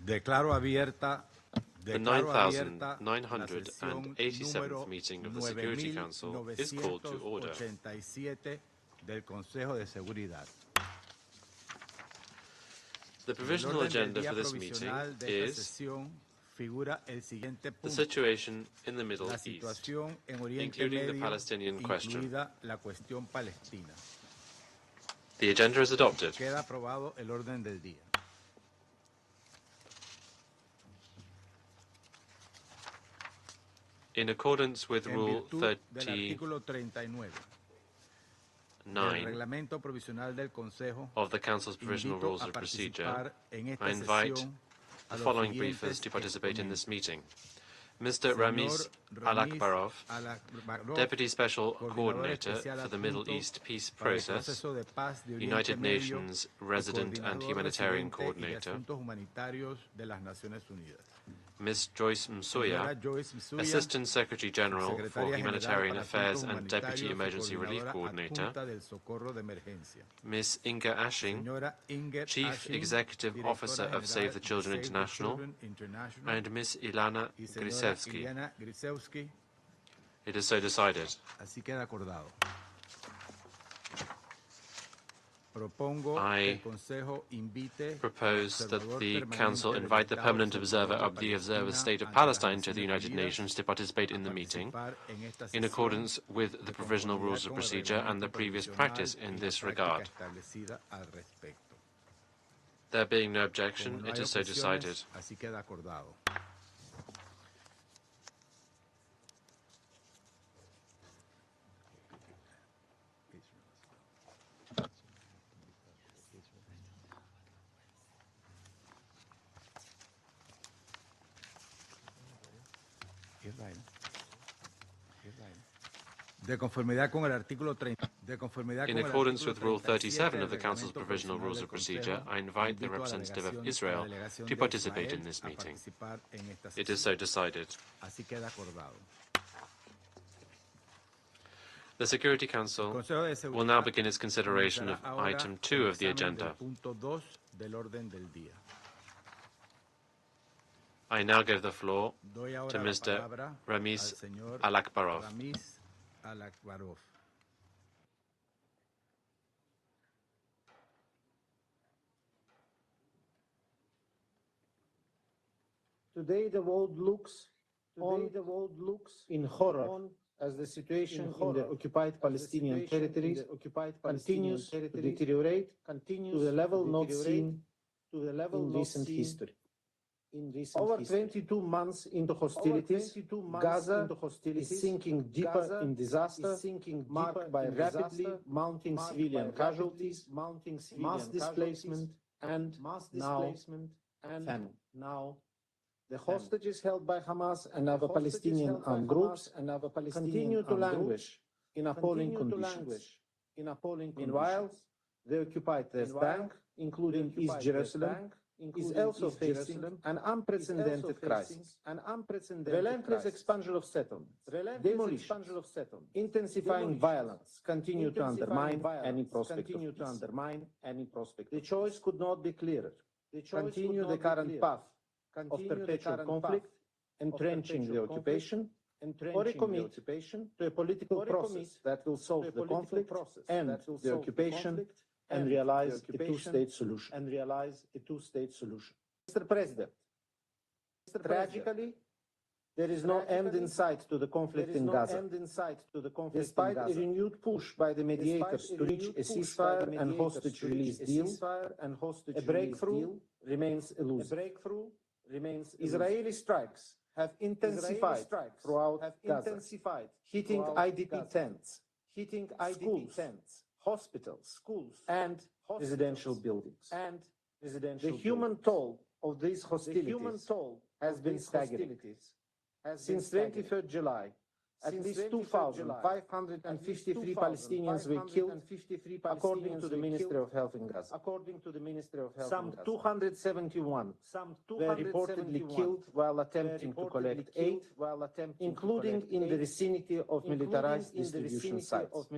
Declaro abierta The 9,987th meeting of the Security Council is called to order. Del Consejo de Seguridad. The provisional agenda for this meeting is the situation in the Middle East, including the Palestinian question. The agenda is adopted. Queda aprobado el orden del día. In accordance with Rule 39 of the Council's Provisional Rules of Procedure, I invite the following briefers to participate in this meeting. Mr. Ramiz Alakarov, Deputy Special Coordinator for the Middle East Peace Process, United Nations Resident and Humanitarian Coordinator. Ms. Joyce Msuya, Assistant Secretary General for Humanitarian Affairs and Deputy Emergency Relief Coordinator. Ms. Inga, Chief Executive Officer of Save the Children International, and Ms. Gritzewsky. It is so decided. I propose that the Council invite the permanent observer of the Observer State of Palestine to the United Nations to participate in the meeting, in accordance with the Provisional Rules of Procedure and the previous practice in this regard. There being no objection, it is so decided. In accordance with Rule 37 of the Council's Provisional Rules of Procedure, I invite the representative of Israel to participate in this meeting. It is so decided. The Security Council will now begin its consideration of Item 2 of the agenda. I now give the floor to Mr. Ramiz Alakarov. Today the world looks in horror as the situation in the occupied Palestinian territories continues to deteriorate to the level not seen in recent history. Over 22 months into hostilities, Gaza is sinking deeper in disaster, marked by rapidly mounting civilian casualties, mass displacement, and now famine. The hostages held by Hamas and other Palestinian armed groups continue to languish in appalling conditions. Meanwhile, the occupied West Bank, including East Jerusalem, is also facing an unprecedented crisis. Relentless expansion of settlements, demolition, intensifying violence continue to undermine any prospect of peace. The choice could not be clearer. Continue the current path of perpetual conflict, entrenching the occupation, or recommit to a political process that will solve the conflict, end the occupation, and realize a two-state solution. Mr. President, tragically, there is no end in sight to the conflict in Gaza. Despite a renewed push by the mediators to reach a ceasefire and hostage release deal, a breakthrough remains elusive. Israeli strikes have intensified throughout Gaza, hitting IDP tents, schools, hospitals, and residential buildings. The human toll of these hostilities has been staggering. Since 23rd July, At least 2,553 Palestinians were killed, according to the Ministry of Health in Gaza. Some 271 were reportedly killed while attempting to collect aid, including in the vicinity of militarized distribution sites.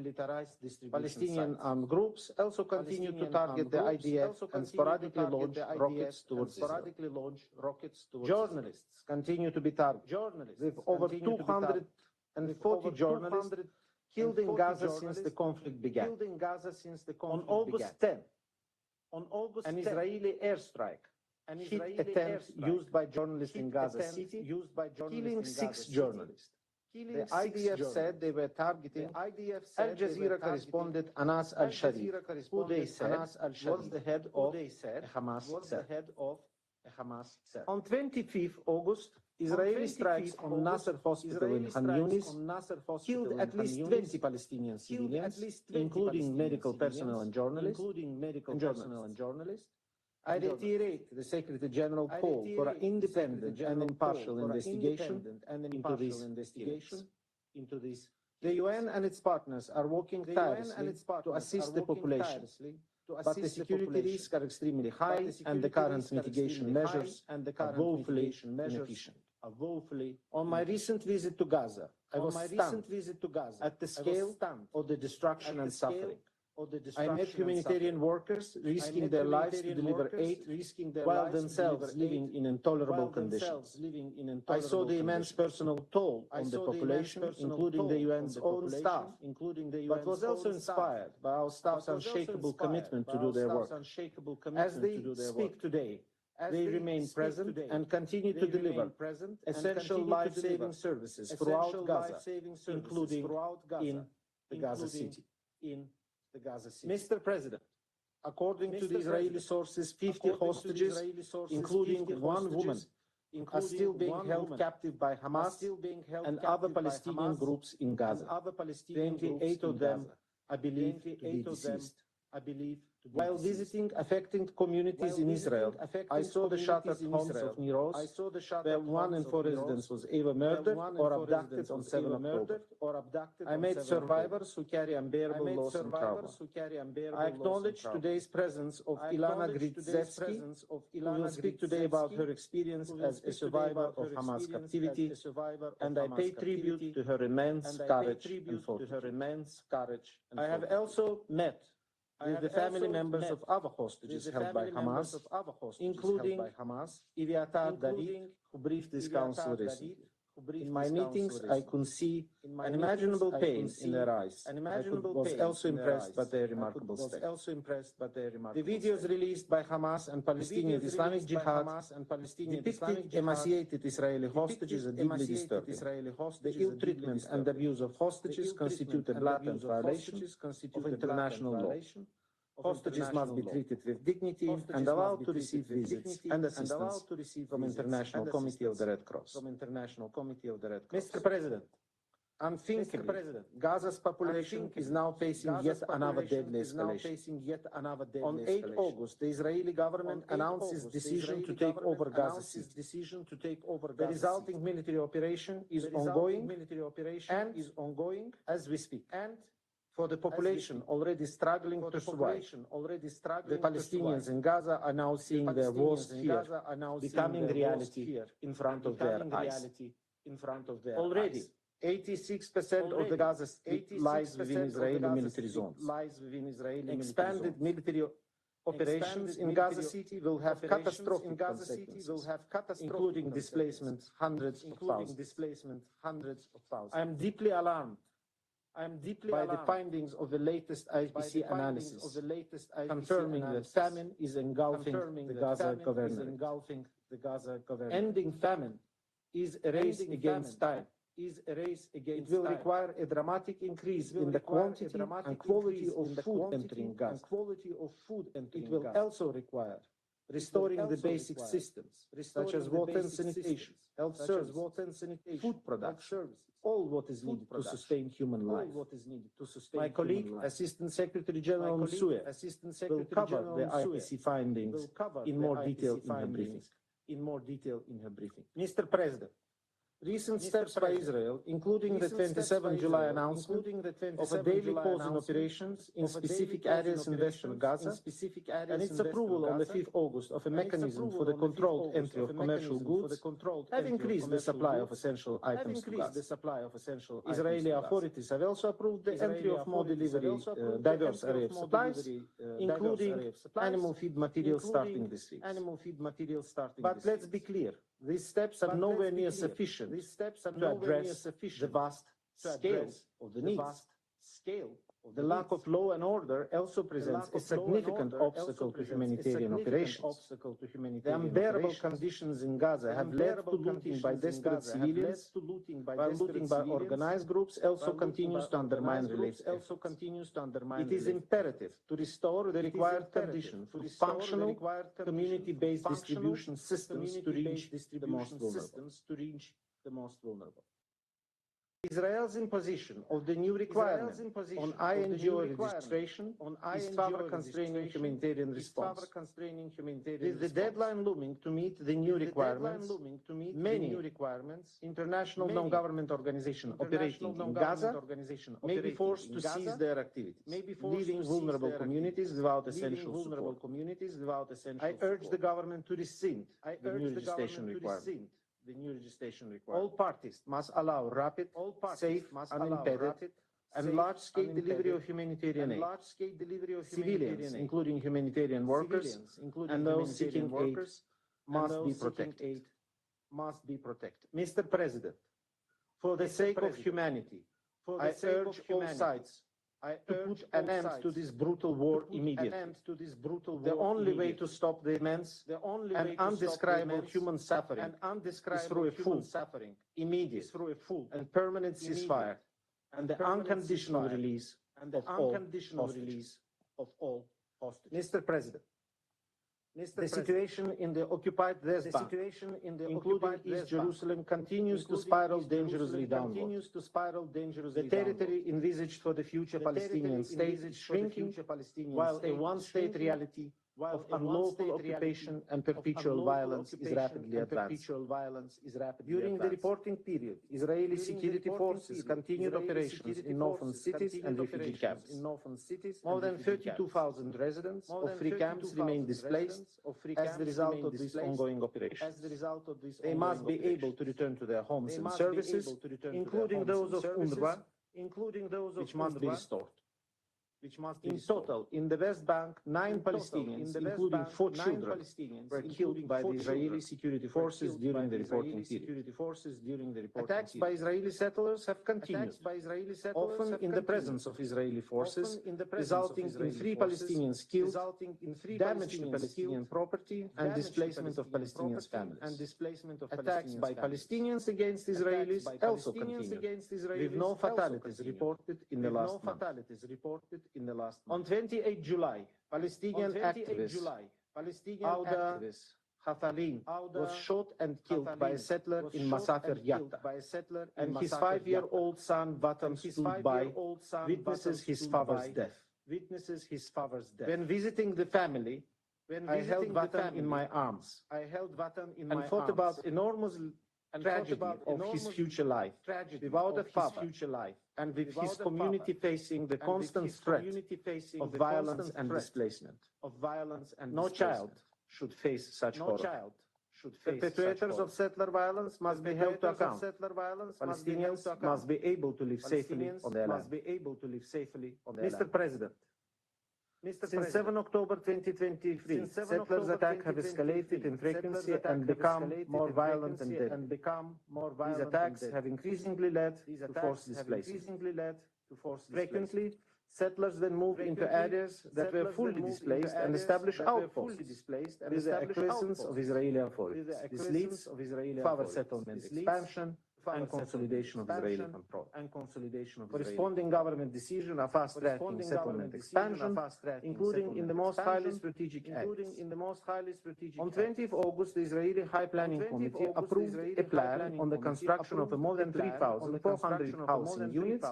Palestinian armed groups also continue to target the IDF and sporadically launch rockets towards Israel. Journalists continue to be targeted, with over 240 journalists killed in Gaza since the conflict began. On August 10, an Israeli airstrike hit a tent used by journalists in Gaza City, killing 6 journalists. The IDF said they were targeting Al Jazeera correspondent Anas al-Sharif, who they said was the head of a Hamas cell. On 25th August, Israeli strikes on Nasser Hospital in Khan Yunis killed at least 20 Palestinian civilians, including medical personnel and journalists. I reiterate the Secretary General call for an independent and impartial investigation into this. The UN and its partners are working tirelessly to assist the population, but the security risks are extremely high and the current mitigation measures are woefully inefficient. On my recent visit to Gaza, I was stunned at the scale of the destruction and suffering. I met humanitarian workers risking their lives to deliver aid while themselves living in intolerable conditions. I saw the immense personal toll on the population, including the UN's own staff, but was also inspired by our staff's unshakable commitment to do their work. As they speak today, they remain present and continue to deliver essential life-saving services throughout Gaza, including in the Gaza City. Mr. President, according to the Israeli sources, 50 hostages, including one woman, are still being held captive by Hamas and other Palestinian groups in Gaza. 28 of them are believed to be deceased. While visiting affected communities in Israel, I saw the shattered homes of Niroz, where 1 in 4 residents was either murdered or abducted on 7 October. I met survivors who carry unbearable loss and trauma. I acknowledge today's presence of Ilana Gritzewsky, who will speak today about her experience as a survivor of Hamas captivity, and I pay tribute to her immense courage and fortitude. I have also met with the family members of other hostages held by Hamas, including Eviatar David, who briefed this council recently. In my meetings, I could see unimaginable pain in their eyes. I was also impressed by their remarkable strength. The videos released by Hamas and Palestinian Islamic Jihad depicted emaciated Israeli hostages are deeply disturbing. The ill treatment and abuse of hostages constitute a blatant violation of international law. Hostages must be treated with dignity and allowed to receive visits and assistance from International Committee of the Red Cross. Mr. President, unthinkably, Gaza's population is now facing yet another deadly escalation. On 8 August, the Israeli government announced its decision to take over Gaza City. The resulting military operation is ongoing as we speak. For the population already struggling to survive, the Palestinians in Gaza are now seeing their worst fear becoming reality in front of their eyes. Already, 86% of the Gaza Strip lies within Israeli military zones. Expanded military operations in Gaza City will have catastrophic consequences, including displacement hundreds of thousands. I am deeply alarmed by the findings of the latest IPC analysis, confirming that famine is engulfing the Gaza government. Ending famine is a race against time. It will require a dramatic increase in the quantity and quality of food entering Gaza. It will also require restoring the basic systems, such as water and sanitation, health services, food production, all what is needed to sustain human life. My colleague, Assistant Secretary General Msuya, will cover the IPC findings in more detail in her briefing. Mr. President, Recent steps by Israel, including the 27 July announcement of a daily pause in operations in specific areas in western Gaza, and its approval on the 5th August of a mechanism for the controlled entry of commercial goods, have increased the supply of essential items to Gaza. Israeli authorities have also approved the entry of more diverse array of supplies, including animal feed materials starting this week. But let's be clear, these steps are nowhere near sufficient to address the vast scale of the needs. The lack of law and order also presents a significant obstacle to humanitarian operations. The unbearable conditions in Gaza have led to looting by desperate civilians, while looting by organized groups also continues to undermine relief efforts. It is imperative to restore the required condition for functional, community-based distribution systems to reach the most vulnerable. Israel's imposition of the new requirement on INGO registration is further constraining humanitarian response. With the deadline looming to meet the new requirements, many international non-government organizations operating in Gaza may be forced to cease their activities, leaving vulnerable communities without essential support. I urge the government to rescind the new registration requirement. All parties must allow rapid, safe, unimpeded, and large-scale delivery of humanitarian aid. Civilians, including humanitarian workers and those seeking aid, must be protected. Mr. President, for the sake of humanity, I urge all sides to put an end to this brutal war immediately. The only way to stop the immense and undescribable human suffering is through a full, immediate, and permanent ceasefire and the unconditional release of all hostages. Mr. President, the situation in the occupied West Bank, including East Jerusalem, continues to spiral dangerously downward. The territory envisaged for the future Palestinian state is shrinking, while a one-state reality of unlawful occupation and perpetual violence is rapidly advancing. During the reporting period, Israeli security forces continued operations in northern cities and refugee camps. More than 32,000 residents of three camps remain displaced as the result of these ongoing operations. They must be able to return to their homes and services, including those of UNRWA, which must be restored. In total, in the West Bank, 9 Palestinians, including 4 children, were killed by the Israeli security forces during the reporting period. Attacks by Israeli settlers have continued, often in the presence of Israeli forces, resulting in 3 Palestinians killed, damage to Palestinian property, and displacement of Palestinian families. Attacks by Palestinians against Israelis also continued, with no fatalities reported in the last month. On 28 July, Palestinian activist Hafalin was shot and killed by a settler in Masafer Yatta, and his 5-year-old son Vatam stood by, witnesses his father's death. When visiting the family, I held Vatam in my arms and thought about enormous tragedy of his future life, without a father, and with his community facing the constant threat of violence and displacement. No child should face such horror. Perpetrators of settler violence must be held to account. Palestinians must be able to live safely on their land. Mr. President, since 7 October 2023, settlers' attacks have escalated in frequency and become more violent and deadly. These attacks have increasingly led to forced displacement. Frequently, settlers then move into areas that were fully displaced and establish outposts with the acquiescence of Israeli authorities. This leads to further settlement expansion and consolidation of Israeli control. Corresponding government decisions are fast-tracking settlement expansion, including in the most highly strategic areas. On 20th August, the Israeli High Planning Committee approved a plan on the construction of more than 3,400 housing units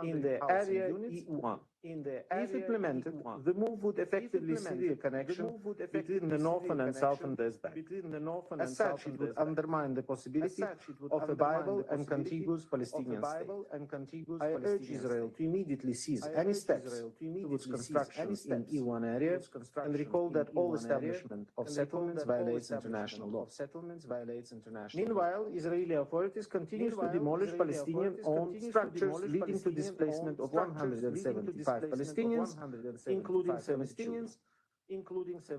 in the area EU1. If implemented, the move would effectively see a connection between the northern and southern West Bank. As such, it would undermine the possibility of a viable viable and contiguous Palestinian state. I urge Israel to immediately seize any steps towards construction in E1 area and recall that all establishment of settlements violates international law. Meanwhile, Israeli authorities continue to demolish Palestinian-owned structures, leading to displacement of 175 Palestinians, including 72.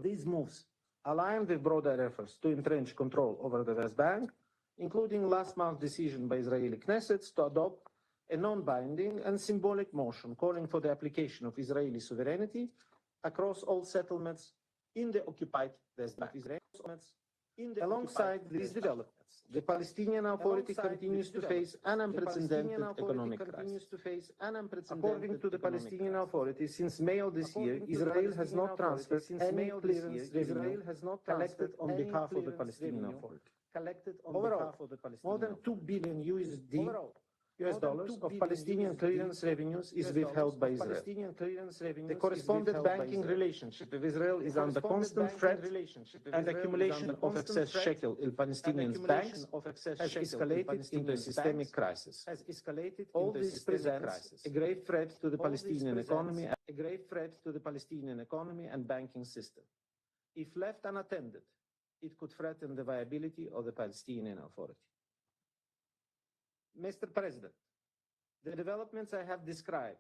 These moves align with broader efforts to entrench control over the West Bank, including last month's decision by Israeli Knesset to adopt a non-binding and symbolic motion calling for the application of Israeli sovereignty across all settlements in the occupied West Bank. Alongside these developments, the Palestinian Authority continues to face an unprecedented economic crisis. According to the Palestinian Authority, since May of this year, Israel has not transferred any clearance revenue collected on behalf of the Palestinian Authority. Overall, more than $2 billion US dollars of Palestinian clearance revenues is withheld by Israel. The correspondent banking relationship with Israel is under constant threat, and accumulation of excess shekel in Palestinian banks has escalated into a systemic crisis. All this presents a grave threat to the Palestinian economy and banking system. If left unattended, it could threaten the viability of the Palestinian Authority. Mr. President, the developments I have described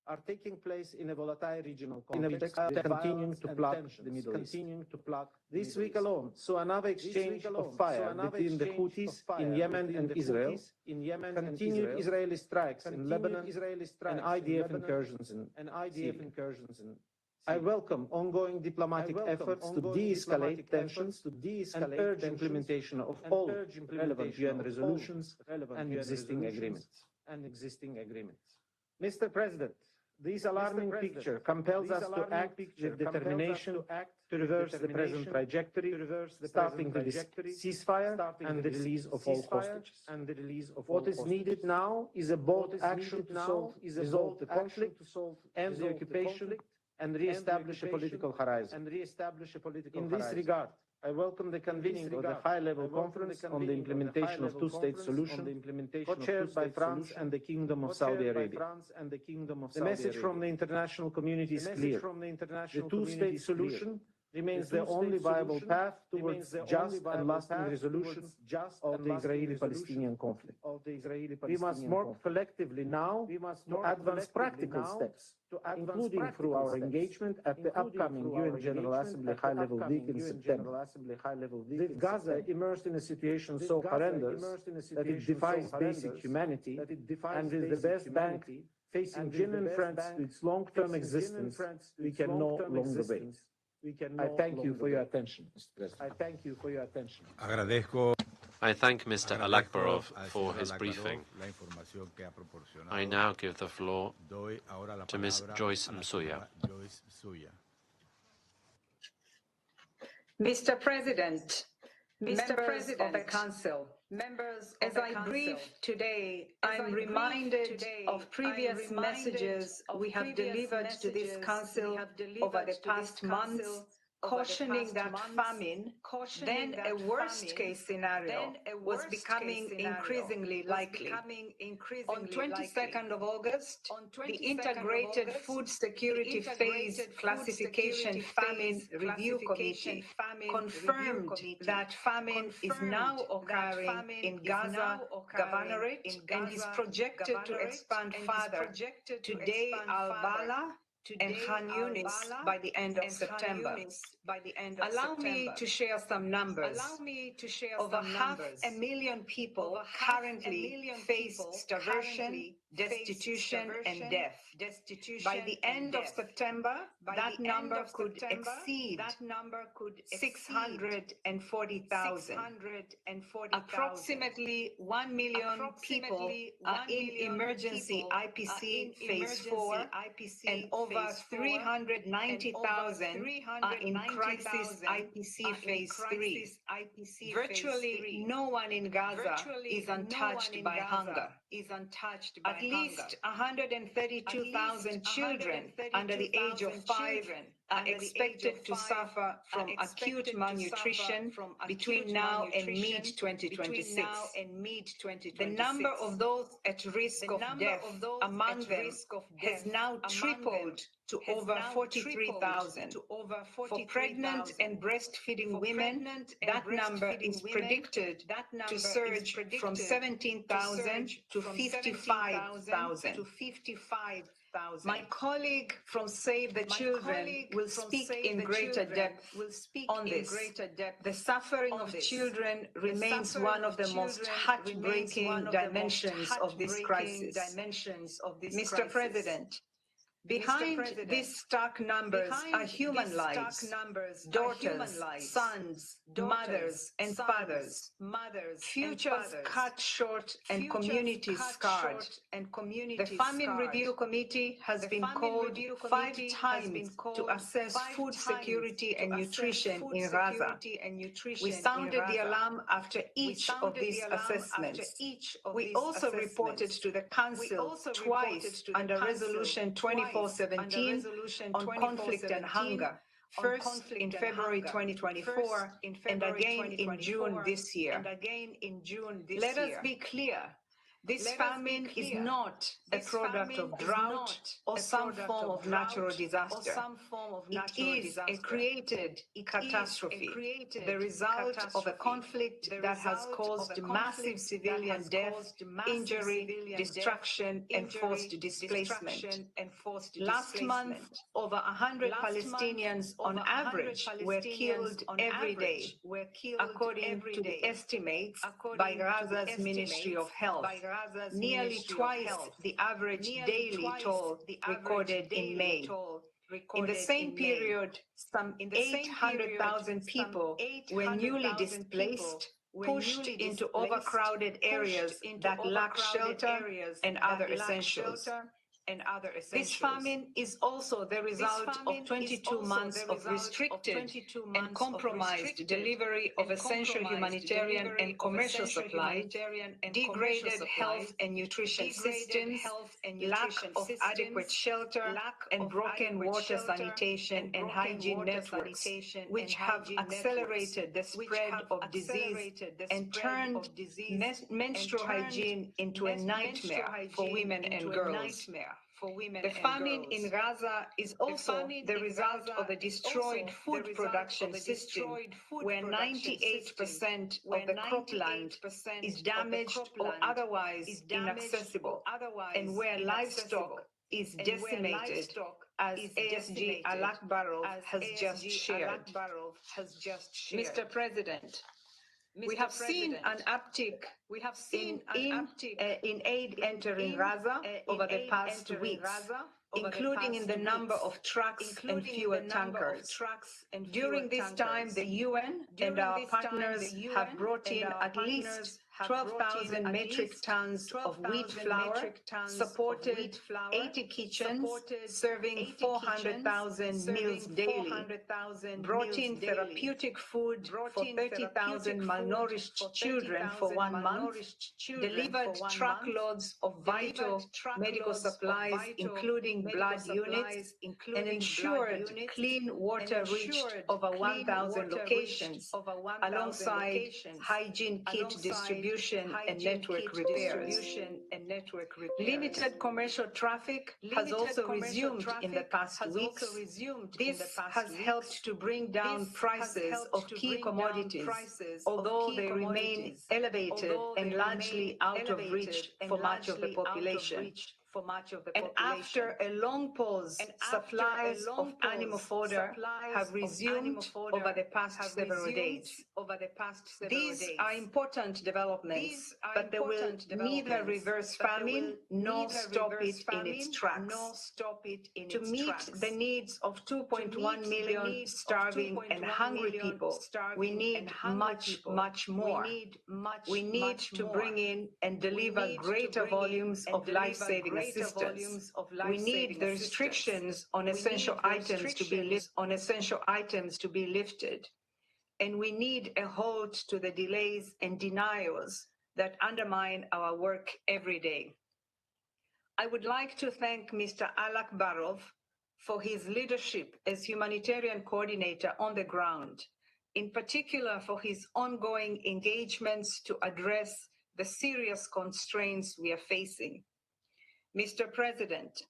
are taking place in a volatile regional context that continuing to plug the Middle East. This week alone saw another exchange of fire between the Houthis in Yemen and Israel, continued Israeli strikes in Lebanon, and IDF incursions in Syria. I welcome ongoing diplomatic efforts to de-escalate tensions and urge implementation of all relevant UN resolutions and existing agreements. Mr. President, this alarming picture compels us to act with determination to reverse the present trajectory, starting with the ceasefire and the release of all hostages. What is needed now is a bold action to resolve the conflict, end the occupation, and re-establish a political horizon. In this regard, I welcome the convening of the high-level conference on the implementation of two-state solution, co-chaired by France and the Kingdom of Saudi Arabia. The message from the international community is clear. The two-state solution remains the only viable path towards just and lasting resolution of the Israeli-Palestinian conflict. We must work collectively now to advance practical steps, including through our engagement at the upcoming UN General Assembly high-level week in September. With Gaza immersed in a situation so horrendous that it defies basic humanity, and with the West Bank facing genuine threats to its long-term existence, we can no longer wait. I thank you for your attention, Mr. President. I thank Mr. Alakarov for his briefing. I now give the floor to Ms. Joyce Msuya. Mr. President, members of the Council, as I brief today, I'm reminded of previous messages we have delivered to this Council over the past months, cautioning that famine, then a worst-case scenario, was becoming increasingly likely. On 22nd of August, the Integrated Food Security Phase Classification Famine Review Committee confirmed that famine is now occurring in Gaza Governorate and is projected to expand further to Deir al-Balah and Khan Yunis by the end of September. Allow me to share some numbers. Over 500,000 people currently face starvation, destitution, and death. By the end of September, that number could exceed 640,000. Approximately 1 million people are in emergency IPC Phase 4, and over 390,000 are in crisis IPC Phase 3. Virtually no one in Gaza is untouched by hunger. At least 132,000 children under the age of 5 are expected to suffer from acute malnutrition between now and mid-2026. The number of those at risk of death among them has now tripled to over 43,000. For pregnant and breastfeeding women, that number is predicted to surge from 17,000 to 55,000. My colleague from Save the Children will speak in greater depth on this. The suffering of children remains one of the most heartbreaking dimensions of this crisis. Mr. President, behind these stark numbers are human lives, daughters, sons, mothers, and fathers, futures cut short and communities scarred. The Famine Review Committee has been called 5 times to assess food security and nutrition in Gaza. We sounded the alarm after each of these assessments. We also reported to the Council twice under Resolution 2417 on conflict and hunger, first in February 2024 and again in June this year. Let us be clear. This famine is not a product of drought or some form of natural disaster. It is a created catastrophe, the result of a conflict that has caused massive civilian death, injury, destruction, and forced displacement. Last month, over 100 Palestinians on average were killed every day, according to the estimates by Gaza's Ministry of Health. Nearly twice the average daily toll recorded in May. In the same period, some 800,000 people were newly displaced, pushed into overcrowded areas that lack shelter and other essentials. This famine is also the result of 22 months of restricted and compromised delivery of essential humanitarian and commercial supply, degraded health and nutrition systems, lack of adequate shelter, and broken water sanitation and hygiene networks, which have accelerated the spread of disease and turned menstrual hygiene into a nightmare for women and girls. The famine in Gaza is also the result of a destroyed food production system where 98% of the cropland is damaged or otherwise inaccessible, and where livestock is decimated, as ASG Alakarov has just shared. Mr. President, we have seen an uptick in aid entering Gaza over the past weeks, including in the number of trucks and fuel tankers. During this time, the UN and our partners have brought in at least 12,000 metric tons of wheat flour, supported 80 kitchens serving 400,000 meals daily, brought in therapeutic food for 30,000 malnourished children for 1 month, delivered truckloads of vital medical supplies, including blood units, and ensured clean water reached over 1,000 locations, alongside hygiene kit distribution and network repairs. Limited commercial traffic has also resumed in the past weeks. This has helped to bring down prices of key commodities, although they remain elevated and largely out of reach for much of the population. And after a long pause, supplies of animal fodder have resumed over the past several days. These are important developments, but they will neither reverse famine nor stop it in its tracks. To meet the needs of 2.1 million starving and hungry people, we need much, much more. We need to bring in and deliver greater volumes of life-saving assistance. We need the restrictions on essential items to be lifted. And we need a halt to the delays and denials that undermine our work every day. I would like to thank Mr. Alakarov for his leadership as humanitarian coordinator on the ground, in particular for his ongoing engagements to address the serious constraints we are facing. Mr. President,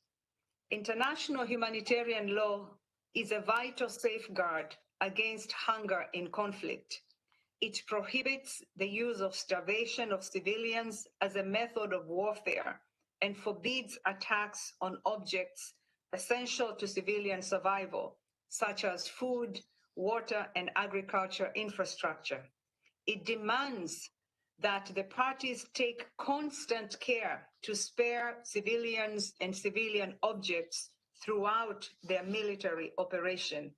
international humanitarian law is a vital safeguard against hunger in conflict. It prohibits the use of starvation of civilians as a method of warfare and forbids attacks on objects essential to civilian survival, such as food, water, and agriculture infrastructure. It demands that the parties take constant care to spare civilians and civilian objects throughout their military operation.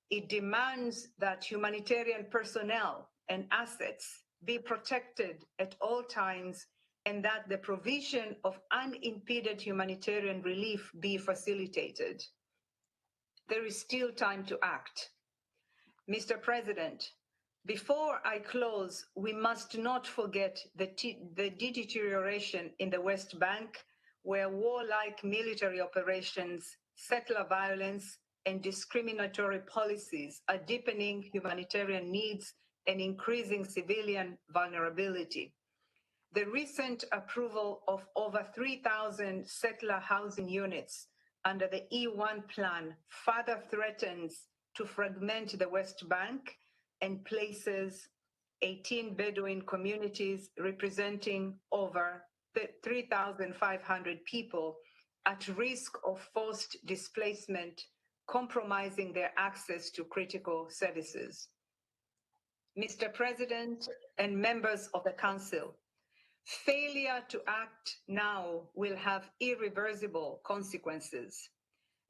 It demands that humanitarian personnel and assets be protected at all times and that the provision of unimpeded humanitarian relief be facilitated. There is still time to act. Mr. President, before I close, we must not forget the deterioration in the West Bank, where warlike military operations, settler violence, and discriminatory policies are deepening humanitarian needs and increasing civilian vulnerability. The recent approval of over 3,000 settler housing units under the E1 plan further threatens to fragment the West Bank and places 18 Bedouin communities representing over 3,500 people at risk of forced displacement, compromising their access to critical services. Mr. President and members of the Council, failure to act now will have irreversible consequences.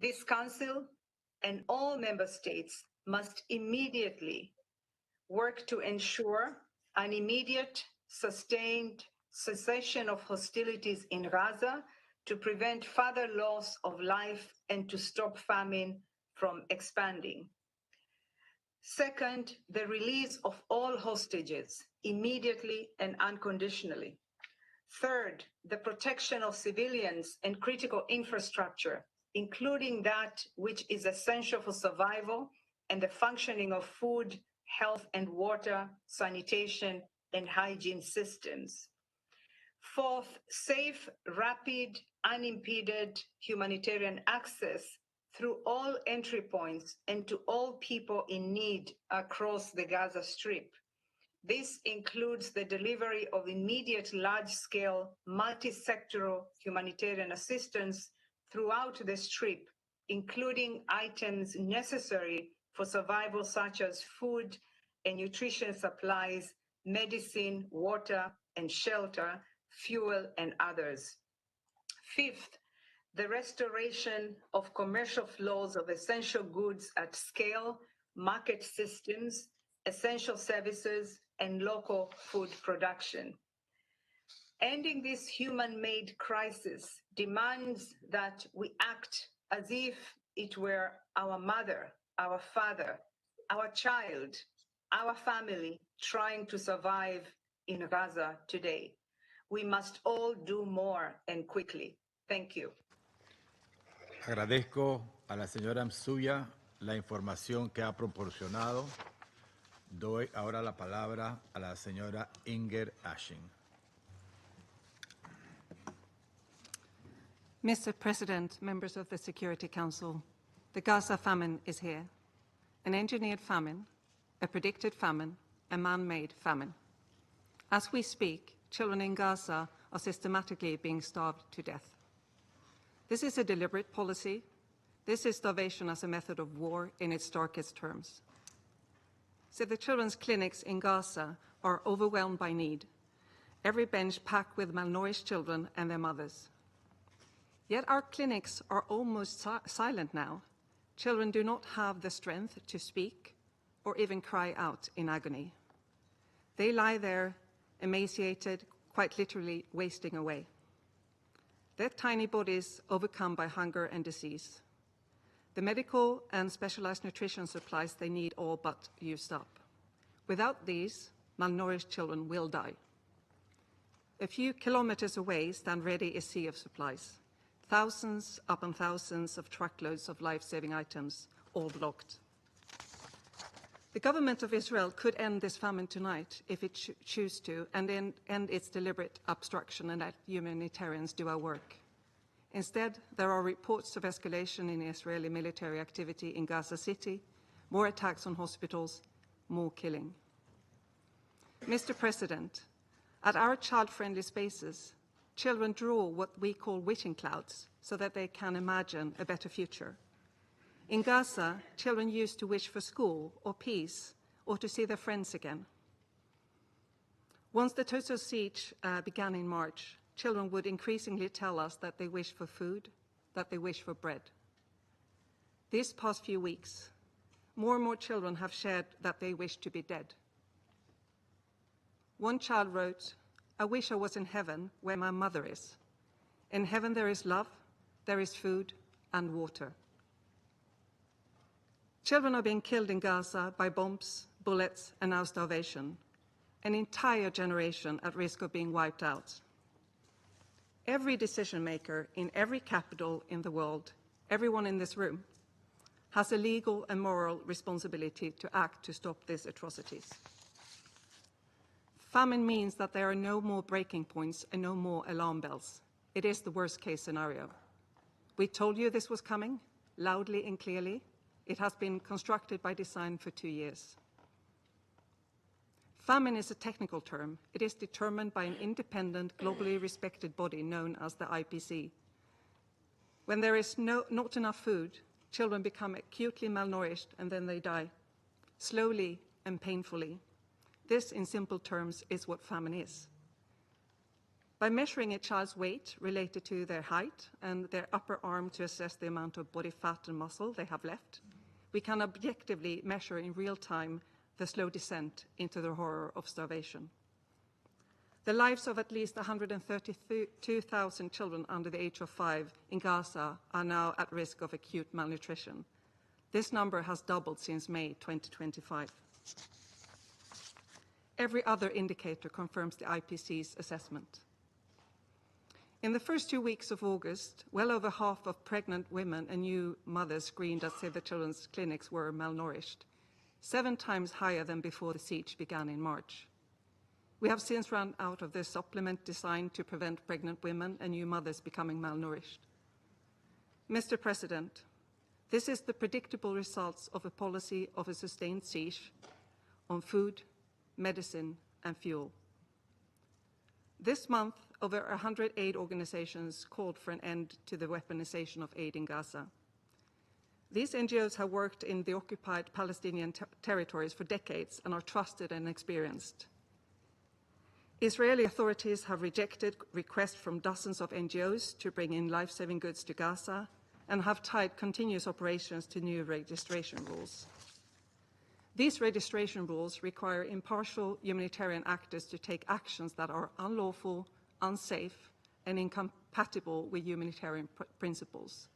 This Council and all member states must immediately work to ensure an immediate, sustained cessation of hostilities in Gaza to prevent further loss of life and to stop famine from expanding. Second, the release of all hostages immediately and unconditionally. Third, the protection of civilians and critical infrastructure, including that which is essential for survival and the functioning of food, health and water, sanitation, and hygiene systems. Fourth, safe, rapid, unimpeded humanitarian access through all entry points and to all people in need across the Gaza Strip. This includes the delivery of immediate large-scale, multi-sectoral humanitarian assistance throughout the Strip, including items necessary for survival such as food and nutrition supplies, medicine, water and shelter, fuel and others. Fifth, the restoration of commercial flows of essential goods at scale, market systems, essential services, and local food production. Ending this human-made crisis demands that we act as if it were our mother, our father, our child, our family trying to survive in Gaza today. We must all do more and quickly. Thank you. Agradezco a la señora Msuya la información que ha proporcionado. Doy ahora la palabra a la señora Inga. Mr. President, members of the Security Council, the Gaza famine is here. An engineered famine, a predicted famine, a man-made famine. As we speak, children in Gaza are systematically being starved to death. This is a deliberate policy. This is starvation as a method of war in its darkest terms. So the children's clinics in Gaza are overwhelmed by need, every bench packed with malnourished children and their mothers. Yet our clinics are almost silent now. Children do not have the strength to speak or even cry out in agony. They lie there, emaciated, quite literally wasting away. Their tiny bodies overcome by hunger and disease. The medical and specialized nutrition supplies they need all but used up. Without these, malnourished children will die. A few kilometers away stand ready a sea of supplies. thousands upon thousands of truckloads of life-saving items, all blocked. The government of Israel could end this famine tonight if it choose to, and end its deliberate obstruction and let humanitarians do our work. Instead, there are reports of escalation in Israeli military activity in Gaza City, more attacks on hospitals, more killing. Mr. President, at our child-friendly spaces, children draw what we call wishing clouds so that they can imagine a better future. In Gaza, children used to wish for school or peace or to see their friends again. Once the total siege began in March, children would increasingly tell us that they wish for food, that they wish for bread. These past few weeks, more and more children have shared that they wish to be dead. One child wrote, "I wish I was in heaven where my mother is. In heaven there is love, there is food and water." Children are being killed in Gaza by bombs, bullets, and now starvation. An entire generation at risk of being wiped out. Every decision maker in every capital in the world, everyone in this room, has a legal and moral responsibility to act to stop these atrocities. Famine means that there are no more breaking points and no more alarm bells. It is the worst case scenario. We told you this was coming, loudly and clearly. It has been constructed by design for 2 years. Famine is a technical term. It is determined by an independent, globally respected body known as the IPC. When there is not enough food, children become acutely malnourished and then they die, slowly and painfully. This, in simple terms, is what famine is. By measuring a child's weight related to their height and their upper arm to assess the amount of body fat and muscle they have left, we can objectively measure in real time the slow descent into the horror of starvation. The lives of at least 132,000 children under the age of 5 in Gaza are now at risk of acute malnutrition. This number has doubled since May 2025. Every other indicator confirms the IPC's assessment. In the first 2 weeks of August, well over half of pregnant women and new mothers screened at Save the Children's clinics were malnourished, 7 times higher than before the siege began in March. We have since run out of the supplement designed to prevent pregnant women and new mothers becoming malnourished. Mr. President, this is the predictable results of a policy of a sustained siege on food, medicine, and fuel. This month, over 100 aid organizations called for an end to the weaponization of aid in Gaza. These NGOs have worked in the occupied Palestinian territories for decades and are trusted and experienced. Israeli authorities have rejected requests from dozens of NGOs to bring in life-saving goods to Gaza and have tied continuous operations to new registration rules. These registration rules require impartial humanitarian actors to take actions that are unlawful, unsafe, and incompatible with humanitarian principles.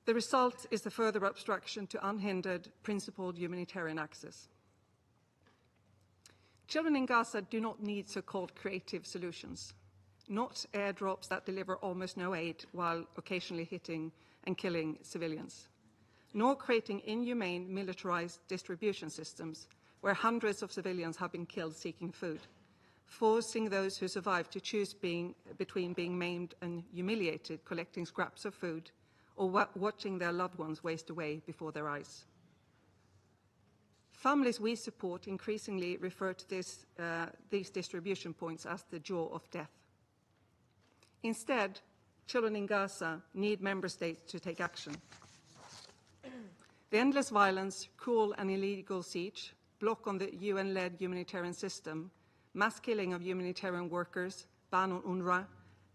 The result is the further obstruction to unhindered, principled humanitarian access. Children in Gaza do not need so-called creative solutions, not airdrops that deliver almost no aid while occasionally hitting and killing civilians, nor creating inhumane militarized distribution systems where hundreds of civilians have been killed seeking food, forcing those who survive to choose between being maimed and humiliated, collecting scraps of food, or watching their loved ones waste away before their eyes. Families we support increasingly refer to these distribution points as the jaw of death. Instead, children in Gaza need member states to take action. The endless violence, cruel and illegal siege, block on the UN-led humanitarian system, mass killing of humanitarian workers, ban on UNRWA,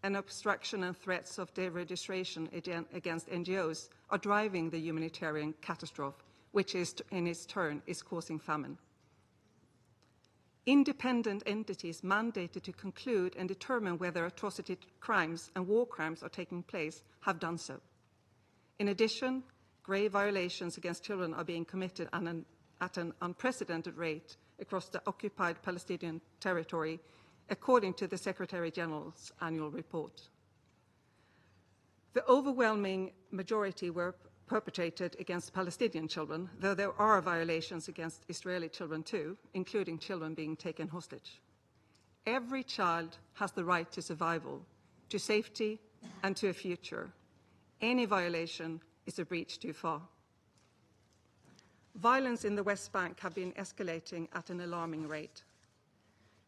and obstruction and threats of deregistration against NGOs are driving the humanitarian catastrophe, which in its turn is causing famine. Independent entities mandated to conclude and determine whether atrocity crimes and war crimes are taking place have done so. In addition, grave violations against children are being committed at an unprecedented rate across the occupied Palestinian territory, according to the Secretary General's annual report. The overwhelming majority were perpetrated against Palestinian children, though there are violations against Israeli children too, including children being taken hostage. Every child has the right to survival, to safety, and to a future. Any violation is a breach too far. Violence in the West Bank have been escalating at an alarming rate.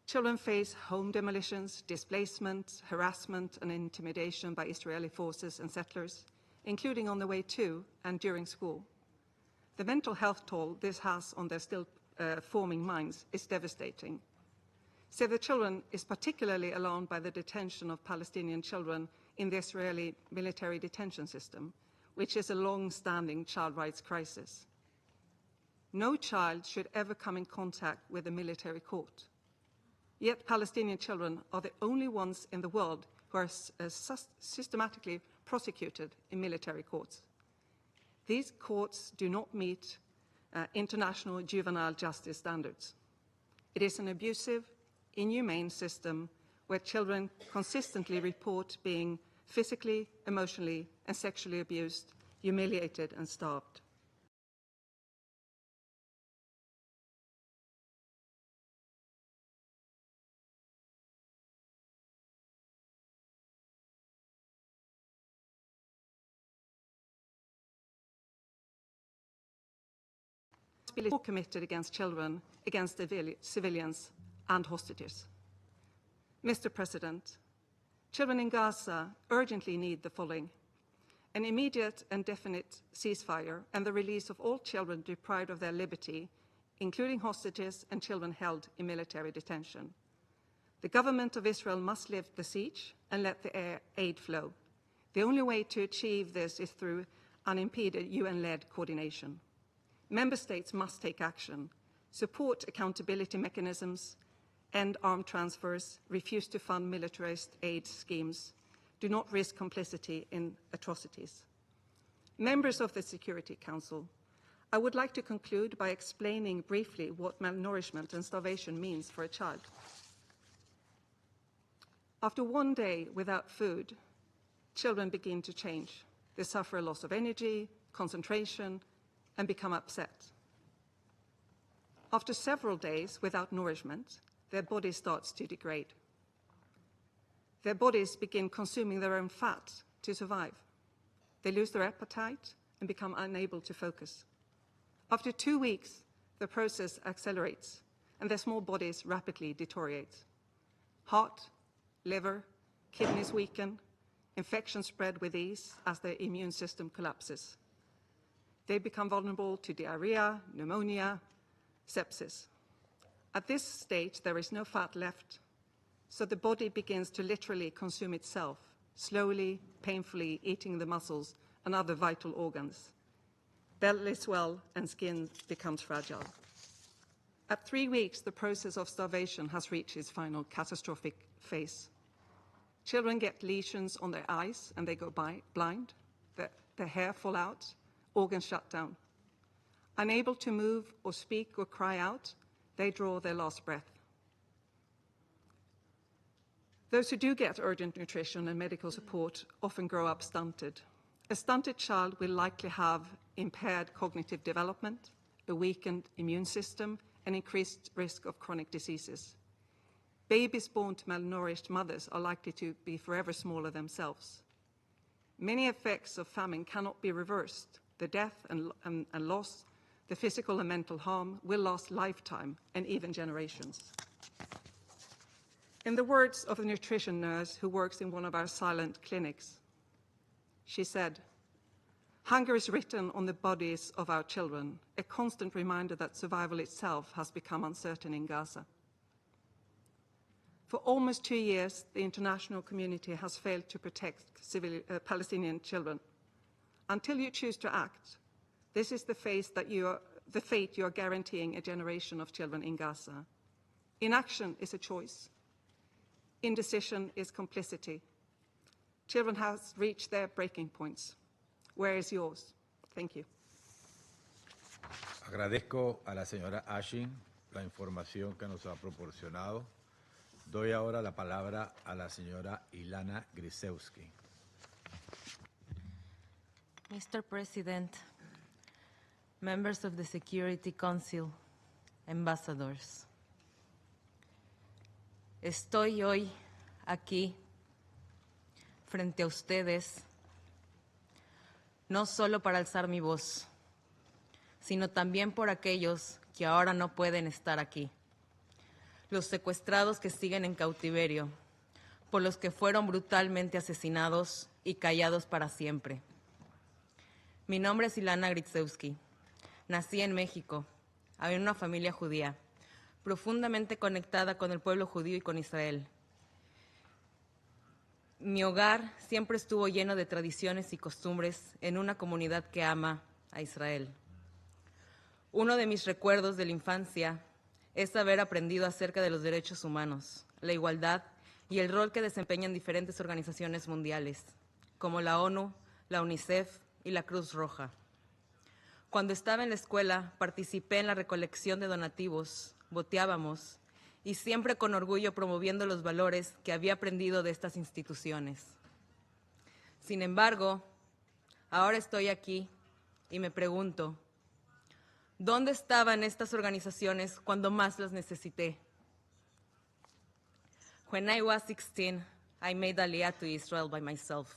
Children face home demolitions, displacement, harassment, and intimidation by Israeli forces and settlers, including on the way to and during school. The mental health toll this has on their still forming minds is devastating. Save the Children is particularly alarmed by the detention of Palestinian children in the Israeli military detention system, which is a long-standing child rights crisis. No child should ever come in contact with a military court. Yet Palestinian children are the only ones in the world who are systematically prosecuted in military courts. These courts do not meet international juvenile justice standards. It is an abusive, inhumane system where children consistently report being physically, emotionally, and sexually abused, humiliated, and starved. More committed against children, against civilians and hostages. Mr. President, children in Gaza urgently need the following: an immediate and definite ceasefire and the release of all children deprived of their liberty, including hostages and children held in military detention. The government of Israel must lift the siege and let the aid flow. The only way to achieve this is through unimpeded UN-led coordination. Member states must take action, support accountability mechanisms, end armed transfers, refuse to fund militarized aid schemes, do not risk complicity in atrocities. Members of the Security Council, I would like to conclude by explaining briefly what malnourishment and starvation means for a child. After one day without food, children begin to change. They suffer a loss of energy, concentration, and become upset. After several days without nourishment, their body starts to degrade. Their bodies begin consuming their own fat to survive. They lose their appetite and become unable to focus. After 2 weeks, the process accelerates and their small bodies rapidly deteriorate. Heart, liver, kidneys weaken, infections spread with ease as their immune system collapses. They become vulnerable to diarrhea, pneumonia, sepsis. At this stage, there is no fat left, so the body begins to literally consume itself, slowly, painfully eating the muscles and other vital organs. Belly swell and skin becomes fragile. At 3 weeks, the process of starvation has reached its final catastrophic phase. Children get lesions on their eyes and they go blind. Their hair fall out, organs shut down. Unable to move or speak or cry out, they draw their last breath. Those who do get urgent nutrition and medical support often grow up stunted. A stunted child will likely have impaired cognitive development, a weakened immune system, and increased risk of chronic diseases. Babies born to malnourished mothers are likely to be forever smaller themselves. Many effects of famine cannot be reversed. The death and loss, the physical and mental harm will last a lifetime and even generations. In the words of a nutrition nurse who works in one of our silent clinics, she said, "Hunger is written on the bodies of our children, a constant reminder that survival itself has become uncertain in Gaza." For almost 2 years, the international community has failed to protect Palestinian children. Until you choose to act, this is the fate you are guaranteeing a generation of children in Gaza. Inaction is a choice. Indecision is complicity. Children have reached their breaking points. Where is yours? Thank you. Agradezco a la señora Ashin la información que nos ha proporcionado. Doy ahora la palabra a la señora Gritzewsky. Mr. President, members of the Security Council, ambassadors. Estoy hoy aquí frente a ustedes no solo para alzar mi voz, sino también por aquellos que ahora no pueden estar aquí, los secuestrados que siguen en cautiverio, por los que fueron brutalmente asesinados y callados para siempre. Mi nombre es Gritzewsky. Nací en México, en una familia judía, profundamente conectada con el pueblo judío y con Israel. Mi hogar siempre estuvo lleno de tradiciones y costumbres en una comunidad que ama a Israel. Uno de mis recuerdos de la infancia es haber aprendido acerca de los derechos humanos, la igualdad y el rol que desempeñan diferentes organizaciones mundiales, como la ONU, la UNICEF y la Cruz Roja. Cuando estaba en la escuela, participé en la recolección de donativos, boteábamos y siempre con orgullo promoviendo los valores que había aprendido de estas instituciones. Sin embargo, ahora estoy aquí y me pregunto, ¿dónde estaban estas organizaciones cuando más las necesité? When I was 16, I made Aliyah to Israel by myself.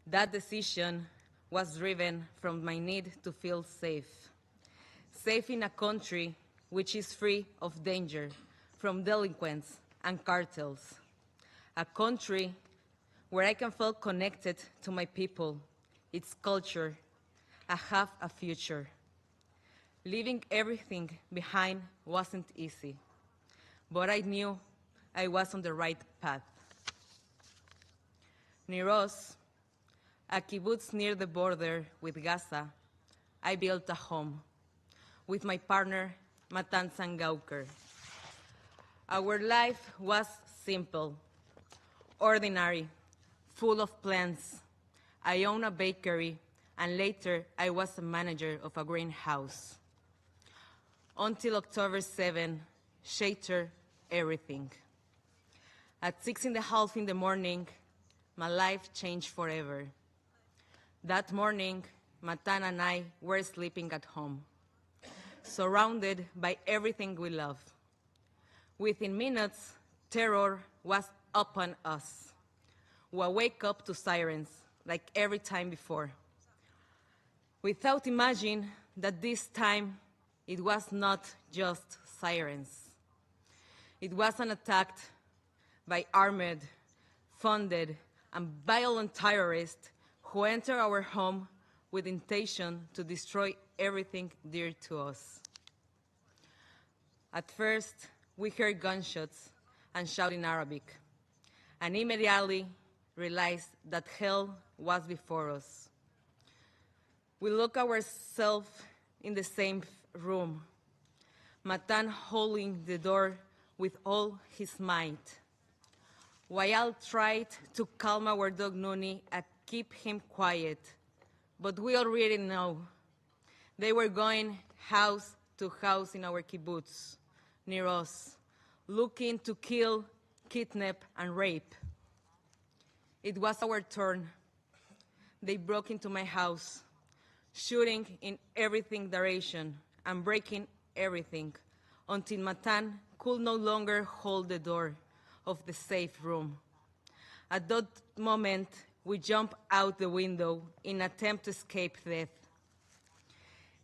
That decision was driven from my need to feel safe. Safe in a country which is free of danger from delinquents and cartels. A country where I can feel connected to my people, its culture, and have a future. Leaving everything behind wasn't easy, but I knew I was on the right path. Near us, a kibbutz near the border with Gaza, I built a home with my partner, Matan Sangauker. Our life was simple, ordinary, full of plans. I own a bakery, and later I was a manager of a greenhouse. Until October 7, shattered everything. At 6:30 in the morning, my life changed forever. That morning, Matan and I were sleeping at home, surrounded by everything we love. Within minutes, terror was upon us. We wake up to sirens, like every time before. Without imagining that this time, it was not just sirens. It was an attack by armed, funded, and violent terrorists who entered our home with intention to destroy everything dear to us. At first, we heard gunshots and shouting in Arabic, and immediately realized that hell was before us. We looked ourselves in the same room, Matan holding the door with all his might. Wael tried to calm our dog Nuni and keep him quiet, but we already know. They were going house to house in our kibbutz, near us, looking to kill, kidnap, and rape. It was our turn. They broke into my house, shooting in everything direction and breaking everything until Matan could no longer hold the door of the safe room. At that moment, we jumped out the window in an attempt to escape death.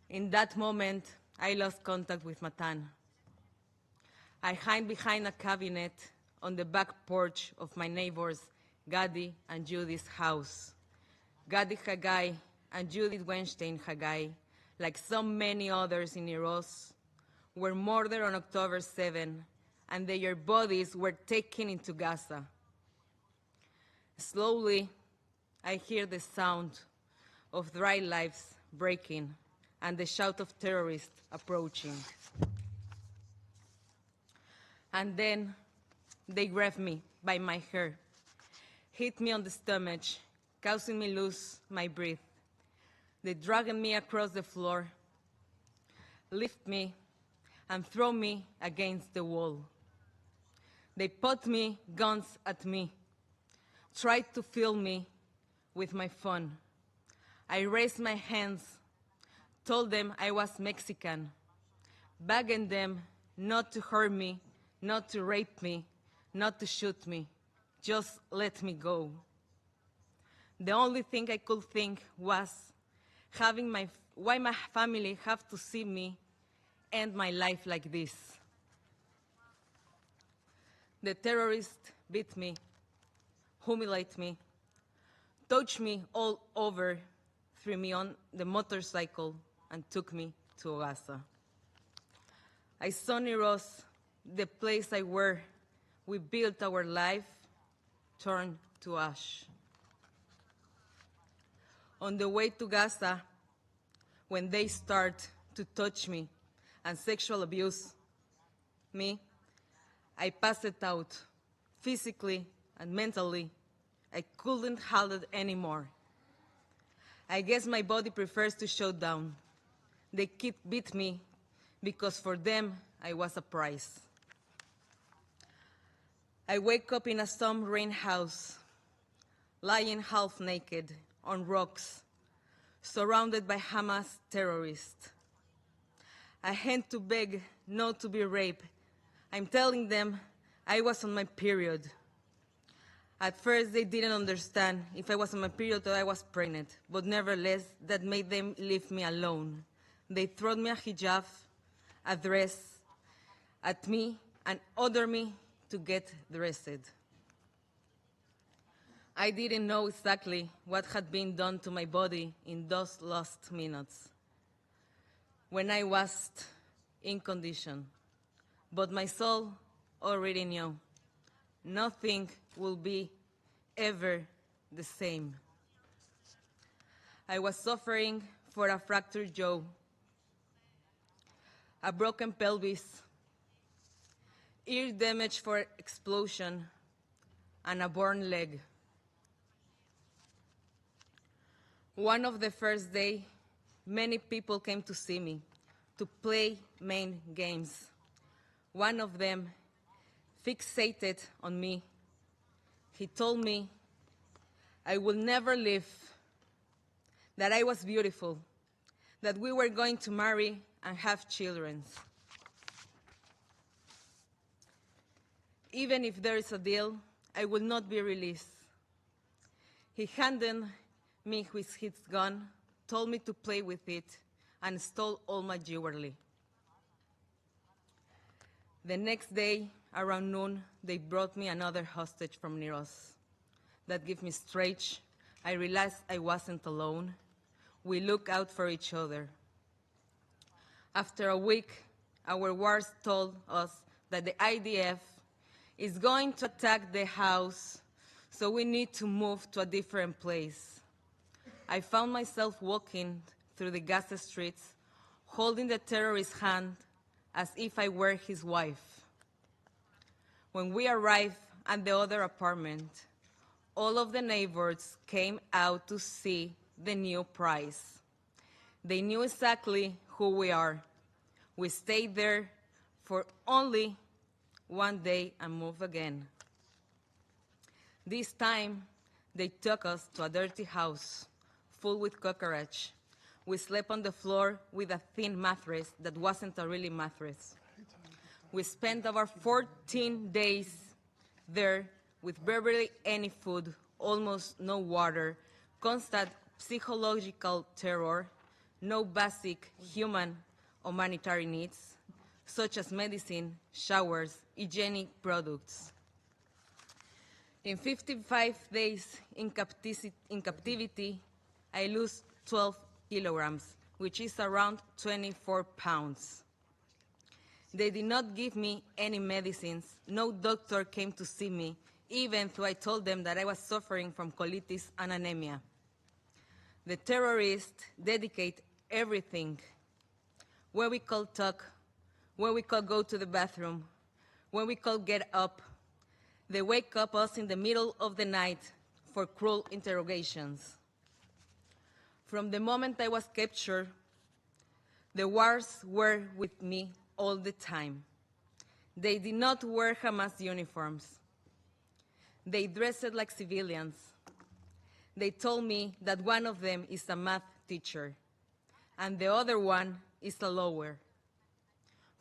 In that moment, I lost contact with Matan. I hid behind a cabinet on the back porch of my neighbors, Gadi and Judy's house. Gadi Haggai and Judith Weinstein Haggai, like so many others in Iros, were murdered on October 7, and their bodies were taken into Gaza. Slowly, I hear the sound of dry lives breaking and the shout of terrorists approaching. And then they grabbed me by my hair, hit me on the stomach, causing me lose my breath. They dragged me across the floor, lift me, and throw me against the wall. They put guns at me, tried to fill me with my phone. I raised my hands, told them I was Mexican, begging them not to hurt me, not to rape me, not to shoot me. Just let me go. The only thing I could think was why my family have to see me end my life like this. The terrorists beat me, humiliate me, touched me all over, threw me on the motorcycle, and took me to Gaza. I saw near us the place where we built our life turned to ash. On the way to Gaza, when they start to touch me and sexual abuse me, I passed it out physically and mentally. I couldn't hold it anymore. I guess my body prefers to shut down. They keep beat me because for them I was a prize. I wake up in a storm rain house, lying half naked on rocks, surrounded by Hamas terrorists. I had to beg not to be raped. I'm telling them I was on my period. At first, they didn't understand if I was on my period or I was pregnant, but nevertheless, that made them leave me alone. They threw me a hijab, a dress, at me, and ordered me to get dressed. I didn't know exactly what had been done to my body in those last minutes when I was in condition, but my soul already knew. Nothing will be ever the same. I was suffering for a fractured jaw, a broken pelvis, ear damage for explosion, and a burn leg. One of the first day, many people came to see me, to play main games. One of them fixated on me. He told me I will never leave, that I was beautiful, that we were going to marry and have children. Even if there is a deal, I will not be released. He handed me with his gun, told me to play with it, and stole all my jewelry. The next day, around noon, they brought me another hostage from near us. That gave me strength. I realized I wasn't alone. We looked out for each other. After a week, our wars told us that the IDF is going to attack the house, so we need to move to a different place. I found myself walking through the Gaza streets, holding the terrorist's hand as if I were his wife. When we arrived at the other apartment, all of the neighbors came out to see the new prize. They knew exactly who we are. We stayed there for only one day and moved again. This time, they took us to a dirty house full with cockroaches. We slept on the floor with a thin mattress that wasn't a really mattress. We spent over 14 days there with barely any food, almost no water, constant psychological terror, no basic human or humanitarian needs, such as medicine, showers, hygienic products. In 55 days in captivity, I lost 12 kilograms, which is around 24 pounds. They did not give me any medicines. No doctor came to see me, even though I told them that I was suffering from colitis and anemia. The terrorists dedicate everything, where we call talk, where we call go to the bathroom, when we call get up. They wake up us in the middle of the night for cruel interrogations. From the moment I was captured, the wars were with me all the time. They did not wear Hamas uniforms. They dressed like civilians. they told me that one of them is a math teacher and the other one is a lawyer.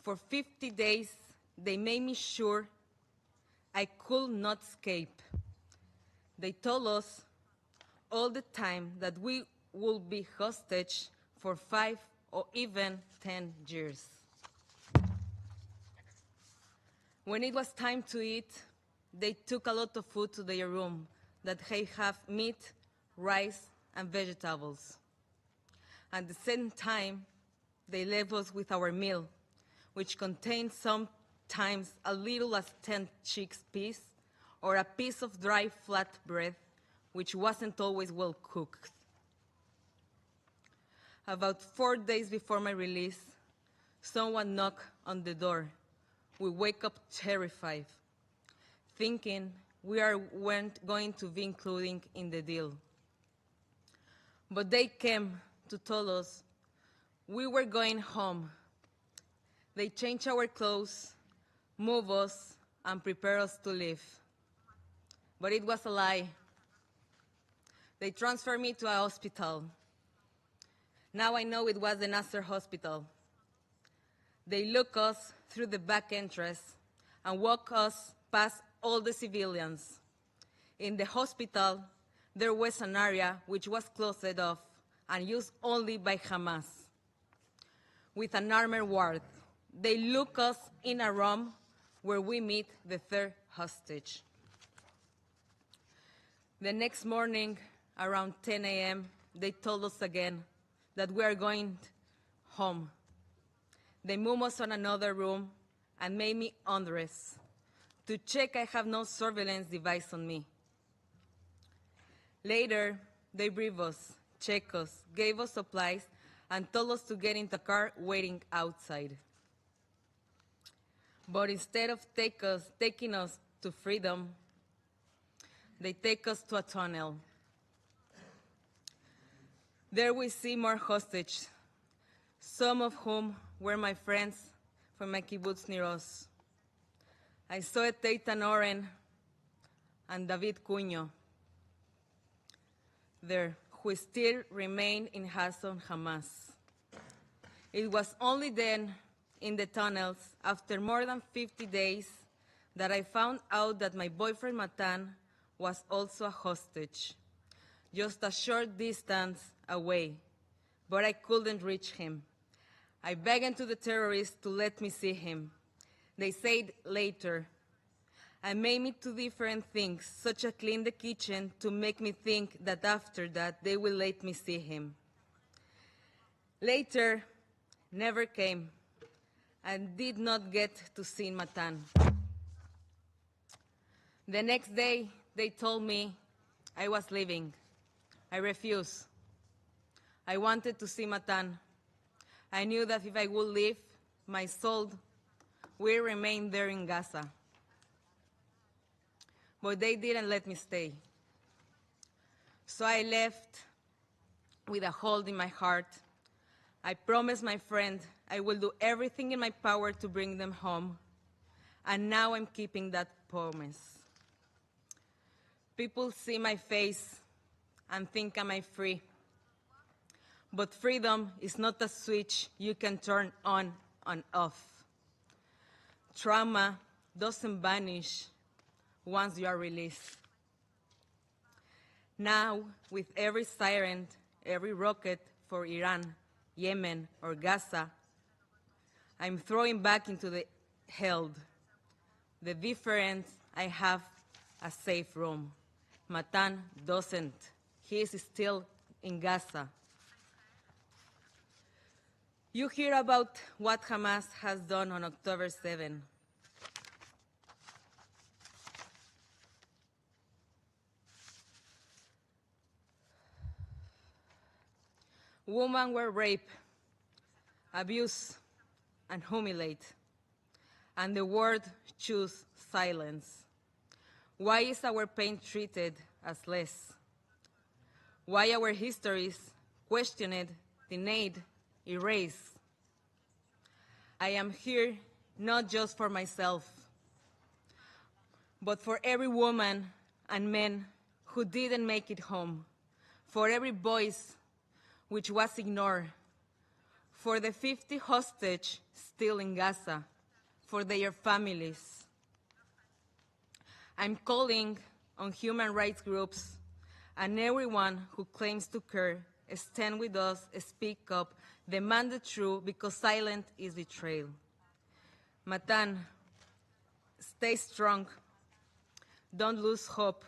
For 50 days, they made me sure I could not escape. They told us all the time that we would be hostage for 5 or even 10 years. When it was time to eat, they took a lot of food to their room that they have meat, rice, and vegetables. At the same time, they left us with our meal, which contained sometimes as little as 10 chickpeas or a piece of dry flat bread, which wasn't always well cooked. About 4 days before my release, someone knocked on the door. We wake up terrified, thinking we weren't going to be included in the deal. But they came to tell us we were going home. They changed our clothes, moved us, and prepared us to leave. But it was a lie. They transferred me to a hospital. Now I know it was the Nasser hospital. They look us through the back entrance and walk us past all the civilians. In the hospital, there was an area which was closed off and used only by Hamas. With an armored ward, they look us in a room where we meet the third hostage. The next morning, around 10 a.m., they told us again that we are going home. They moved us on another room and made me undress to check I have no surveillance device on me. Later, they briefed us, checked us, gave us supplies, and told us to get in the car waiting outside. But instead of taking us to freedom, they take us to a tunnel. There we see more hostages, some of whom were my friends from my kibbutz near us. I saw Eitan Oren and David Cunyo there, who still remain in Hasson Hamas. It was only then, in the tunnels, after more than 50 days, that I found out that my boyfriend Matan was also a hostage, just a short distance away, but I couldn't reach him. I begged to the terrorists to let me see him. They said later. I made me do different things, such as clean the kitchen, to make me think that after that they will let me see him. Later, never came, and did not get to see Matan. The next day, they told me I was leaving. I refused. I wanted to see Matan. I knew that if I would leave, my soul will remain there in Gaza. But they didn't let me stay. So I left with a hole in my heart. I promised my friend I will do everything in my power to bring them home. And now I'm keeping that promise. People see my face and think I'm free. But freedom is not a switch you can turn on and off. Trauma doesn't vanish once you are released. Now, with every siren, every rocket for Iran, Yemen, or Gaza, I'm throwing back into the held. The difference, I have a safe room. Matan doesn't. He is still in Gaza. You hear about what Hamas has done on October 7. Women were raped, abused, and humiliated, and the world chose silence. Why is our pain treated as less? Why our histories questioned, denied, erased? I am here not just for myself, but for every woman and man who didn't make it home, for every voice which was ignored, for the 50 hostages still in Gaza, for their families. I'm calling on human rights groups and everyone who claims to care, stand with us, speak up, demand the truth, because silence is betrayal. Matan, stay strong. Don't lose hope.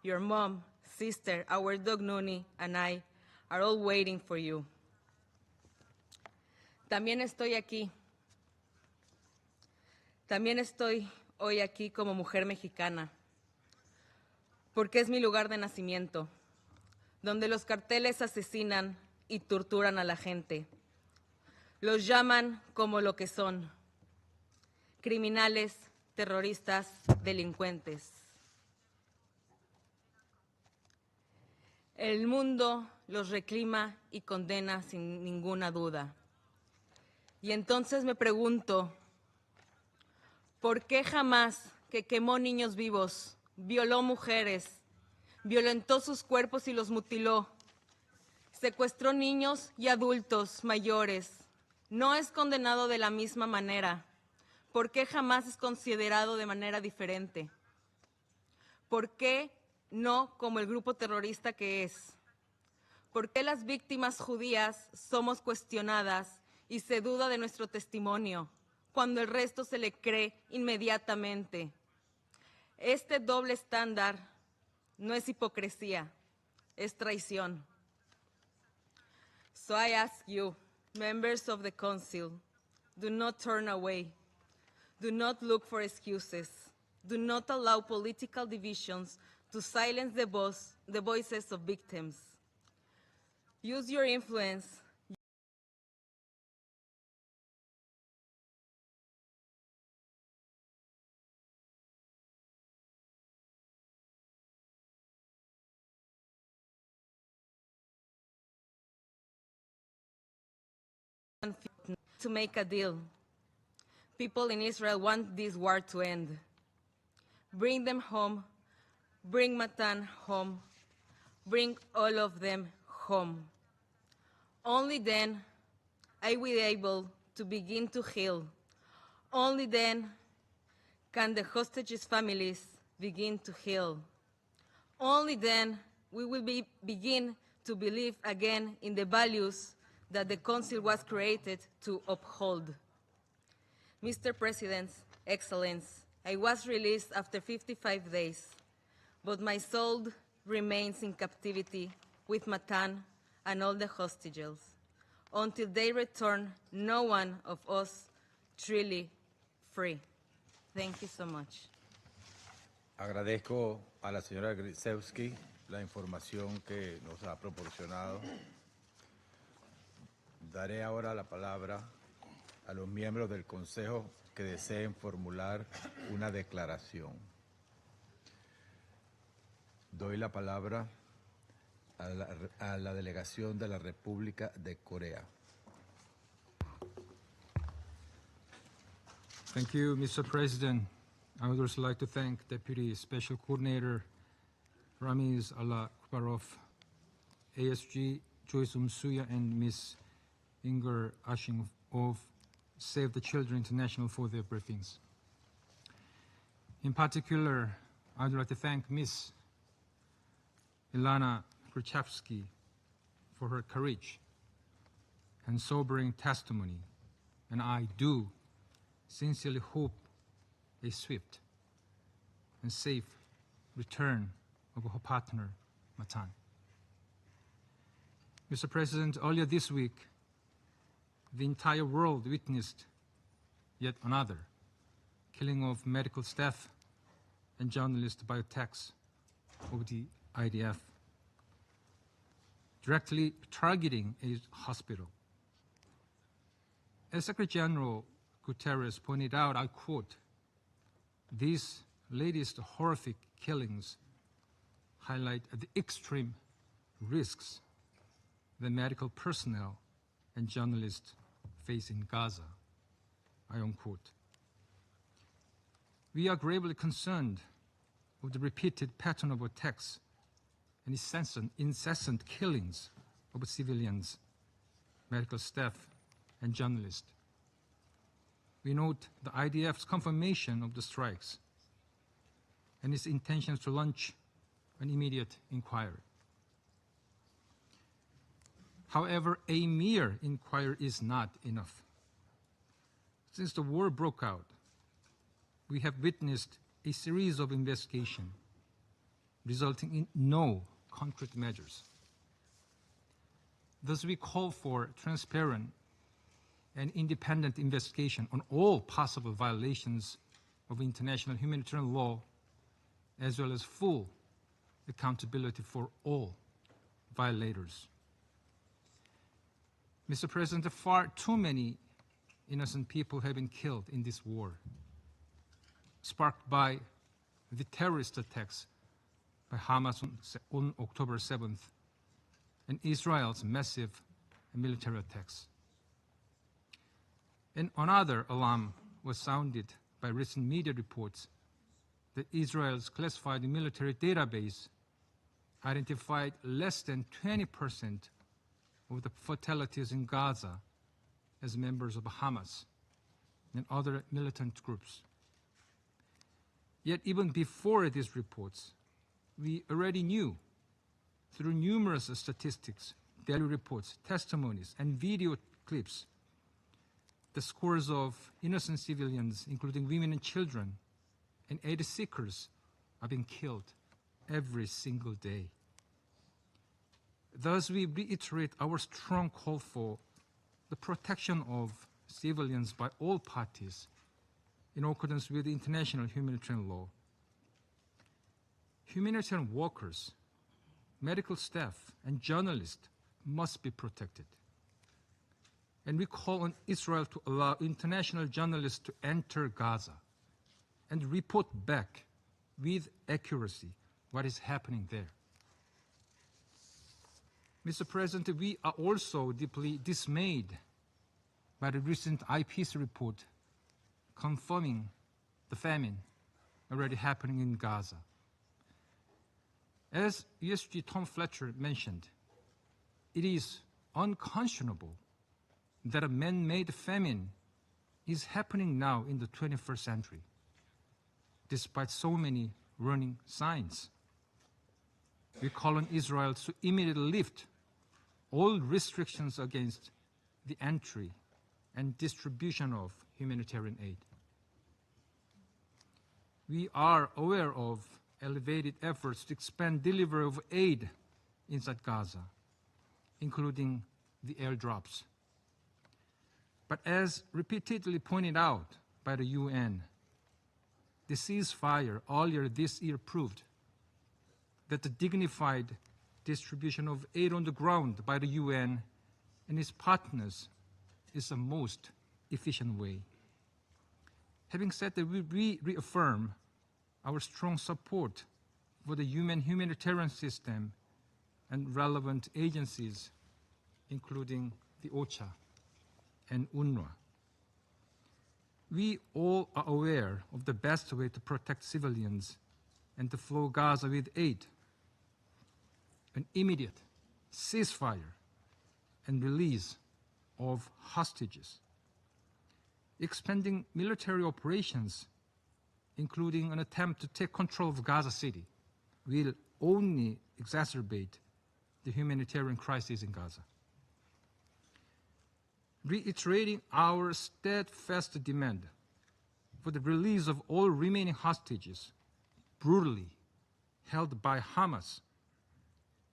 Your mom, sister, our dog Nuni, and I are all waiting for you. También estoy hoy aquí como mujer mexicana, porque es mi lugar de nacimiento, donde los carteles asesinan y torturan a la gente. Los llaman como lo que son, criminales, terroristas, delincuentes. El mundo los reclama y condena sin ninguna duda. Y entonces me pregunto, ¿por qué jamás que quemó niños vivos, violó mujeres, violentó sus cuerpos y los mutiló, secuestró niños y adultos mayores, no es condenado de la misma manera? ¿Por qué jamás es considerado de manera diferente? ¿Por qué no como el grupo terrorista que es? ¿Por qué las víctimas judías somos cuestionadas y se duda de nuestro testimonio, cuando el resto se le cree inmediatamente? Este doble estándar no es hipocresía, es traición. So I ask you, members of the Council, do not turn away. Do not look for excuses. Do not allow political divisions to silence the voices of victims. Use your influence. To make a deal. People in Israel want this war to end. Bring them home. Bring Matan home. Bring all of them home. Only then I will be able to begin to heal. Only then can the hostages' families begin to heal. Only then we will begin to believe again in the values that the Council was created to uphold. Mr. President, Excellence, I was released after 55 days, but my soul remains in captivity with Matan and all the hostages. Until they return, no one of us truly free. Thank you so much. Agradezco a la señora Gritzewsky la información que nos ha proporcionado. Daré ahora la palabra a los miembros del Consejo que deseen formular una declaración. Doy la palabra a la delegación de la República de Corea. Thank you, Mr. President. I would also like to thank Deputy Special Coordinator Ramiz Alakarov, ASG Joyce Msuya, and Ms. Inga of Save the Children International for their briefings. In particular, I would like to thank Ms. Gritzewsky for her courage and sobering testimony, and I do sincerely hope a swift and safe return of her partner, Matan. Mr. President, earlier this week, the entire world witnessed yet another killing of medical staff and journalists by attacks of the IDF, directly targeting a hospital. As Secretary General Guterres pointed out, I quote, "These latest horrific killings highlight the extreme risks that medical personnel and journalists face in Gaza," I unquote. We are gravely concerned with the repeated pattern of attacks and incessant killings of civilians, medical staff, and journalists. We note the IDF's confirmation of the strikes and its intentions to launch an immediate inquiry. However, a mere inquiry is not enough. Since the war broke out, we have witnessed a series of investigations resulting in no concrete measures. Thus, we call for transparent and independent investigation on all possible violations of international humanitarian law, as well as full accountability for all violators. Mr. President, far too many innocent people have been killed in this war, sparked by the terrorist attacks by Hamas on October 7th and Israel's massive military attacks. And another alarm was sounded by recent media reports that Israel's classified military database identified less than 20% of the fatalities in Gaza as members of Hamas and other militant groups. Yet even before these reports, we already knew through numerous statistics, daily reports, testimonies, and video clips the scores of innocent civilians, including women and children, and aid seekers are being killed every single day. Thus, we reiterate our strong call for the protection of civilians by all parties in accordance with international humanitarian law. Humanitarian workers, medical staff, and journalists must be protected. And we call on Israel to allow international journalists to enter Gaza and report back with accuracy what is happening there. Mr. President, we are also deeply dismayed by the recent IPC report confirming the famine already happening in Gaza. As USG Tom Fletcher mentioned, it is unconscionable that a man-made famine is happening now in the 21st century, despite so many warning signs. We call on Israel to immediately lift all restrictions against the entry and distribution of humanitarian aid. We are aware of elevated efforts to expand delivery of aid inside Gaza, including the airdrops. But as repeatedly pointed out by the UN, the ceasefire earlier this year proved that the dignified distribution of aid on the ground by the UN and its partners is the most efficient way. Having said that, we reaffirm our strong support for the humanitarian system and relevant agencies, including the OCHA and UNRWA. We all are aware of the best way to protect civilians and to flow Gaza with aid: an immediate ceasefire and release of hostages. Expanding military operations, including an attempt to take control of Gaza City, will only exacerbate the humanitarian crisis in Gaza. Reiterating our steadfast demand for the release of all remaining hostages brutally held by Hamas,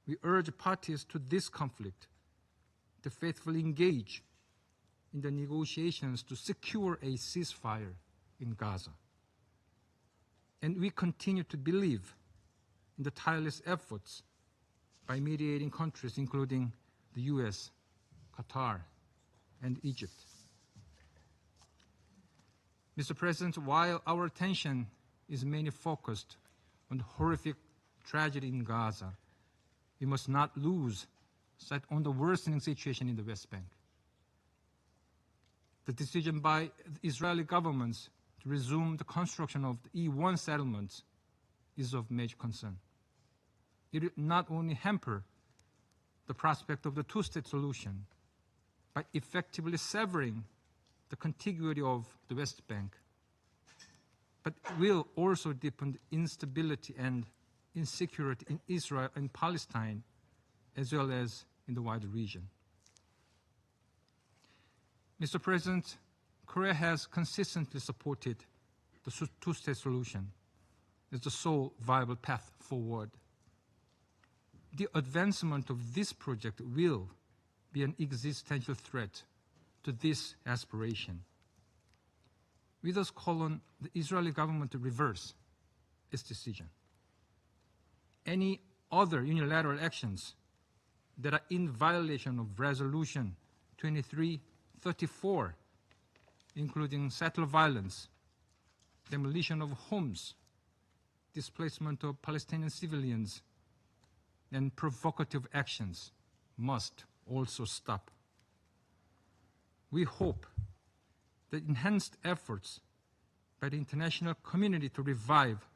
we urge parties to this conflict to faithfully engage in the negotiations to secure a ceasefire in Gaza. And we continue to believe in the tireless efforts by mediating countries, including the US, Qatar, and Egypt. Mr. President, while our attention is mainly focused on the horrific tragedy in Gaza, we must not lose sight on the worsening situation in the West Bank. The decision by the Israeli government to resume the construction of the E1 settlements is of major concern. it would not only hamper the prospect of the two-state solution by effectively severing the contiguity of the West Bank, but will also deepen the instability and insecurity in Israel and Palestine, as well as in the wider region. Mr. President, Korea has consistently supported the two-state solution as the sole viable path forward. The advancement of this project will be an existential threat to this aspiration. We thus call on the Israeli government to reverse its decision. Any other unilateral actions that are in violation of Resolution 2334, including settler violence, demolition of homes, displacement of Palestinian civilians, and provocative actions must also stop. We hope that enhanced efforts by the international community to revive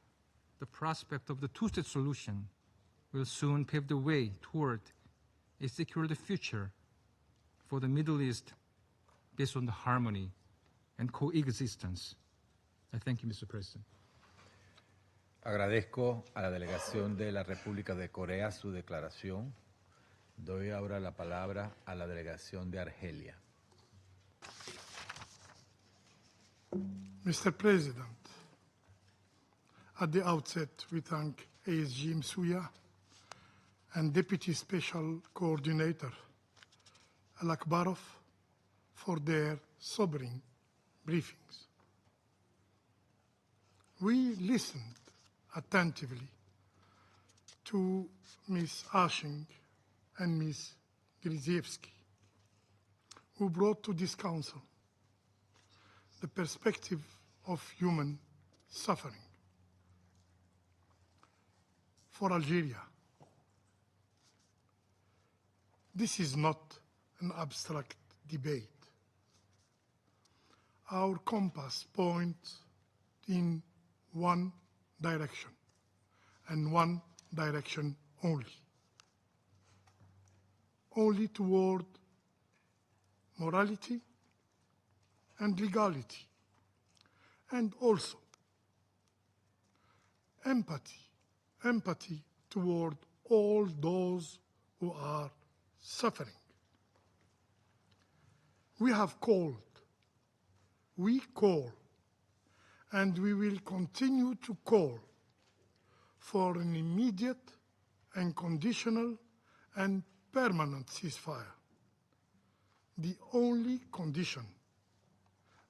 the prospect of the two-state solution will soon pave the way toward a secure future for the Middle East based on the harmony and coexistence. I thank you, Mr. President. Agradezco a la delegación de la República de Corea su declaración. Doy ahora la palabra a la delegación de Argelia. Mr. President, at the outset, we thank ASG Msuya and Deputy Special Coordinator Alakarov for their sobering briefings. We listened attentively to Ms. Ashing and Ms. Gritzewsky, who brought to this Council the perspective of human suffering. For Algeria, this is not an abstract debate. Our compass points in one direction, and one direction only toward morality and legality, and also empathy toward all those who are suffering. We call, and we will continue to call for an immediate and conditional and permanent ceasefire, the only condition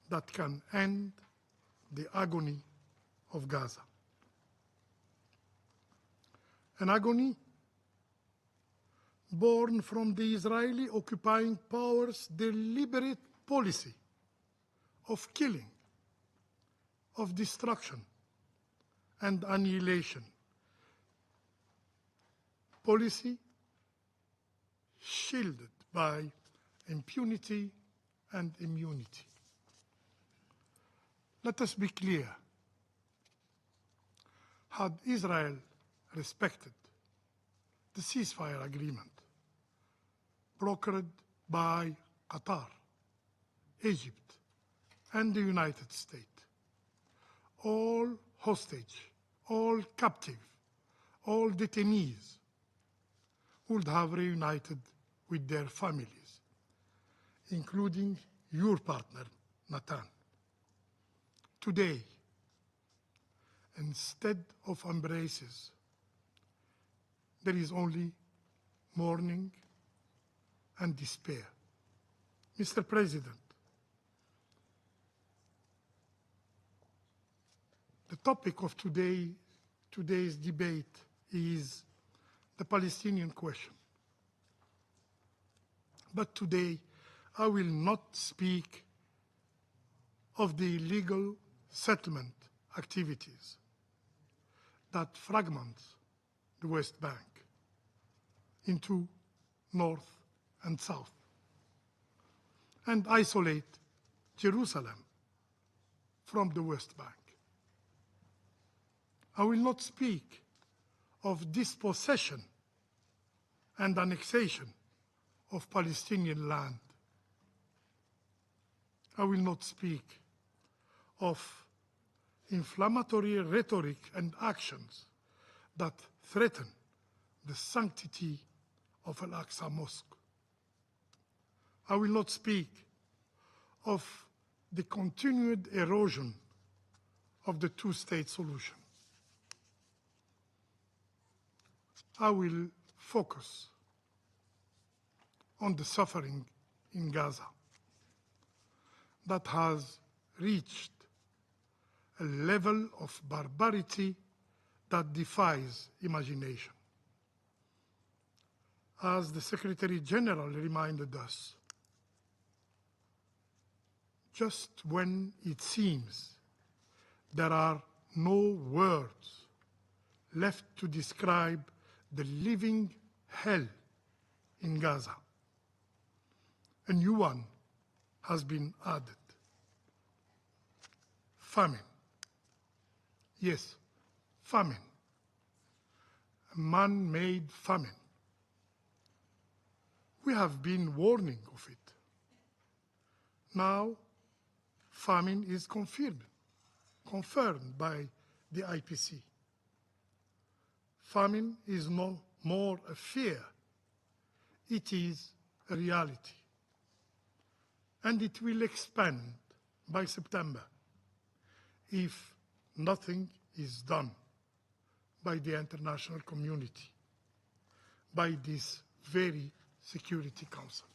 that can end the agony of Gaza. An agony born from the Israeli occupying powers' deliberate policy of killing, of destruction, and annihilation. Policy shielded by impunity and immunity. Let us be clear. Had Israel respected the ceasefire agreement brokered by Qatar, Egypt, and the United States, all hostage, all captive, all detainees would have reunited with their families, including your partner, Natan. Today, instead of embraces, there is only mourning and despair. Mr. President, the topic of today's debate is the Palestinian question. But today, I will not speak of the illegal settlement activities that fragment the West Bank into North and South and isolate Jerusalem from the West Bank. I will not speak of dispossession and annexation of Palestinian land. I will not speak of inflammatory rhetoric and actions that threaten the sanctity of Al-Aqsa Mosque. I will not speak of the continued erosion of the two-state solution. I will focus on the suffering in Gaza that has reached a level of barbarity that defies imagination. As the Secretary General reminded us, just when it seems there are no words left to describe the living hell in Gaza, a new one has been added. Famine. Yes, famine. A man-made famine. We have been warning of it. Now, famine is confirmed by the IPC. Famine is no more a fear, it is a reality. And it will expand by September if nothing is done by the international community, by this very Security Council.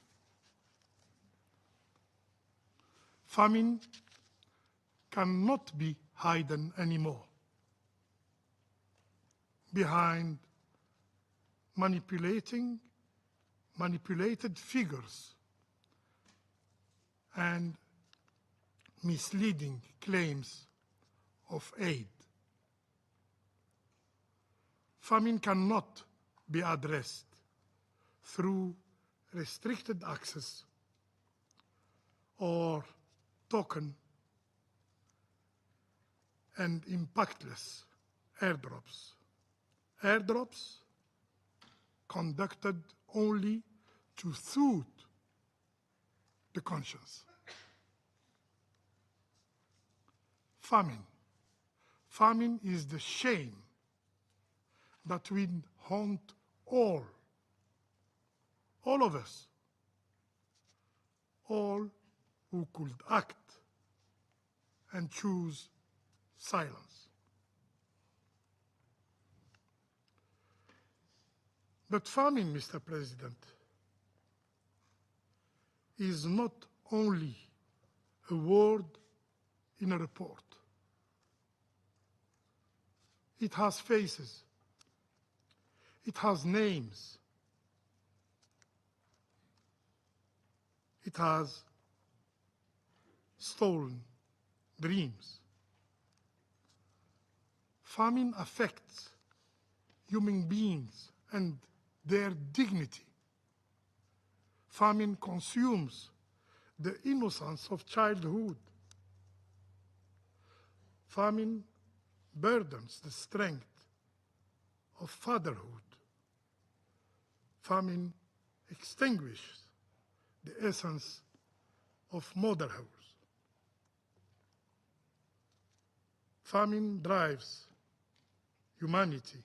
Famine cannot be hidden anymore behind manipulated figures and misleading claims of aid. Famine cannot be addressed through restricted access or token and impactless airdrops. Airdrops conducted only to soothe the conscience. Famine. Famine is the shame that will haunt all of us, all who could act and choose silence. But famine, Mr. President, is not only a word in a report. It has faces. It has names. It has stolen dreams. Famine affects human beings and their dignity. Famine consumes the innocence of childhood. Famine burdens the strength of fatherhood. Famine extinguishes the essence of motherhood. Famine drives humanity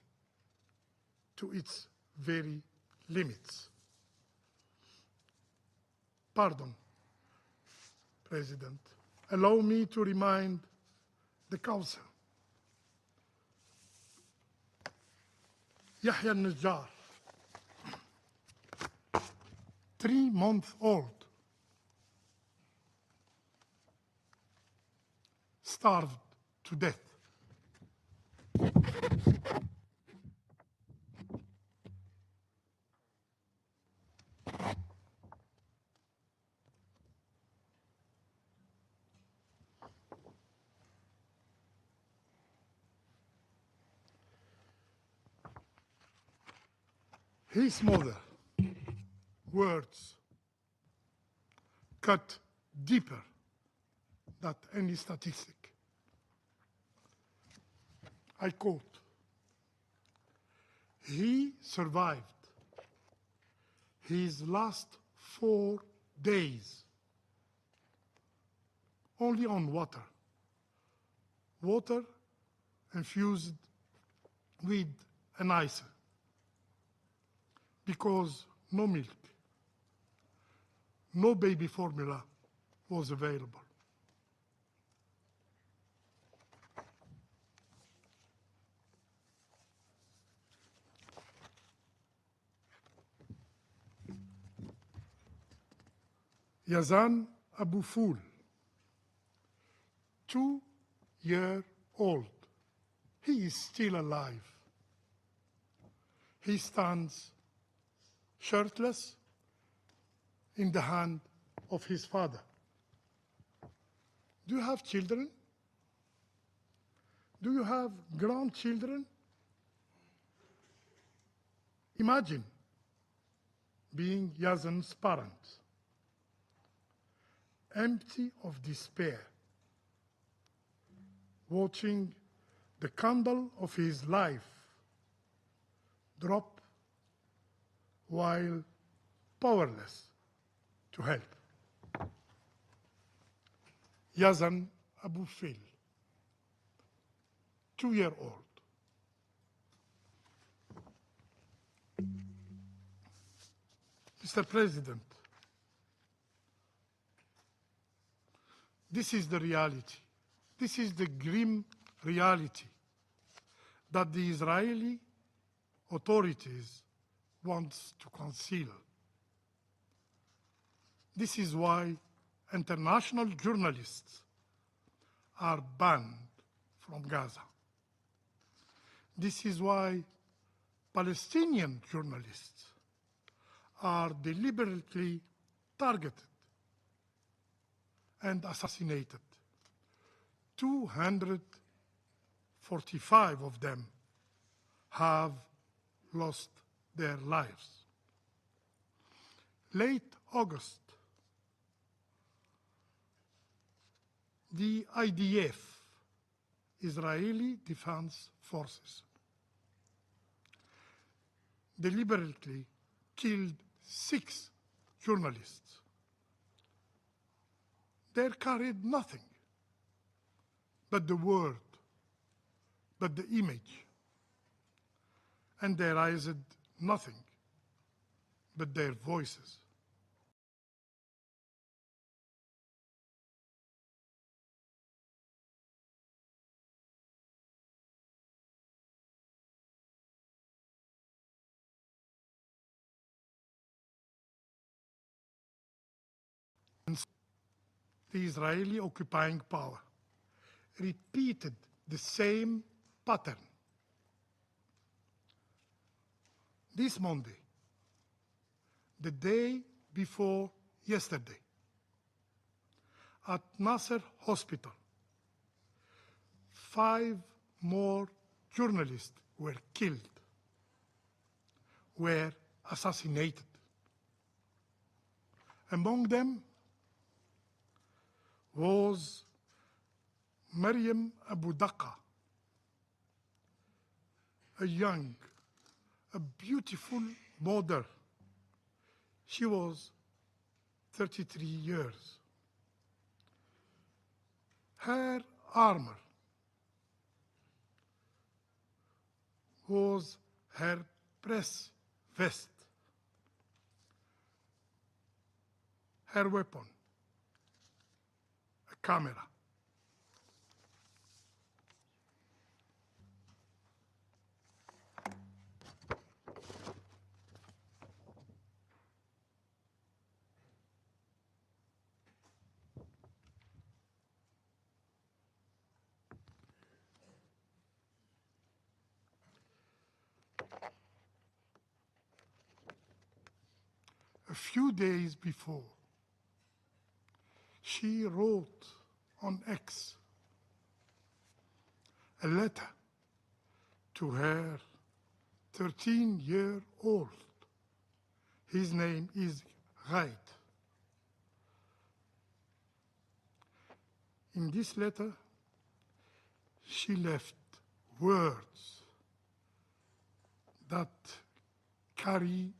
to its very limits. Pardon, President. Allow me to remind the Council. Yahya al-Najjar, 3-month-old, starved to death. His mother, words cut deeper than any statistic. I quote, He survived his last 4 days only on water infused with an ice, because no milk, no baby formula was available. Yazan Abu Ful, 2-year-old. He is still alive. He stands shirtless in the hand of his father. Do you have children? Do you have grandchildren? Imagine being Yazan's parents, empty of despair, watching the candle of his life drop while powerless to help. Yazan Abu Fil, 2-year-old. Mr. President, this is the reality. This is the grim reality that the Israeli authorities want to conceal. This is why international journalists are banned from Gaza. This is why Palestinian journalists are deliberately targeted and assassinated. 245 of them have lost their lives. Late August, the IDF, Israeli Defense Forces, deliberately killed 6 journalists. They carried nothing but the word, but the image, and they raised nothing but their voices. The Israeli occupying power repeated the same pattern. This Monday, the day before yesterday, at Nasser Hospital, 5 more journalists were killed, were assassinated. Among them was Maryam Abu Daqqa, a young, a beautiful mother. She was 33 years. Her armor was her press vest. Her weapon, a camera. A few days before, she wrote on X a letter to her 13-year-old. His name is Ghaid. In this letter, she left words that carry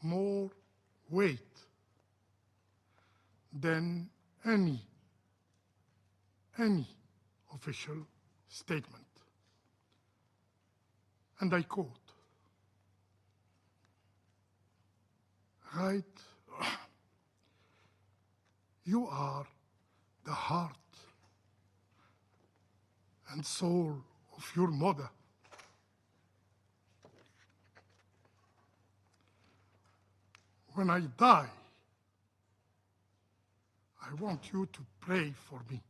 more weight than any official statement. And I quote, right, you are the heart and soul of your mother. When I die, I want you to pray for me,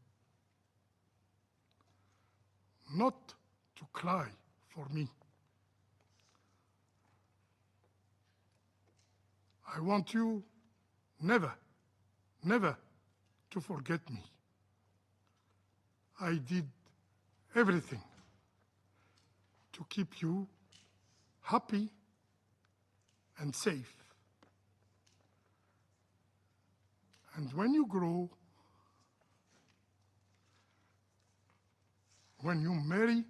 not to cry for me. I want you never to forget me. I did everything to keep you happy and safe. And when you grow, when you marry,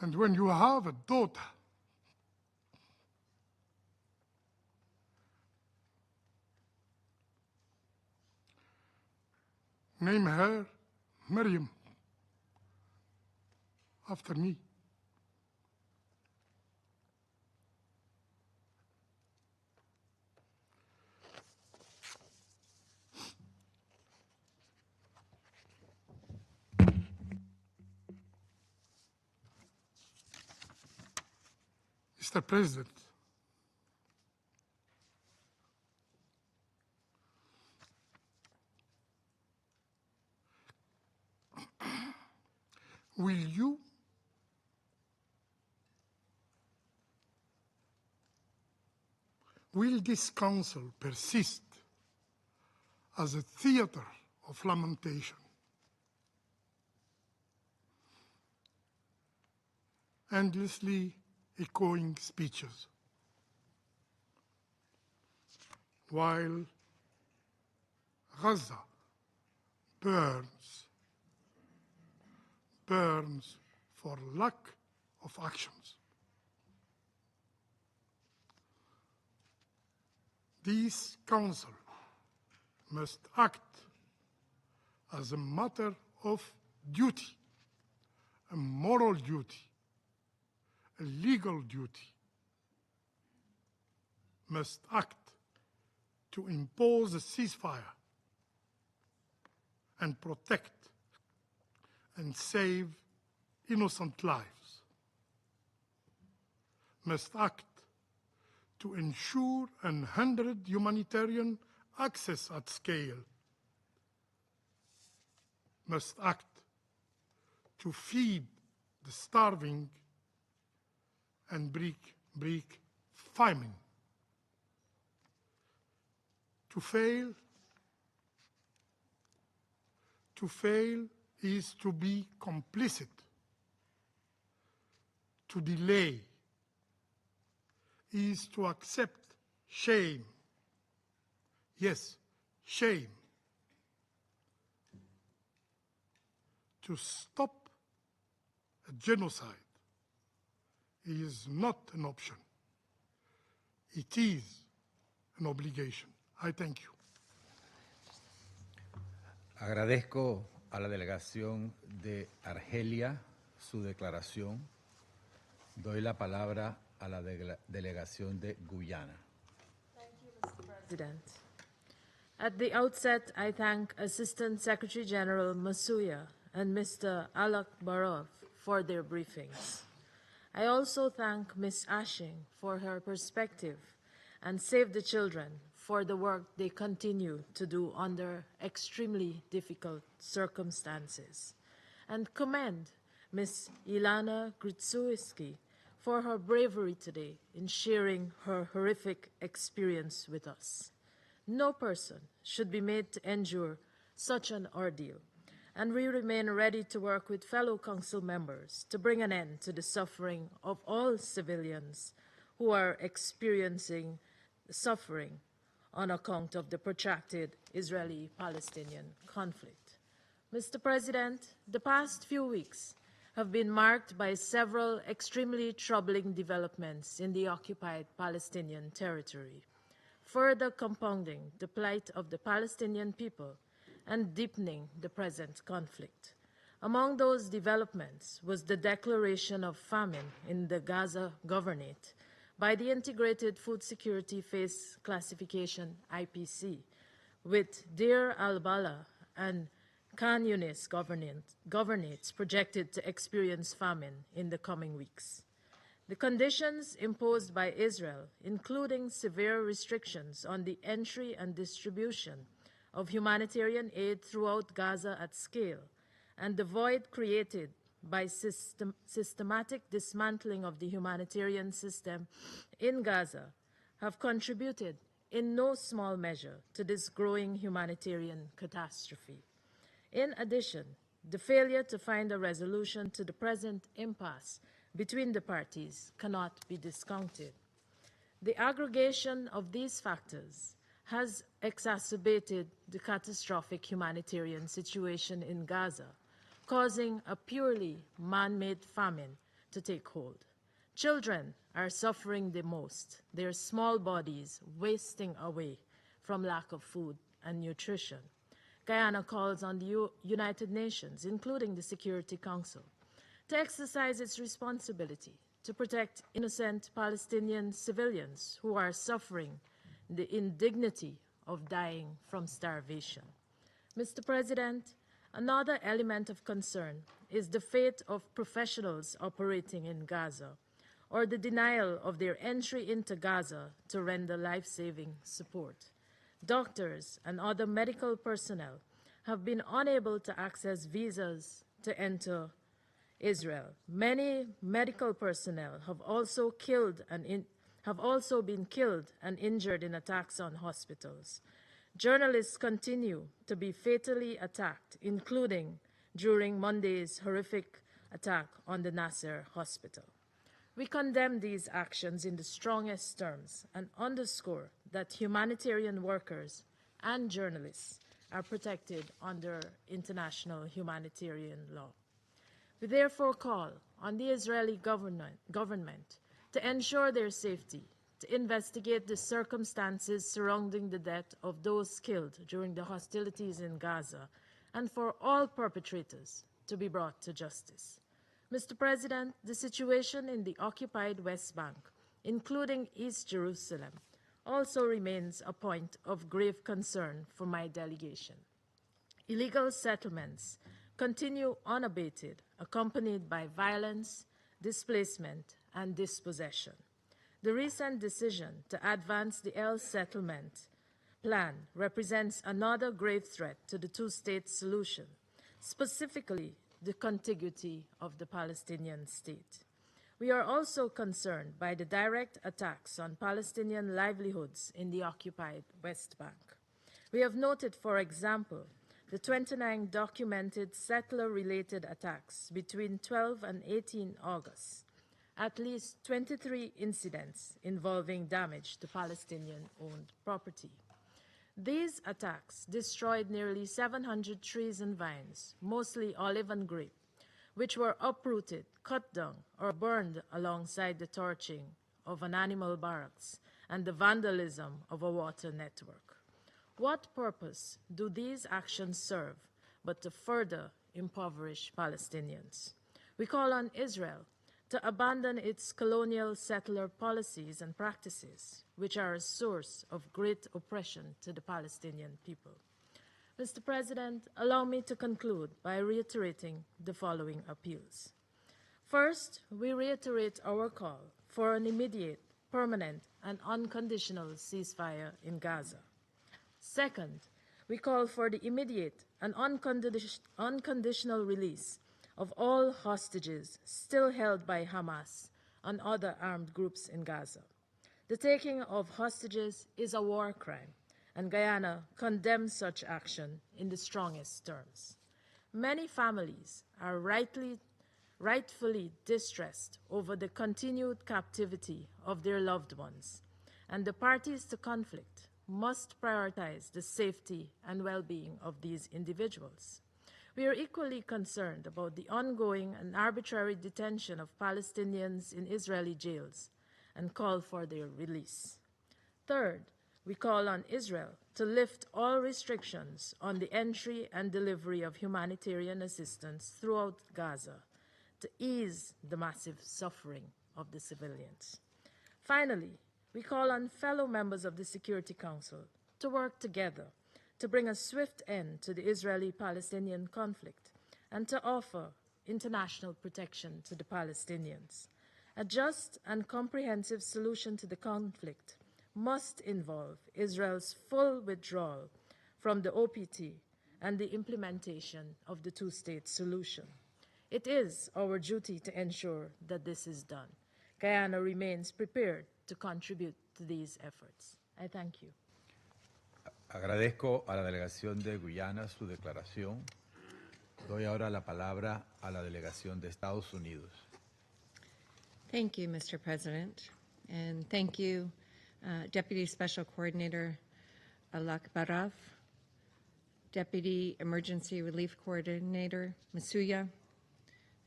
and when you have a daughter, name her Miriam after me. Mr. President, will this council persist as a theater of lamentation, endlessly echoing speeches, while Gaza burns for lack of actions? This council must act as a matter of duty, a moral duty, a legal duty, must act to impose a ceasefire and protect and save innocent lives, must act to ensure unhindered humanitarian access at scale, must act to feed the starving and break famine. To fail is to be complicit. To delay is to accept shame. Yes, shame. To stop a genocide is not an option. It is an obligation. I thank you. Agradezco a la delegación de Argelia su declaración. Doy la palabra a la delegación de Guyana. Thank you, Mr. President. At the outset, I thank Assistant Secretary General Msuya and Mr. Alakarov for their briefings. I also thank Ms. Ashing for her perspective and Save the Children for the work they continue to do under extremely difficult circumstances, and commend Ms. Gritzewsky for her bravery today in sharing her horrific experience with us. No person should be made to endure such an ordeal, and we remain ready to work with fellow council members to bring an end to the suffering of all civilians who are experiencing suffering on account of the protracted Israeli-Palestinian conflict. Mr. President, the past few weeks have been marked by several extremely troubling developments in the occupied Palestinian territory, further compounding the plight of the Palestinian people and deepening the present conflict. Among those developments was the declaration of famine in the Gaza Governorate by the Integrated Food Security Phase Classification, IPC, with Deir al-Balah and Khan Yunis governorates projected to experience famine in the coming weeks. The conditions imposed by Israel, including severe restrictions on the entry and distribution of humanitarian aid throughout Gaza at scale, and the void created by systematic dismantling of the humanitarian system in Gaza, have contributed in no small measure to this growing humanitarian catastrophe. In addition, the failure to find a resolution to the present impasse between the parties cannot be discounted. The aggregation of these factors has exacerbated the catastrophic humanitarian situation in Gaza, causing a purely man-made famine to take hold. Children are suffering the most, their small bodies wasting away from lack of food and nutrition. Guyana calls on the United Nations, including the Security Council, to exercise its responsibility to protect innocent Palestinian civilians who are suffering the indignity of dying from starvation. Mr. President, another element of concern is the fate of professionals operating in Gaza, or the denial of their entry into Gaza to render life-saving support. Doctors and other medical personnel have been unable to access visas to enter Israel. Many medical personnel have also been killed and injured in attacks on hospitals. Journalists continue to be fatally attacked, including during Monday's horrific attack on the Nasser hospital. We condemn these actions in the strongest terms and underscore that humanitarian workers and journalists are protected under international humanitarian law. We therefore call on the Israeli government to ensure their safety, to investigate the circumstances surrounding the death of those killed during the hostilities in Gaza, and for all perpetrators to be brought to justice. Mr. President, the situation in the occupied West Bank, including East Jerusalem, also remains a point of grave concern for my delegation. Illegal settlements continue unabated, accompanied by violence, displacement, and dispossession. The recent decision to advance the El Settlement plan represents another grave threat to the two-state solution, specifically the contiguity of the Palestinian state. We are also concerned by the direct attacks on Palestinian livelihoods in the occupied West Bank. We have noted, for example, the 29 documented settler-related attacks between 12 and 18 August, at least 23 incidents involving damage to Palestinian-owned property. These attacks destroyed nearly 700 trees and vines, mostly olive and grape, which were uprooted, cut down, or burned alongside the torching of an animal barracks and the vandalism of a water network. What purpose do these actions serve but to further impoverish Palestinians? We call on Israel to abandon its colonial settler policies and practices, which are a source of great oppression to the Palestinian people. Mr. President, allow me to conclude by reiterating the following appeals. First, we reiterate our call for an immediate, permanent, and unconditional ceasefire in Gaza. Second, we call for the immediate and unconditional release of all hostages still held by Hamas and other armed groups in Gaza. The taking of hostages is a war crime, and Guyana condemns such action in the strongest terms. Many families are rightfully distressed over the continued captivity of their loved ones, and the parties to conflict must prioritize the safety and well-being of these individuals. We are equally concerned about the ongoing and arbitrary detention of Palestinians in Israeli jails and call for their release. Third, we call on Israel to lift all restrictions on the entry and delivery of humanitarian assistance throughout Gaza to ease the massive suffering of the civilians. Finally, we call on fellow members of the Security Council to work together to bring a swift end to the Israeli-Palestinian conflict and to offer international protection to the Palestinians. A just and comprehensive solution to the conflict must involve Israel's full withdrawal from the OPT and the implementation of the two-state solution. It is our duty to ensure that this is done. Guyana remains prepared to contribute to these efforts. I thank you. Agradezco a la delegación de Guyana su declaración. Doy ahora la palabra a la delegación de Estados Unidos. Thank you, Mr. President, and thank you, Deputy Special Coordinator Alakarov, Deputy Emergency Relief Coordinator Msuya,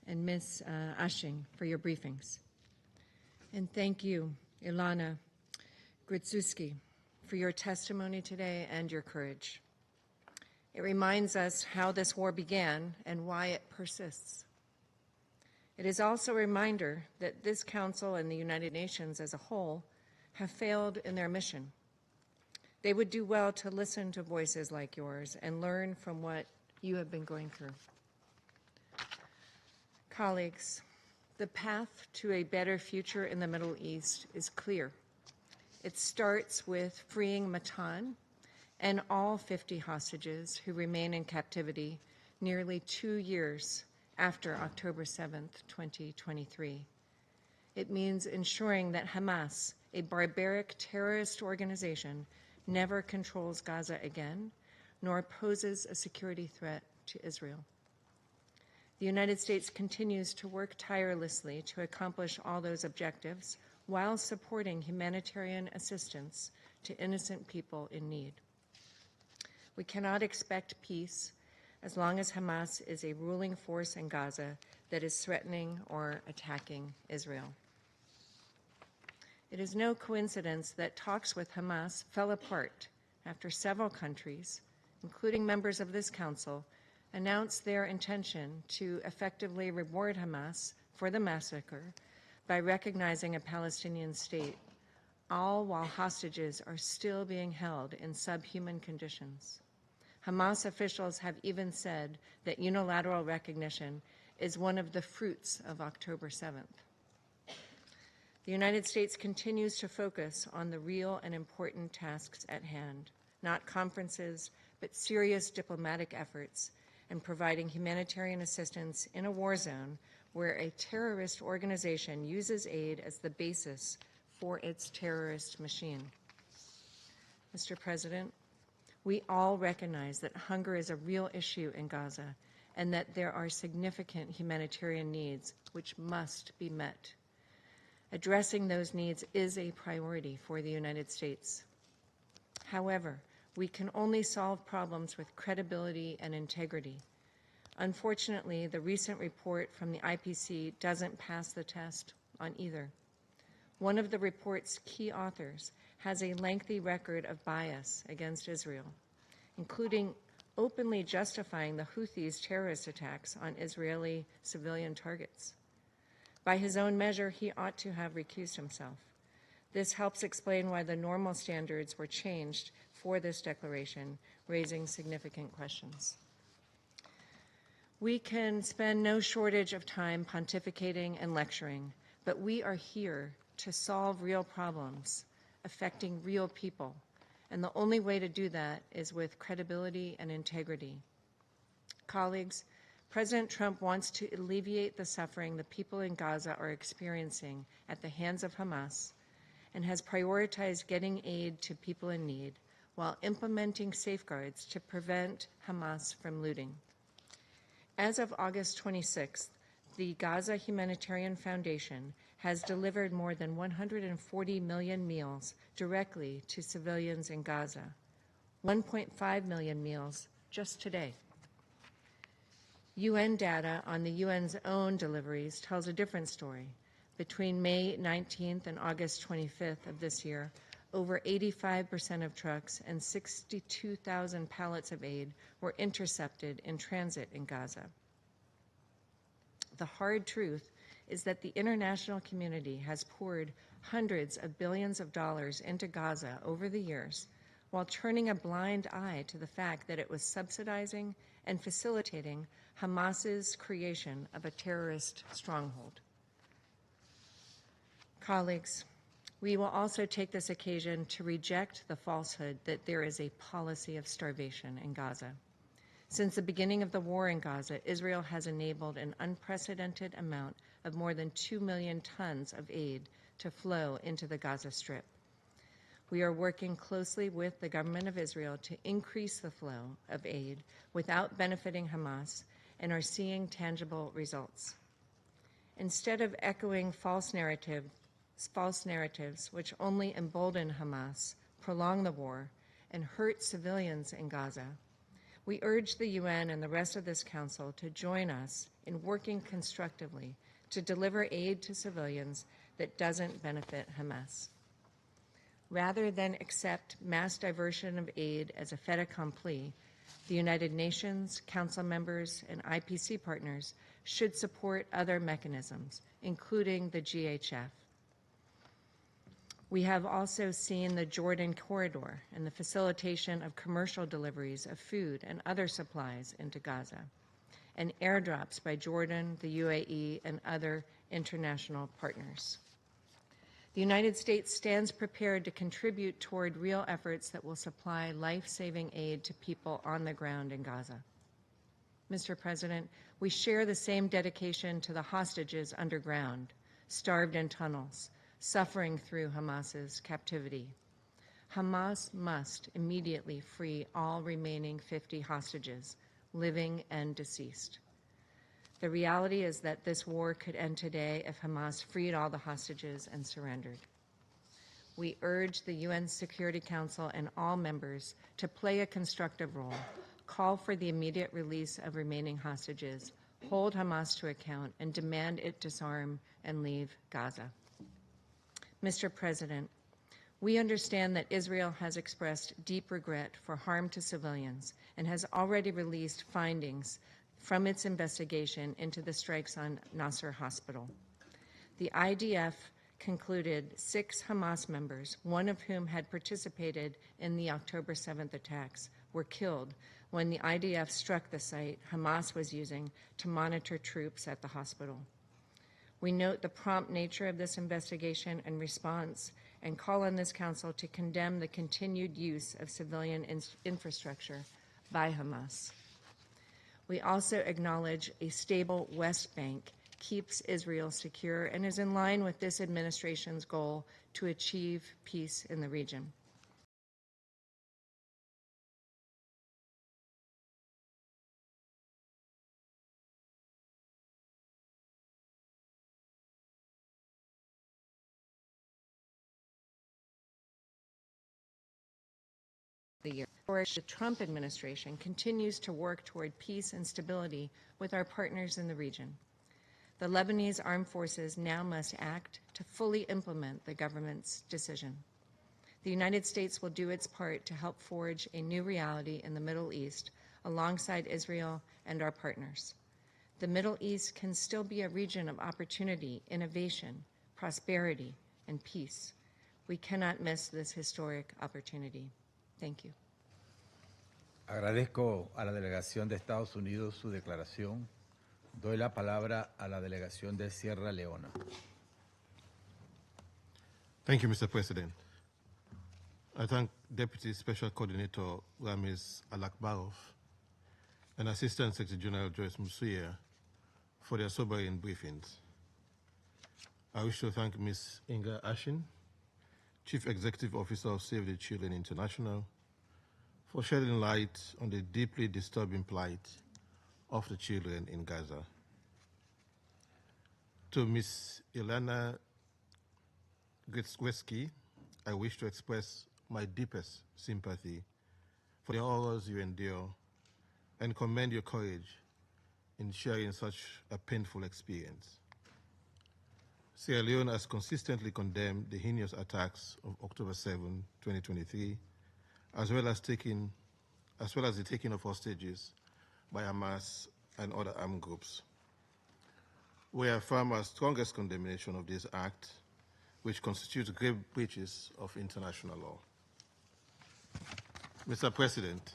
and Ms. Ashing for your briefings. And thank you, Ilana Gritzewsky, for your testimony today and your courage. It reminds us how this war began and why it persists. It is also a reminder that this Council and the United Nations as a whole have failed in their mission. They would do well to listen to voices like yours and learn from what you have been going through. Colleagues, the path to a better future in the Middle East is clear. It starts with freeing Matan and all 50 hostages who remain in captivity nearly 2 years after October 7th, 2023. It means ensuring that Hamas, a barbaric terrorist organization, never controls Gaza again, nor poses a security threat to Israel. The United States continues to work tirelessly to accomplish all those objectives while supporting humanitarian assistance to innocent people in need. We cannot expect peace as long as Hamas is a ruling force in Gaza that is threatening or attacking Israel. It is no coincidence that talks with Hamas fell apart after several countries, including members of this Council, announced their intention to effectively reward Hamas for the massacre by recognizing a Palestinian state, all while hostages are still being held in subhuman conditions. Hamas officials have even said that unilateral recognition is one of the fruits of October 7th. The United States continues to focus on the real and important tasks at hand, not conferences, but serious diplomatic efforts and providing humanitarian assistance in a war zone where a terrorist organization uses aid as the basis for its terrorist machine. Mr. President, we all recognize that hunger is a real issue in Gaza and that there are significant humanitarian needs which must be met. Addressing those needs is a priority for the United States. However, we can only solve problems with credibility and integrity. Unfortunately, the recent report from the IPC doesn't pass the test on either. One of the report's key authors has a lengthy record of bias against Israel, including openly justifying the Houthis' terrorist attacks on Israeli civilian targets. By his own measure, he ought to have recused himself. This helps explain why the normal standards were changed for this declaration, raising significant questions. We can spend no shortage of time pontificating and lecturing, but we are here to solve real problems affecting real people, and the only way to do that is with credibility and integrity. Colleagues, President Trump wants to alleviate the suffering the people in Gaza are experiencing at the hands of Hamas and has prioritized getting aid to people in need while implementing safeguards to prevent Hamas from looting. As of August 26th, the Gaza Humanitarian Foundation has delivered more than 140 million meals directly to civilians in Gaza, 1.5 million meals just today. UN data on the UN's own deliveries tells a different story. Between May 19th and August 25th of this year, over 85% of trucks and 62,000 pallets of aid were intercepted in transit in Gaza. The hard truth is that the international community has poured hundreds of billions of dollars into Gaza over the years, while turning a blind eye to the fact that it was subsidizing and facilitating Hamas's creation of a terrorist stronghold. Colleagues, we will also take this occasion to reject the falsehood that there is a policy of starvation in Gaza. Since the beginning of the war in Gaza, Israel has enabled an unprecedented amount of more than 2 million tons of aid to flow into the Gaza Strip. We are working closely with the government of Israel to increase the flow of aid without benefiting Hamas and are seeing tangible results. Instead of echoing false narratives which only embolden Hamas, prolong the war, and hurt civilians in Gaza, we urge the UN and the rest of this Council to join us in working constructively to deliver aid to civilians that doesn't benefit Hamas. Rather than accept mass diversion of aid as a fait accompli, the United Nations, Council members, and IPC partners should support other mechanisms, including the GHF. We have also seen the Jordan corridor and the facilitation of commercial deliveries of food and other supplies into Gaza, and airdrops by Jordan, the UAE, and other international partners. The United States stands prepared to contribute toward real efforts that will supply life-saving aid to people on the ground in Gaza. Mr. President, we share the same dedication to the hostages underground, starved in tunnels, suffering through Hamas's captivity. Hamas must immediately free all remaining 50 hostages, living and deceased. The reality is that this war could end today if Hamas freed all the hostages and surrendered. We urge the UN Security Council and all members to play a constructive role, call for the immediate release of remaining hostages, hold Hamas to account, and demand it disarm and leave Gaza. Mr. President, we understand that Israel has expressed deep regret for harm to civilians and has already released findings from its investigation into the strikes on Nasser Hospital. The IDF concluded 6 Hamas members, one of whom had participated in the October 7th attacks, were killed when the IDF struck the site Hamas was using to monitor troops at the hospital. We note the prompt nature of this investigation and response and call on this Council to condemn the continued use of civilian infrastructure by Hamas. We also acknowledge a stable West Bank keeps Israel secure and is in line with this administration's goal to achieve peace in the region. The Trump administration continues to work toward peace and stability with our partners in the region. The Lebanese armed forces now must act to fully implement the government's decision. The United States will do its part to help forge a new reality in the Middle East alongside Israel and our partners. The Middle East can still be a region of opportunity, innovation, prosperity, and peace. We cannot miss this historic opportunity. Thank you. Agradezco a la delegación de Estados Unidos su declaración. Doy la palabra a la delegación de Sierra Leona. Thank you, Mr. President. I thank Deputy Special Coordinator Ramiz Alakarov and Assistant Secretary General Joyce Msuya for their sobering briefings. I wish to thank Ms. Inga, Chief Executive Officer of Save the Children International, for shedding light on the deeply disturbing plight of the children in Gaza. To Ms. Gritzewsky, I wish to express my deepest sympathy for the horrors you endure and commend your courage in sharing such a painful experience. Sierra Leone has consistently condemned the heinous attacks of October 7, 2023, as well as the taking of hostages by Hamas and other armed groups. We affirm our strongest condemnation of this act, which constitutes grave breaches of international law. Mr. President,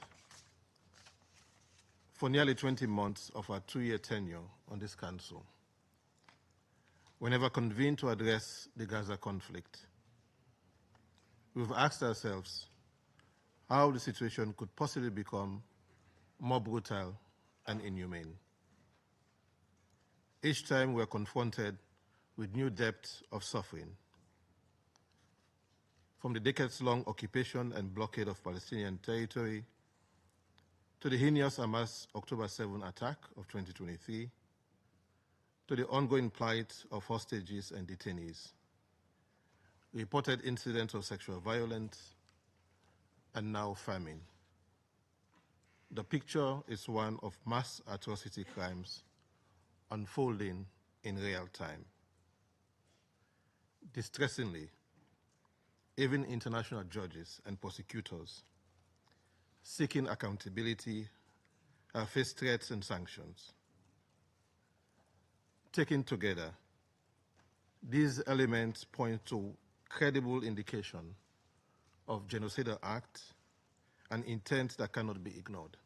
for nearly 20 months of our 2-year tenure on this council, whenever convened to address the Gaza conflict, we've asked ourselves how the situation could possibly become more brutal and inhumane. Each time we're confronted with new depths of suffering, from the decades-long occupation and blockade of Palestinian territory to the heinous Hamas October 7 attack of 2023, to the ongoing plight of hostages and detainees, reported incidents of sexual violence, and now famine. The picture is one of mass atrocity crimes unfolding in real time. Distressingly, even international judges and prosecutors seeking accountability have faced threats and sanctions. Taken together, these elements point to credible indication of genocidal act and intent that cannot be ignored.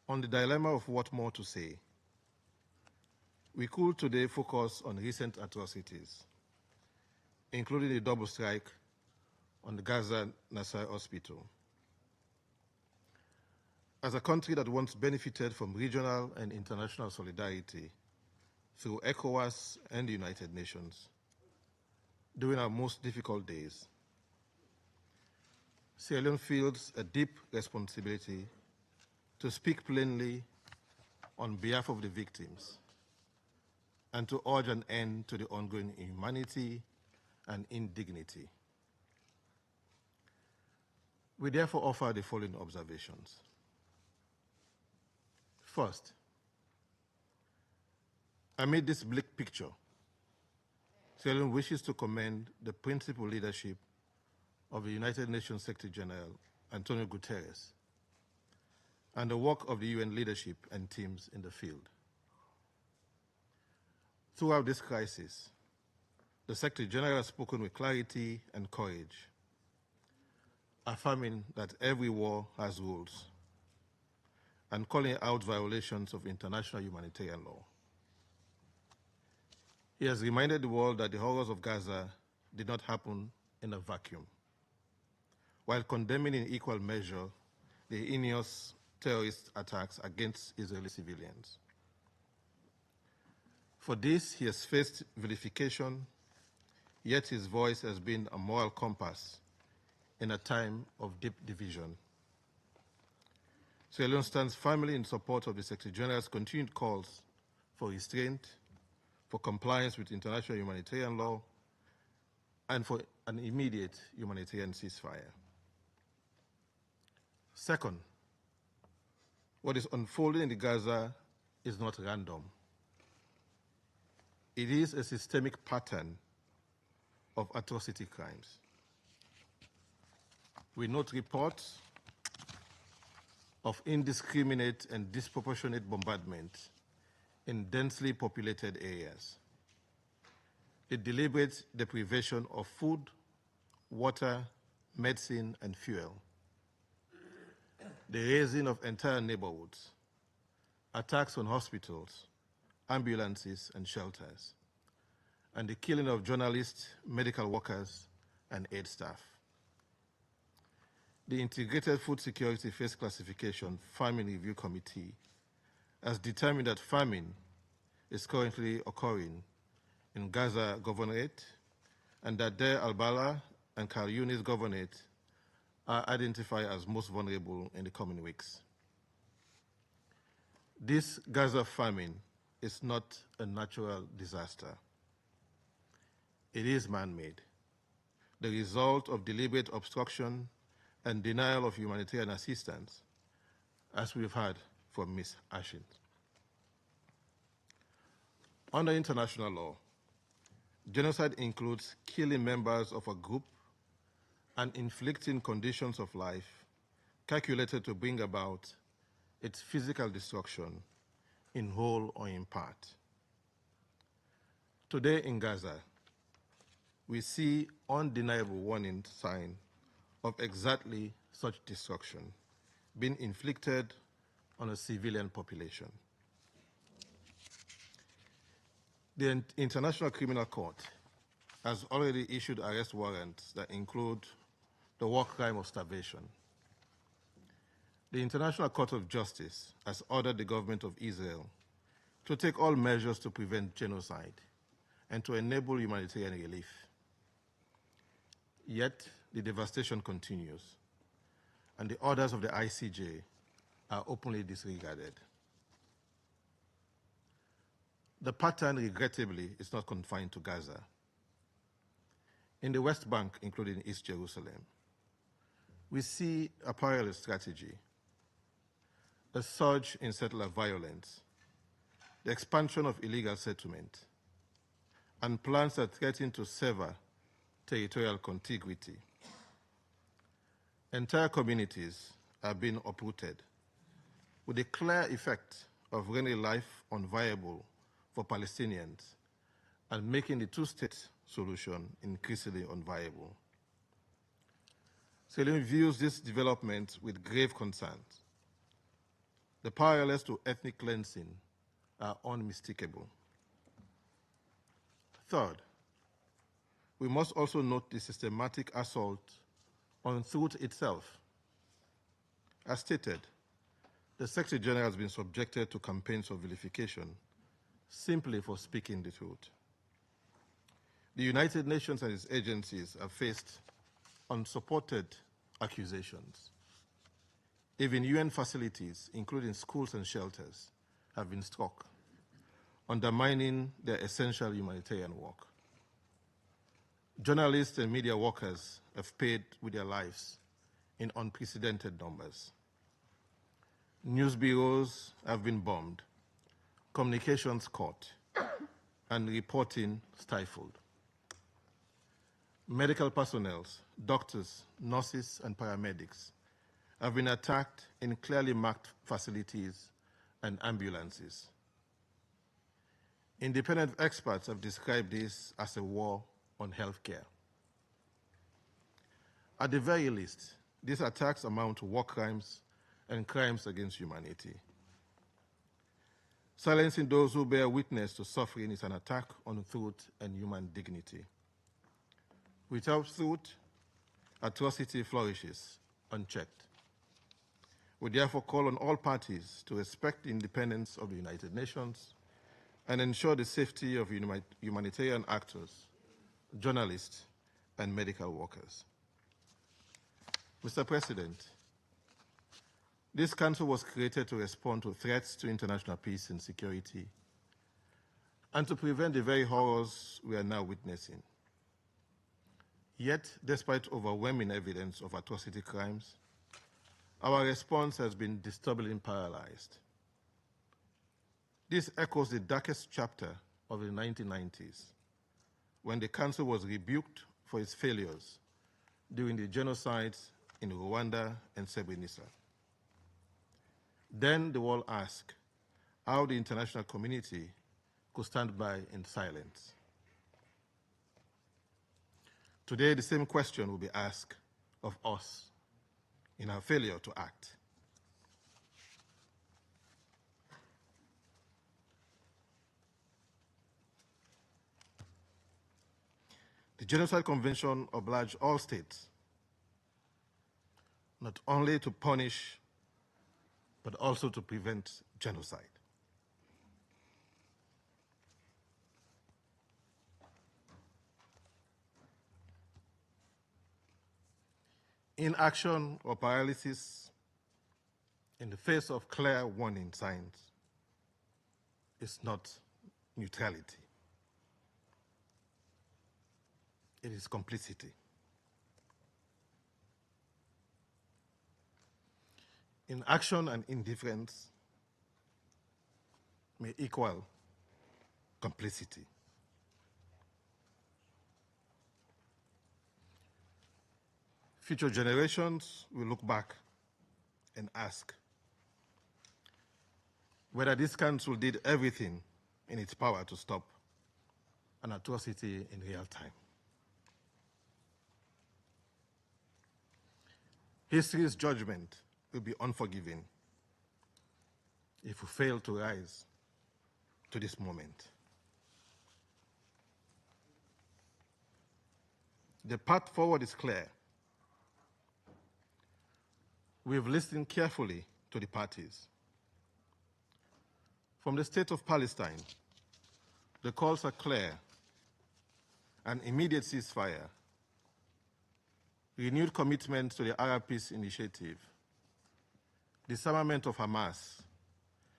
On the dilemma of what more to say, we could today focus on recent atrocities, including the double strike on the Gaza Nasser Hospital. As a country that once benefited from regional and international solidarity through ECOWAS and the United Nations during our most difficult days, Sierra Leone feels a deep responsibility to speak plainly on behalf of the victims and to urge an end to the ongoing inhumanity and indignity. We therefore offer the following observations. First, amid this bleak picture, Sierra Leone wishes to commend the principal leadership of the United Nations Secretary General, Antonio Guterres, and the work of the UN leadership and teams in the field. Throughout this crisis, the Secretary General has spoken with clarity and courage, affirming that every war has rules and calling out violations of international humanitarian law. He has reminded the world that the horrors of Gaza did not happen in a vacuum, while condemning in equal measure the heinous terrorist attacks against Israeli civilians. For this, he has faced vilification, yet his voice has been a moral compass in a time of deep division. Sierra Leone stands firmly in support of the Secretary General's continued calls for restraint, for compliance with international humanitarian law, and for an immediate humanitarian ceasefire. Second, what is unfolding in Gaza is not random. It is a systemic pattern of atrocity crimes. We note reports of indiscriminate and disproportionate bombardment in densely populated areas, the deliberate deprivation of food, water, medicine, and fuel, the razing of entire neighborhoods, attacks on hospitals, ambulances, and shelters, and the killing of journalists, medical workers, and aid staff. The Integrated Food Security Phase Classification Famine Review Committee has determined that famine is currently occurring in Gaza Governorate and that Deir al-Balah and Khan Yunis Governorate are identified as most vulnerable in the coming weeks. This Gaza famine is not a natural disaster. It is man-made, the result of deliberate obstruction and denial of humanitarian assistance, as we've had from Ms. Ashin. Under international law, genocide includes killing members of a group and inflicting conditions of life calculated to bring about its physical destruction in whole or in part. Today in Gaza, we see undeniable warning signs of exactly such destruction being inflicted on a civilian population. The International Criminal Court has already issued arrest warrants that include the war crime of starvation. The International Court of Justice has ordered the government of Israel to take all measures to prevent genocide and to enable humanitarian relief. Yet, the devastation continues, and the orders of the ICJ are openly disregarded. The pattern, regrettably, is not confined to Gaza. In the West Bank, including East Jerusalem, we see a parallel strategy: a surge in settler violence, the expansion of illegal settlement, and plans that threaten to sever territorial contiguity. Entire communities are being uprooted, with the clear effect of rendering life unviable for Palestinians and making the two-state solution increasingly unviable. Selim views this development with grave concerns. The parallels to ethnic cleansing are unmistakable. Third, we must also note the systematic assault on truth itself. As stated, the Secretary General has been subjected to campaigns of vilification simply for speaking the truth. The United Nations and its agencies have faced unsupported accusations. Even UN facilities, including schools and shelters, have been struck, undermining their essential humanitarian work. Journalists and media workers have paid with their lives in unprecedented numbers. News bureaus have been bombed, communications cut, and reporting stifled. Medical personnel, doctors, nurses, and paramedics have been attacked in clearly marked facilities and ambulances. Independent experts have described this as a war on healthcare. At the very least, these attacks amount to war crimes and crimes against humanity. Silencing those who bear witness to suffering is an attack on truth and human dignity. Without truth, atrocity flourishes unchecked. We therefore call on all parties to respect the independence of the United Nations and ensure the safety of humanitarian actors, journalists, and medical workers. Mr. President, this Council was created to respond to threats to international peace and security and to prevent the very horrors we are now witnessing. Yet, despite overwhelming evidence of atrocity crimes, our response has been disturbingly paralyzed. This echoes the darkest chapter of the 1990s, when the Council was rebuked for its failures during the genocides in Rwanda and Srebrenica. Then the world asked how the international community could stand by in silence. Today, the same question will be asked of us in our failure to act. The Genocide Convention obliged all states not only to punish, but also to prevent genocide. Inaction or paralysis in the face of clear warning signs is not neutrality. It is complicity. Inaction and indifference may equal complicity. Future generations will look back and ask whether this council did everything in its power to stop an atrocity in real time. History's judgment will be unforgiving if we fail to rise to this moment. The path forward is clear. We've listened carefully to the parties. From the state of Palestine, the calls are clear: an immediate ceasefire, renewed commitment to the Arab Peace Initiative, disarmament of Hamas,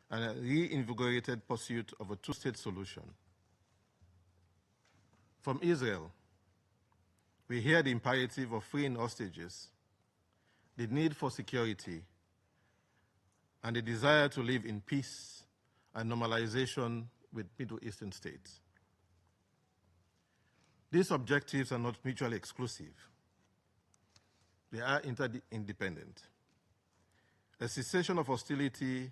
and a reinvigorated pursuit of a two-state solution. From Israel, we hear the imperative of freeing hostages, the need for security, and the desire to live in peace and normalization with Middle Eastern states. These objectives are not mutually exclusive. They are interdependent. A cessation of hostility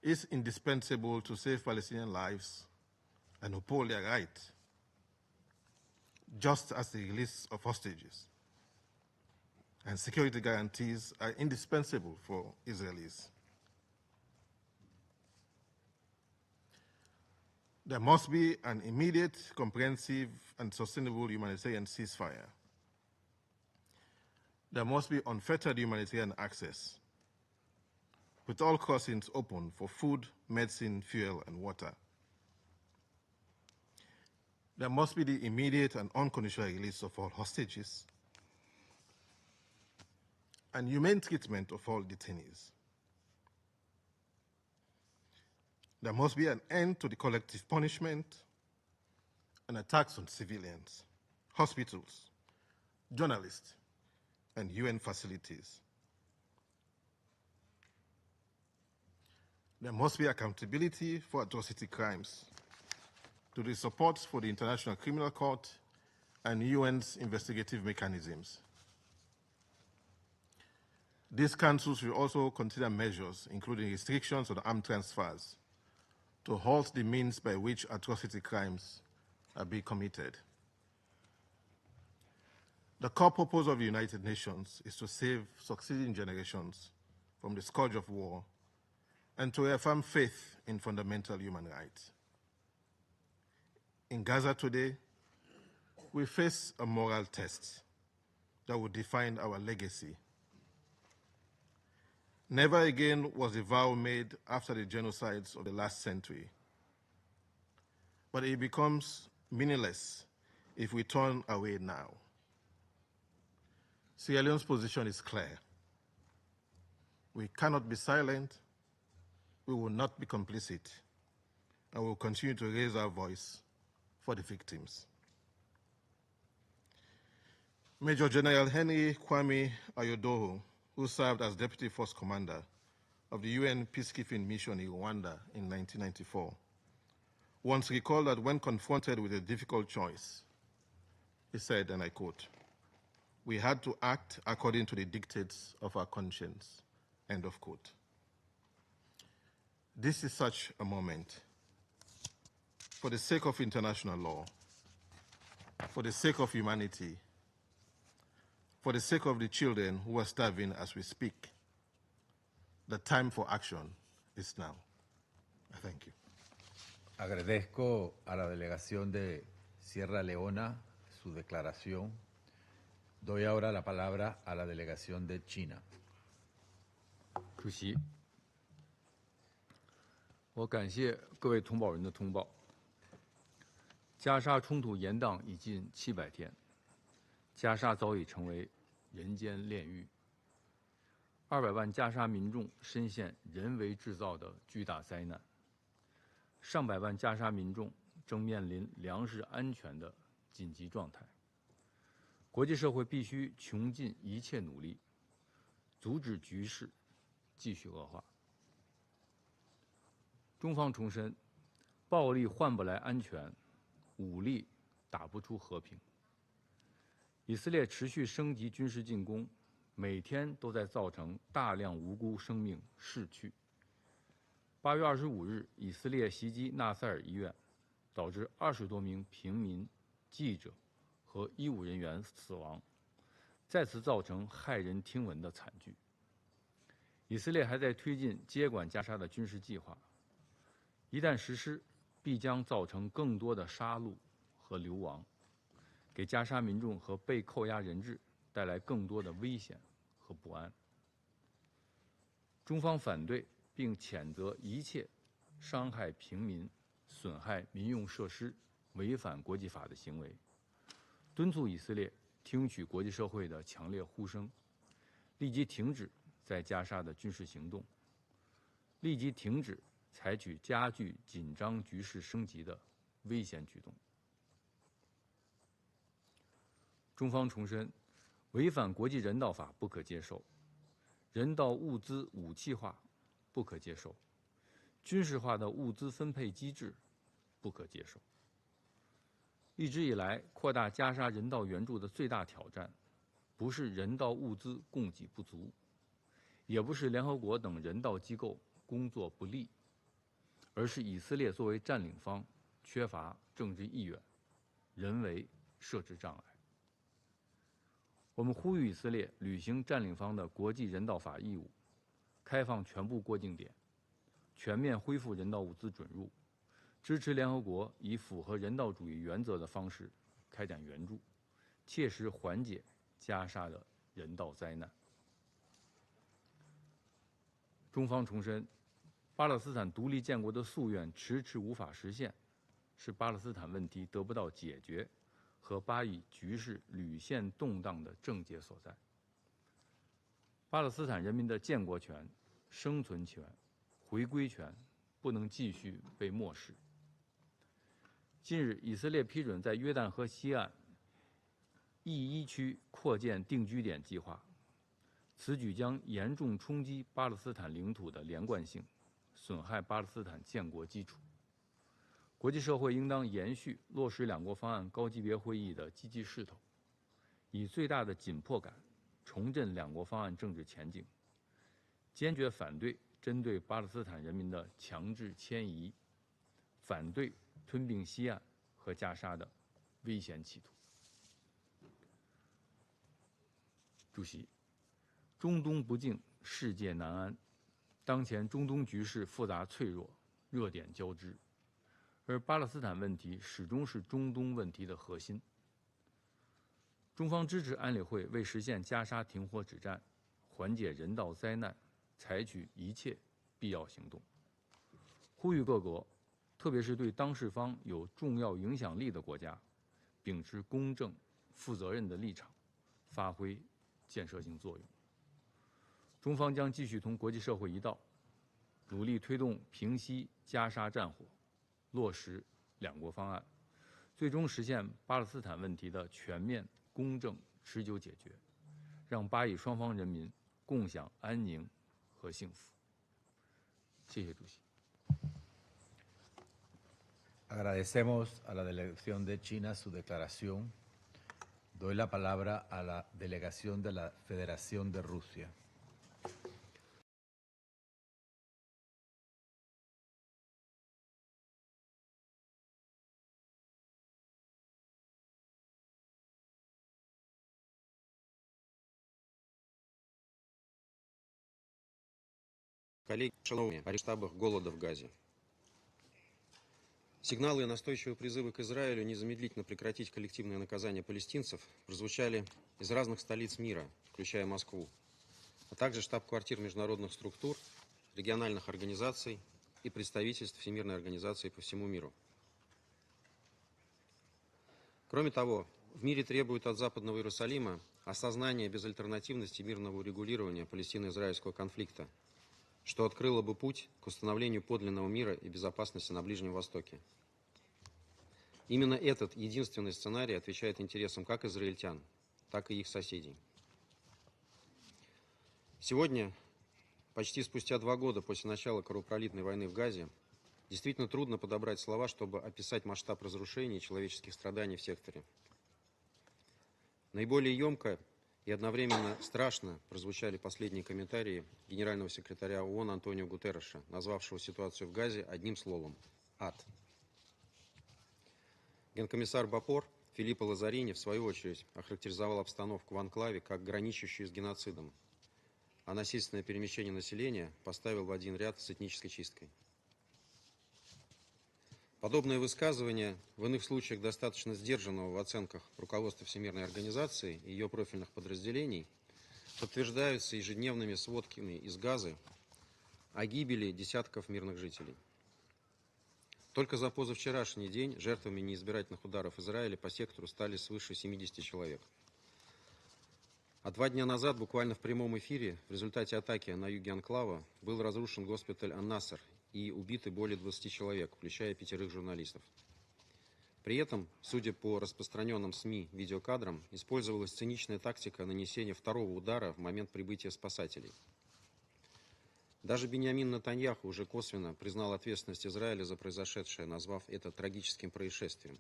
is indispensable to save Palestinian lives and uphold their rights, just as the release of hostages and security guarantees are indispensable for Israelis. There must be an immediate, comprehensive, and sustainable humanitarian ceasefire. There must be unfettered humanitarian access, with all crossings open for food, medicine, fuel, and water. There must be the immediate and unconditional release of all hostages and humane treatment of all detainees. There must be an end to the collective punishment and attacks on civilians, hospitals, journalists, and UN facilities. There must be accountability for atrocity crimes to the support for the International Criminal Court and UN's investigative mechanisms. These councils will also consider measures, including restrictions on armed transfers, to halt the means by which atrocity crimes are being committed. The core purpose of the United Nations is to save succeeding generations from the scourge of war and to reaffirm faith in fundamental human rights. In Gaza today, we face a moral test that will define our legacy. Never again was the vow made after the genocides of the last century, but it becomes meaningless if we turn away now. Sierra Leone's position is clear. We cannot be silent, we will not be complicit, and we will continue to raise our voice for the victims. Major General Henry Kwame Ayodoho, who served as Deputy Force Commander of the UN peacekeeping mission in Rwanda in 1994, once recalled that when confronted with a difficult choice, he said, and I quote, "We had to act according to the dictates of our conscience," end of quote. This is such a moment. For the sake of international law, for the sake of humanity, for the sake of the children who are starving as we speak, the time for action is now. I thank you. Agradezco a la delegación de Sierra Leona su declaración. Doy ahora la palabra a la delegación de China. 主席，我感谢各位同胞人的通报。加沙冲突延宕已近700天，加沙早已成为人间炼狱。200万加沙民众深陷人为制造的巨大灾难，上百万加沙民众正面临粮食安全的紧急状态。国际社会必须穷尽一切努力，阻止局势继续恶化。中方重申，暴力换不来安全，武力打不出和平。以色列持续升级军事进攻，每天都在造成大量无辜生命逝去。8月25日，以色列袭击纳赛尔医院，导致20多名平民、记者和医务人员死亡，再次造成骇人听闻的惨剧。以色列还在推进接管加沙的军事计划，一旦实施，必将造成更多的杀戮和流亡，给加沙民众和被扣押人质带来更多的危险和不安。中方反对并谴责一切伤害平民、损害民用设施、违反国际法的行为，敦促以色列听取国际社会的强烈呼声，立即停止在加沙的军事行动，立即停止采取加剧紧张局势升级的危险举动。中方重申，违反国际人道法不可接受，人道物资武器化不可接受，军事化的物资分配机制不可接受。一直以来，扩大加沙人道援助的最大挑战，不是人道物资供给不足，也不是联合国等人道机构工作不力，而是以色列作为占领方缺乏政治意愿，人为设置障碍。我们呼吁以色列履行占领方的国际人道法义务，开放全部过境点，全面恢复人道物资准入，支持联合国以符合人道主义原则的方式开展援助，切实缓解加沙的人道灾难。中方重申，巴勒斯坦独立建国的夙愿迟迟无法实现，是巴勒斯坦问题得不到解决和巴以局势屡现动荡的症结所在。巴勒斯坦人民的建国权、生存权、回归权不能继续被漠视。近日，以色列批准在约旦河西岸E1区扩建定居点计划，此举将严重冲击巴勒斯坦领土的连贯性，损害巴勒斯坦建国基础。国际社会应当延续落实两国方案高级别会议的积极势头，以最大的紧迫感重振两国方案政治前景，坚决反对针对巴勒斯坦人民的强制迁移，反对吞并西岸和加沙的危险企图。主席，中东不静，世界难安。当前中东局势复杂脆弱，热点交织，而巴勒斯坦问题始终是中东问题的核心。中方支持安理会为实现加沙停火止战、缓解人道灾难，采取一切必要行动，呼吁各国，特别是对当事方有重要影响力的国家，秉持公正、负责任的立场，发挥建设性作用。中方将继续同国际社会一道，努力推动平息加沙战火，落实两国方案，最终实现巴勒斯坦问题的全面、公正、持久解决，让巴以双方人民共享安宁和幸福。谢谢主席。Agradecemos a la delegación de China su declaración. Doy la palabra a la delegación de la Federación de Rusia. Коллеги, шановні, о масштабах голода в Газе. Сигналы и настойчивые призывы к Израилю незамедлительно прекратить коллективное наказание палестинцев прозвучали из разных столиц мира, включая Москву, а также штаб-квартир международных структур, региональных организаций и представительств Всемирной организации по всему миру. Кроме того, в мире требуют от Западного Иерусалима осознания безальтернативности мирного урегулирования палестино-израильского конфликта, что открыло бы путь к установлению подлинного мира и безопасности на Ближнем Востоке. Именно этот единственный сценарий отвечает интересам как израильтян, так и их соседей. Сегодня, почти спустя 2 года после начала кровопролитной войны в Газе, Действительно трудно подобрать слова, чтобы описать масштаб разрушений и человеческих страданий в секторе. Наиболее емко и одновременно страшно прозвучали последние комментарии генерального секретаря ООН Антонио Гутерреша, назвавшего ситуацию в Газе одним словом – ад. Генкомиссар БАПОР Филиппо Лазарини, в свою очередь, охарактеризовал обстановку в анклаве как граничащую с геноцидом, а насильственное перемещение населения поставил в один ряд с этнической чисткой. Подобные высказывания, в иных случаях достаточно сдержанного в оценках руководства Всемирной организации и ее профильных подразделений, подтверждаются ежедневными сводками из Газы о гибели десятков мирных жителей. Только за позавчерашний день жертвами неизбирательных ударов Израиля по сектору стали свыше 70 человек. А 2 дня назад, буквально в прямом эфире, в результате атаки на юге анклава был разрушен госпиталь Ан-Наср и убиты более 20 человек, включая 5 журналистов. При этом, судя по распространенным СМИ видеокадрам, использовалась циничная тактика нанесения второго удара в момент прибытия спасателей. Даже Биньямин Нетаньяху уже косвенно признал ответственность Израиля за произошедшее, назвав это трагическим происшествием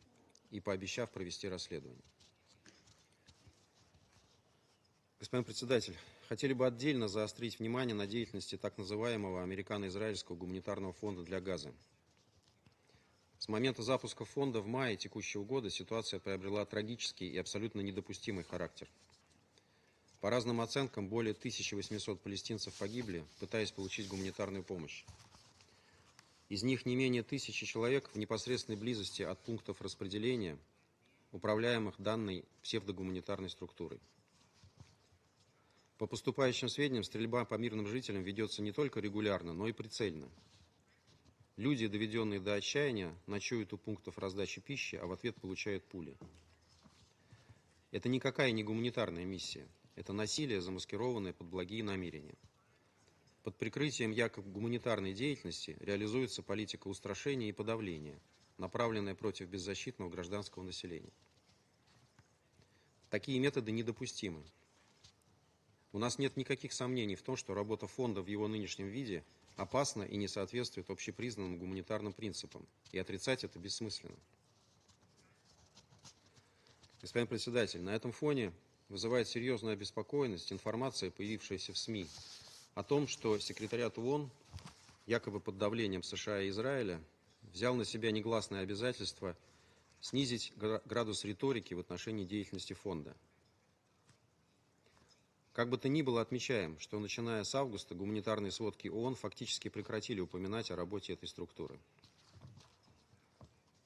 и пообещав провести расследование. Господин председатель, хотели бы отдельно заострить внимание на деятельности так называемого Американо-Израильского гуманитарного фонда для Газы. С момента запуска фонда в мае текущего года ситуация приобрела трагический и абсолютно недопустимый характер. По разным оценкам, более 1800 палестинцев погибли, пытаясь получить гуманитарную помощь. Из них не менее 1000 человек в непосредственной близости от пунктов распределения, управляемых данной псевдогуманитарной структурой. По поступающим сведениям, стрельба по мирным жителям ведется не только регулярно, но и прицельно. Люди, доведенные до отчаяния, ночуют у пунктов раздачи пищи, а в ответ получают пули. Это никакая не гуманитарная миссия. Это насилие, замаскированное под благие намерения. Под прикрытием якобы гуманитарной деятельности реализуется политика устрашения и подавления, направленная против беззащитного гражданского населения. Такие методы недопустимы. У нас нет никаких сомнений в том, что работа фонда в его нынешнем виде опасна и не соответствует общепризнанным гуманитарным принципам, и отрицать это бессмысленно. Господин председатель, на этом фоне вызывает серьезную обеспокоенность информация, появившаяся в СМИ, о том, что секретариат ООН, якобы под давлением США и Израиля, взял на себя негласное обязательство снизить градус риторики в отношении деятельности фонда. Как бы то ни было, отмечаем, что начиная с августа гуманитарные сводки ООН фактически прекратили упоминать о работе этой структуры.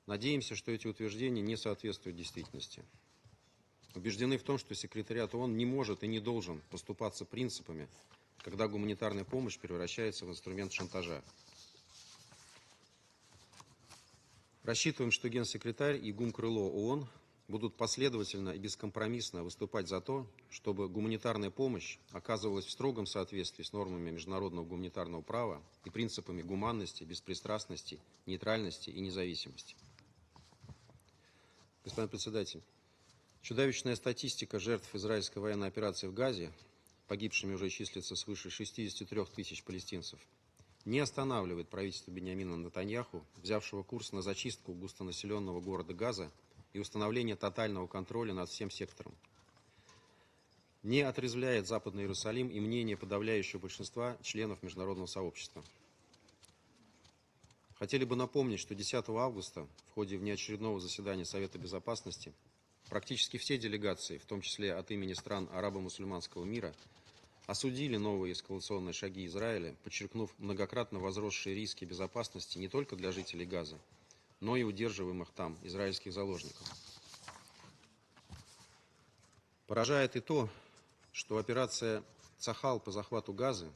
Надеемся, что эти утверждения не соответствуют действительности. Убеждены в том, что секретариат ООН не может и не должен поступаться принципами, когда гуманитарная помощь превращается в инструмент шантажа. Рассчитываем, что генсекретарь и гумкрыло ООН будут последовательно и бескомпромиссно выступать за то, чтобы гуманитарная помощь оказывалась в строгом соответствии с нормами международного гуманитарного права и принципами гуманности, беспристрастности, нейтральности и независимости. Господин председатель, чудовищная статистика жертв израильской военной операции в Газе, погибшими уже числится свыше 63 тысяч палестинцев, не останавливает правительство Биньямина Нетаньяху, взявшего курс на зачистку густонаселенного города Газа и установление тотального контроля над всем сектором. Не отрезвляет Западный Иерусалим и мнение подавляющего большинства членов международного сообщества. Хотели бы напомнить, что 10 августа в ходе внеочередного заседания Совета Безопасности практически все делегации, в том числе от имени стран арабо-мусульманского мира, осудили новые эскалационные шаги Израиля, подчеркнув многократно возросшие риски безопасности не только для жителей Газа, но и удерживаемых там израильских заложников. Поражает и то, что операция «Цахал» по захвату Газы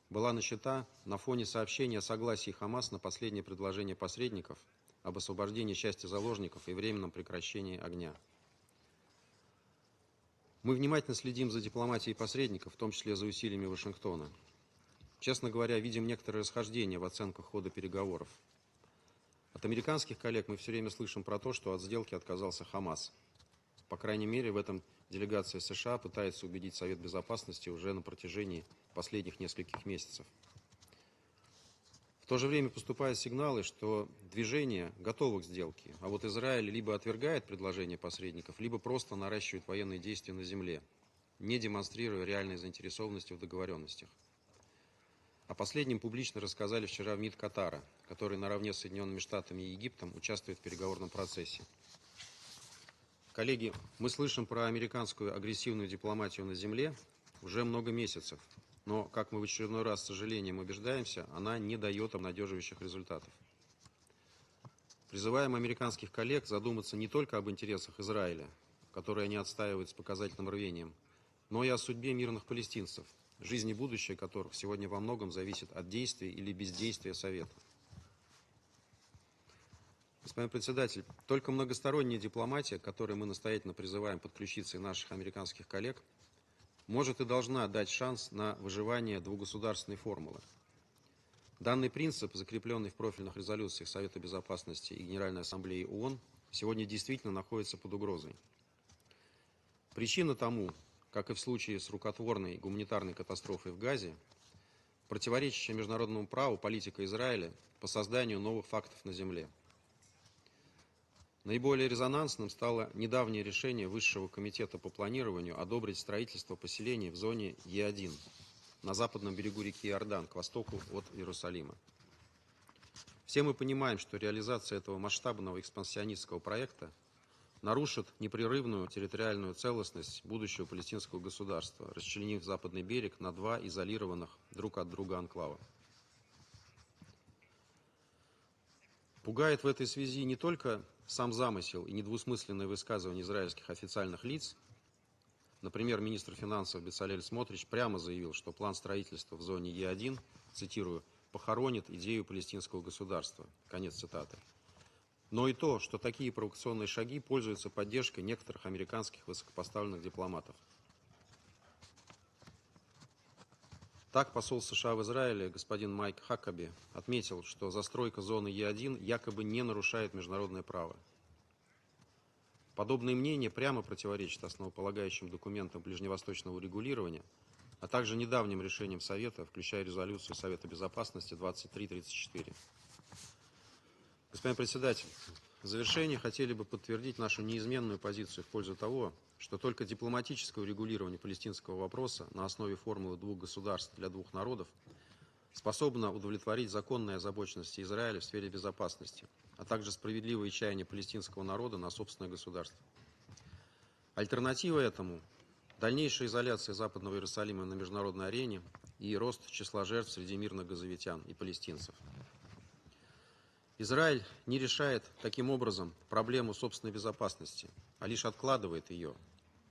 была начата на фоне сообщения о согласии Хамас на последнее предложение посредников об освобождении части заложников и временном прекращении огня. Мы внимательно следим за дипломатией посредников, в том числе за усилиями Вашингтона. Честно говоря, видим некоторые расхождения в оценках хода переговоров. От американских коллег мы все время слышим про то, что от сделки отказался Хамас. По крайней мере, в этом делегация США пытается убедить Совет Безопасности уже на протяжении последних нескольких месяцев. В то же время поступают сигналы, что движение готово к сделке, а вот Израиль либо отвергает предложение посредников, либо просто наращивает военные действия на земле, не демонстрируя реальной заинтересованности в договоренностях. О последнем публично рассказали вчера в МИД Катара, который наравне с Соединенными Штатами и Египтом участвует в переговорном процессе. Коллеги, мы слышим про американскую агрессивную дипломатию на земле уже много месяцев, но, как мы в очередной раз с сожалением убеждаемся, она не дает обнадеживающих результатов. Призываем американских коллег задуматься не только об интересах Израиля, которые они отстаивают с показательным рвением, но и о судьбе мирных палестинцев, жизнь и будущее которых сегодня во многом зависит от действий или бездействия Совета. Господин председатель, только многосторонняя дипломатия, к которой мы настоятельно призываем подключиться и наших американских коллег, может и должна дать шанс на выживание двугосударственной формулы. Данный принцип, закрепленный в профильных резолюциях Совета Безопасности и Генеральной Ассамблеи ООН, сегодня действительно находится под угрозой. Причина тому, как и в случае с рукотворной гуманитарной катастрофой в Газе, противоречащая международному праву политика Израиля по созданию новых фактов на земле. Наиболее резонансным стало недавнее решение Высшего комитета по планированию одобрить строительство поселений в зоне Е1 на западном берегу реки Иордан, к востоку от Иерусалима. Все мы понимаем, что реализация этого масштабного экспансионистского проекта нарушит непрерывную территориальную целостность будущего палестинского государства, расчленив западный берег на два изолированных друг от друга анклава. Пугает в этой связи не только сам замысел и недвусмысленное высказывание израильских официальных лиц. Например, министр финансов Бецалель Смотрич прямо заявил, что план строительства в зоне Е1, цитирую, «похоронит идею палестинского государства». Конец цитаты. Но и то, что такие провокационные шаги пользуются поддержкой некоторых американских высокопоставленных дипломатов. Так, посол США в Израиле господин Майк Хакаби отметил, что застройка зоны Е1 якобы не нарушает международное право. Подобные мнения прямо противоречат основополагающим документам ближневосточного регулирования, а также недавним решениям Совета, включая резолюцию Совета Безопасности 2334. Господин председатель, в завершение хотели бы подтвердить нашу неизменную позицию в пользу того, что только дипломатическое урегулирование палестинского вопроса на основе формулы двух государств для двух народов способно удовлетворить законные озабоченности Израиля в сфере безопасности, а также справедливые чаяния палестинского народа на собственное государство. Альтернатива этому – дальнейшая изоляция Западного Иерусалима на международной арене и рост числа жертв среди мирных газавитян и палестинцев. Израиль не решает таким образом проблему собственной безопасности, а лишь откладывает ее,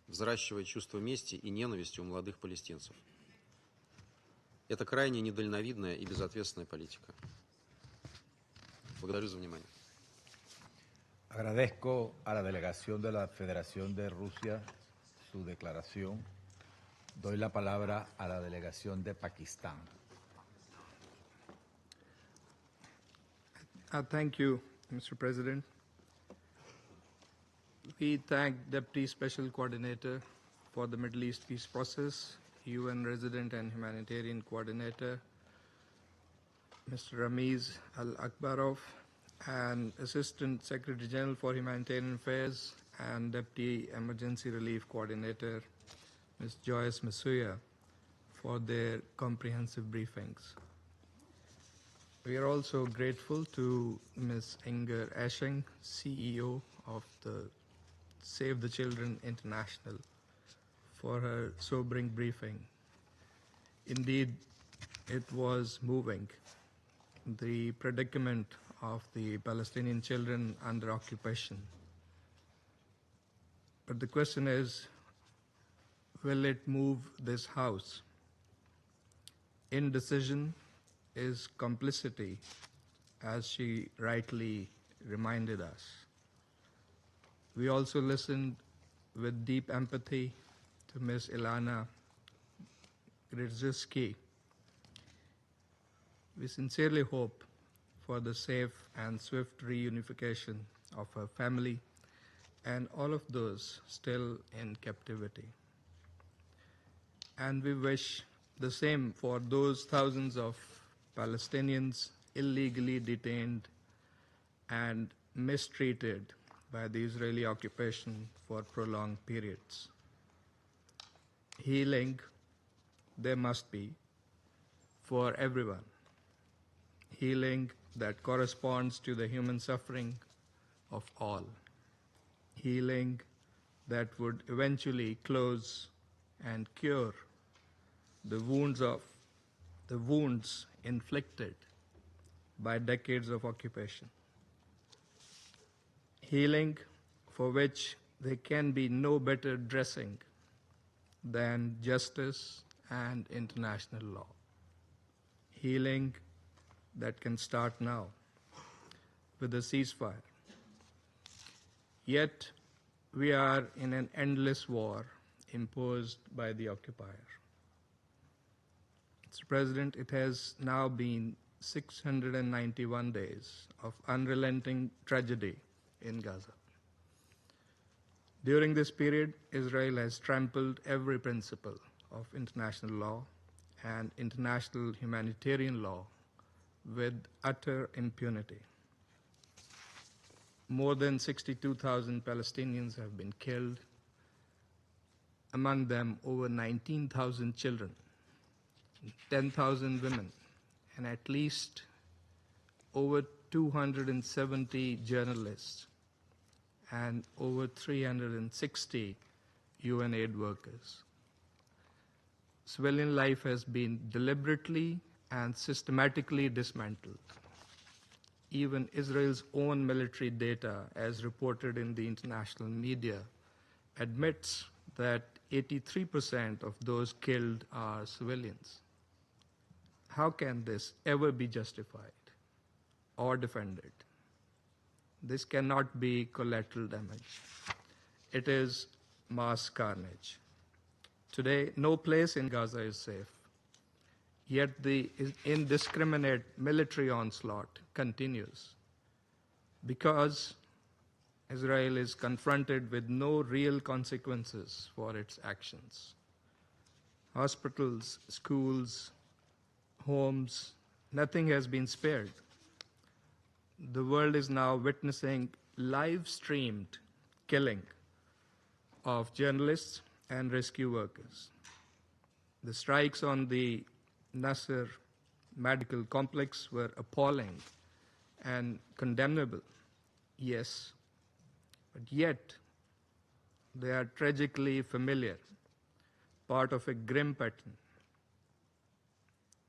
взращивая чувство мести и ненависти у молодых палестинцев. Это крайне недальновидная и безответственная политика. Благодарю за внимание. Agradezco a la delegación de la Federación de Rusia su declaración. Doy la palabra a la delegación de Pakistán. Thank you, Mr. President. We thank Deputy Special Coordinator for the Middle East Peace Process, UN Resident and Humanitarian Coordinator, Mr. Ramiz Al-Akbarov, and Assistant Secretary General for Humanitarian Affairs and Deputy Emergency Relief Coordinator, Ms. Joyce Msuya, for their comprehensive briefings. We are also grateful to Ms. Inga, CEO of the Save the Children International, for her sobering briefing. Indeed, it was moving. The predicament of the Palestinian children under occupation. But the question is, will it move this House? Indecision is complicity, as she rightly reminded us. We also listened with deep empathy to Ms. Ilana Gritzewsky. We sincerely hope for the safe and swift reunification of her family and all of those still in captivity. And we wish the same for those thousands of Palestinians illegally detained and mistreated by the Israeli occupation for prolonged periods. Healing there must be for everyone. Healing that corresponds to the human suffering of all. Healing that would eventually close and cure the wounds inflicted by decades of occupation. Healing for which there can be no better dressing than justice and international law. Healing that can start now with a ceasefire. Yet we are in an endless war imposed by the occupier. Mr. President, it has now been 691 days of unrelenting tragedy in Gaza. During this period, Israel has trampled every principle of international law and international humanitarian law with utter impunity. More than 62,000 Palestinians have been killed, among them over 19,000 children, 10,000 women, and at least over 270 journalists and over 360 UN aid workers. Civilian life has been deliberately and systematically dismantled. Even Israel's own military data, as reported in the international media, admits that 83% of those killed are civilians. How can this ever be justified or defended? This cannot be collateral damage. It is mass carnage. Today, no place in Gaza is safe. Yet the indiscriminate military onslaught continues because Israel is confronted with no real consequences for its actions. Hospitals, schools, homes, nothing has been spared. The world is now witnessing live-streamed killing of journalists and rescue workers. The strikes on the Nasser medical complex were appalling and condemnable, yes, but yet they are tragically familiar, part of a grim pattern.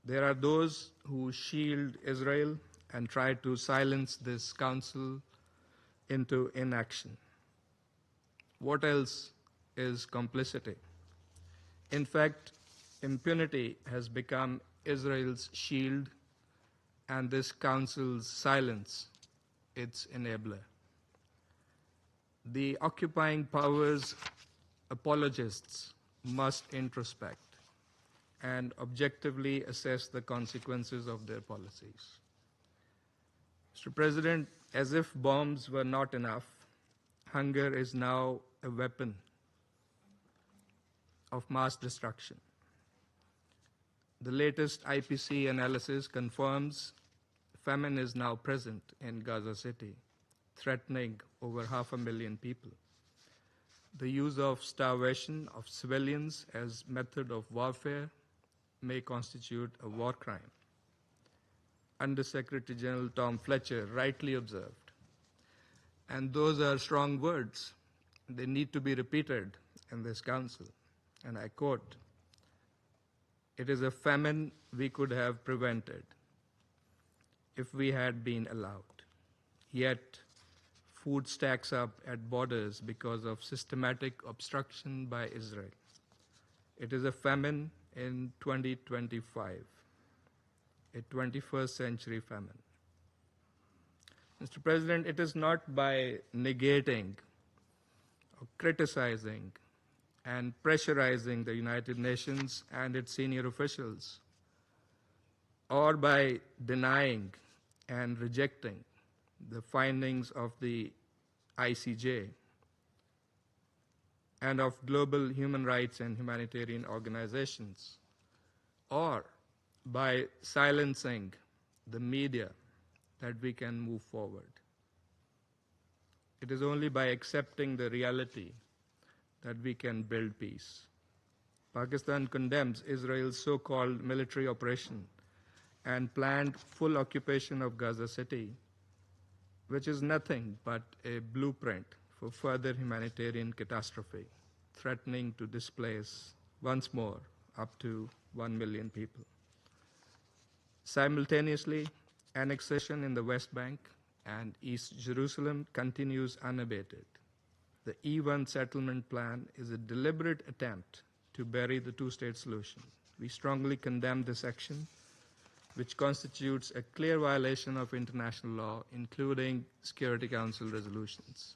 There are those who shield Israel and try to silence this council into inaction. What else is complicity? In fact, impunity has become Israel's shield and this council's silence its enabler. The occupying powers' apologists must introspect and objectively assess the consequences of their policies. Mr. President, as if bombs were not enough, hunger is now a weapon of mass destruction. The latest IPC analysis confirms famine is now present in Gaza City, threatening over 500,000 people. The use of starvation of civilians as method of warfare may constitute a war crime. Undersecretary General Tom Fletcher rightly observed. And those are strong words. They need to be repeated in this council. And I quote, "It is a famine we could have prevented if we had been allowed. Yet, food stacks up at borders because of systematic obstruction by Israel. It is a famine in 2025, a 21st century famine." Mr. President, it is not by negating or criticizing and pressurizing the United Nations and its senior officials, or by denying and rejecting the findings of the ICJ and of global human rights and humanitarian organizations, or by silencing the media that we can move forward. It is only by accepting the reality that we can build peace. Pakistan condemns Israel's so-called military operation and planned full occupation of Gaza City, which is nothing but a blueprint for further humanitarian catastrophe, threatening to displace once more up to 1 million people. Simultaneously, annexation in the West Bank and East Jerusalem continues unabated. The E1 settlement plan is a deliberate attempt to bury the two-state solution. We strongly condemn this action, which constitutes a clear violation of international law, including Security Council resolutions.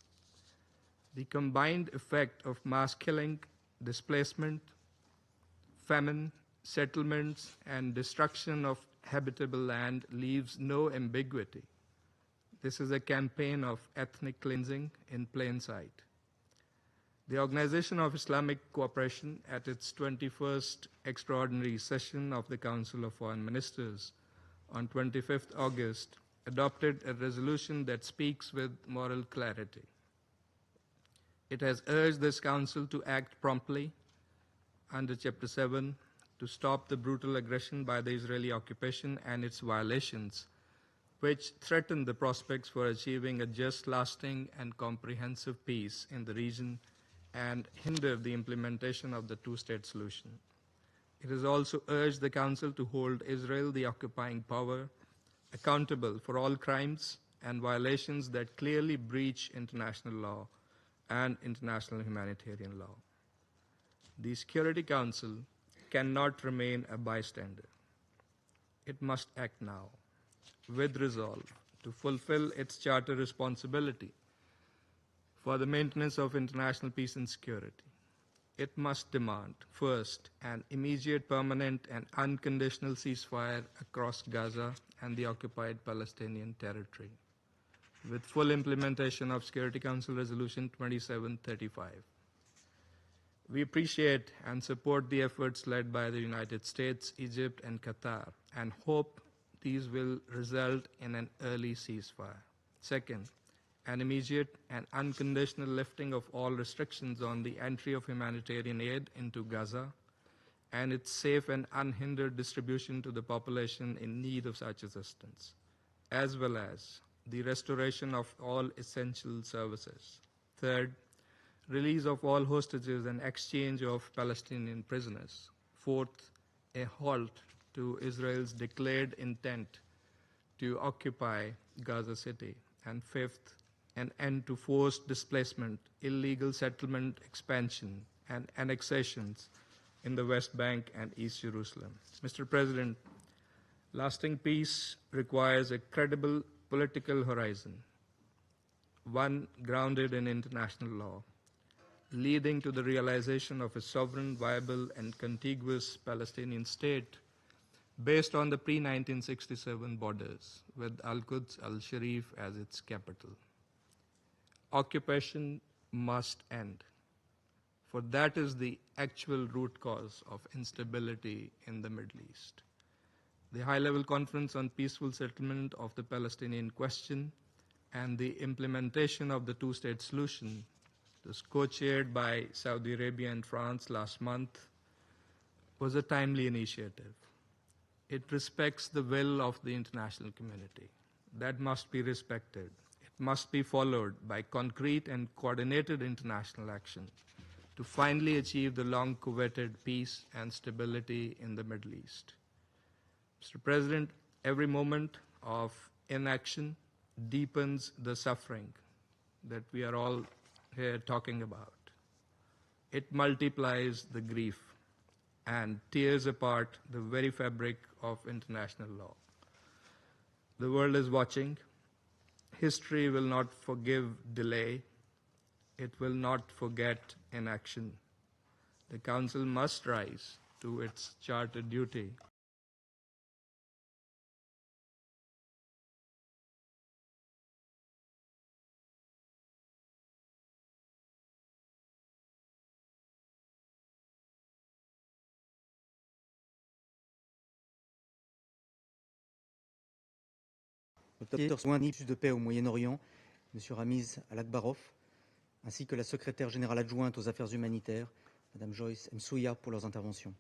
The combined effect of mass killing, displacement, famine, settlements, and destruction of habitable land leaves no ambiguity. This is a campaign of ethnic cleansing in plain sight. The Organization of Islamic Cooperation, at its 21st extraordinary session of the Council of Foreign Ministers on 25th August, adopted a resolution that speaks with moral clarity. It has urged this Council to act promptly under Chapter 7 to stop the brutal aggression by the Israeli occupation and its violations, which threaten the prospects for achieving a just, lasting, and comprehensive peace in the region and hinder the implementation of the two-state solution. It has also urged the Council to hold Israel, the occupying power, accountable for all crimes and violations that clearly breach international law and international humanitarian law. The Security Council cannot remain a bystander. It must act now, with resolve, to fulfill its charter responsibility for the maintenance of international peace and security. It must demand, first, an immediate, permanent, and unconditional ceasefire across Gaza and the occupied Palestinian territory, with full implementation of Security Council Resolution 2735. We appreciate and support the efforts led by the United States, Egypt, and Qatar, and hope these will result in an early ceasefire. Second, an immediate and unconditional lifting of all restrictions on the entry of humanitarian aid into Gaza and its safe and unhindered distribution to the population in need of such assistance, as well as the restoration of all essential services. Third, release of all hostages and exchange of Palestinian prisoners. Fourth, a halt to Israel's declared intent to occupy Gaza City. And fifth, an end to forced displacement, illegal settlement expansion, and annexations in the West Bank and East Jerusalem. Mr. President, lasting peace requires a credible political horizon, one grounded in international law, leading to the realization of a sovereign, viable, and contiguous Palestinian state based on the pre-1967 borders, with Al-Quds al-Sharif as its capital. Occupation must end, for that is the actual root cause of instability in the Middle East. The high-level conference on peaceful settlement of the Palestinian question and the implementation of the two-state solution was co-chaired by Saudi Arabia and France last month, was a timely initiative. It respects the will of the international community. That must be respected. It must be followed by concrete and coordinated international action to finally achieve the long-coveted peace and stability in the Middle East. Mr. President, every moment of inaction deepens the suffering that we are all here talking about. It multiplies the grief and tears apart the very fabric of international law. The world is watching. History will not forgive delay. It will not forget inaction. The Council must rise to its chartered duty. docteur de paix au Moyen-Orient, M. Ramiz Alakarov, ainsi que la secrétaire générale adjointe aux affaires humanitaires, Mme Joyce Msuya, pour leurs interventions.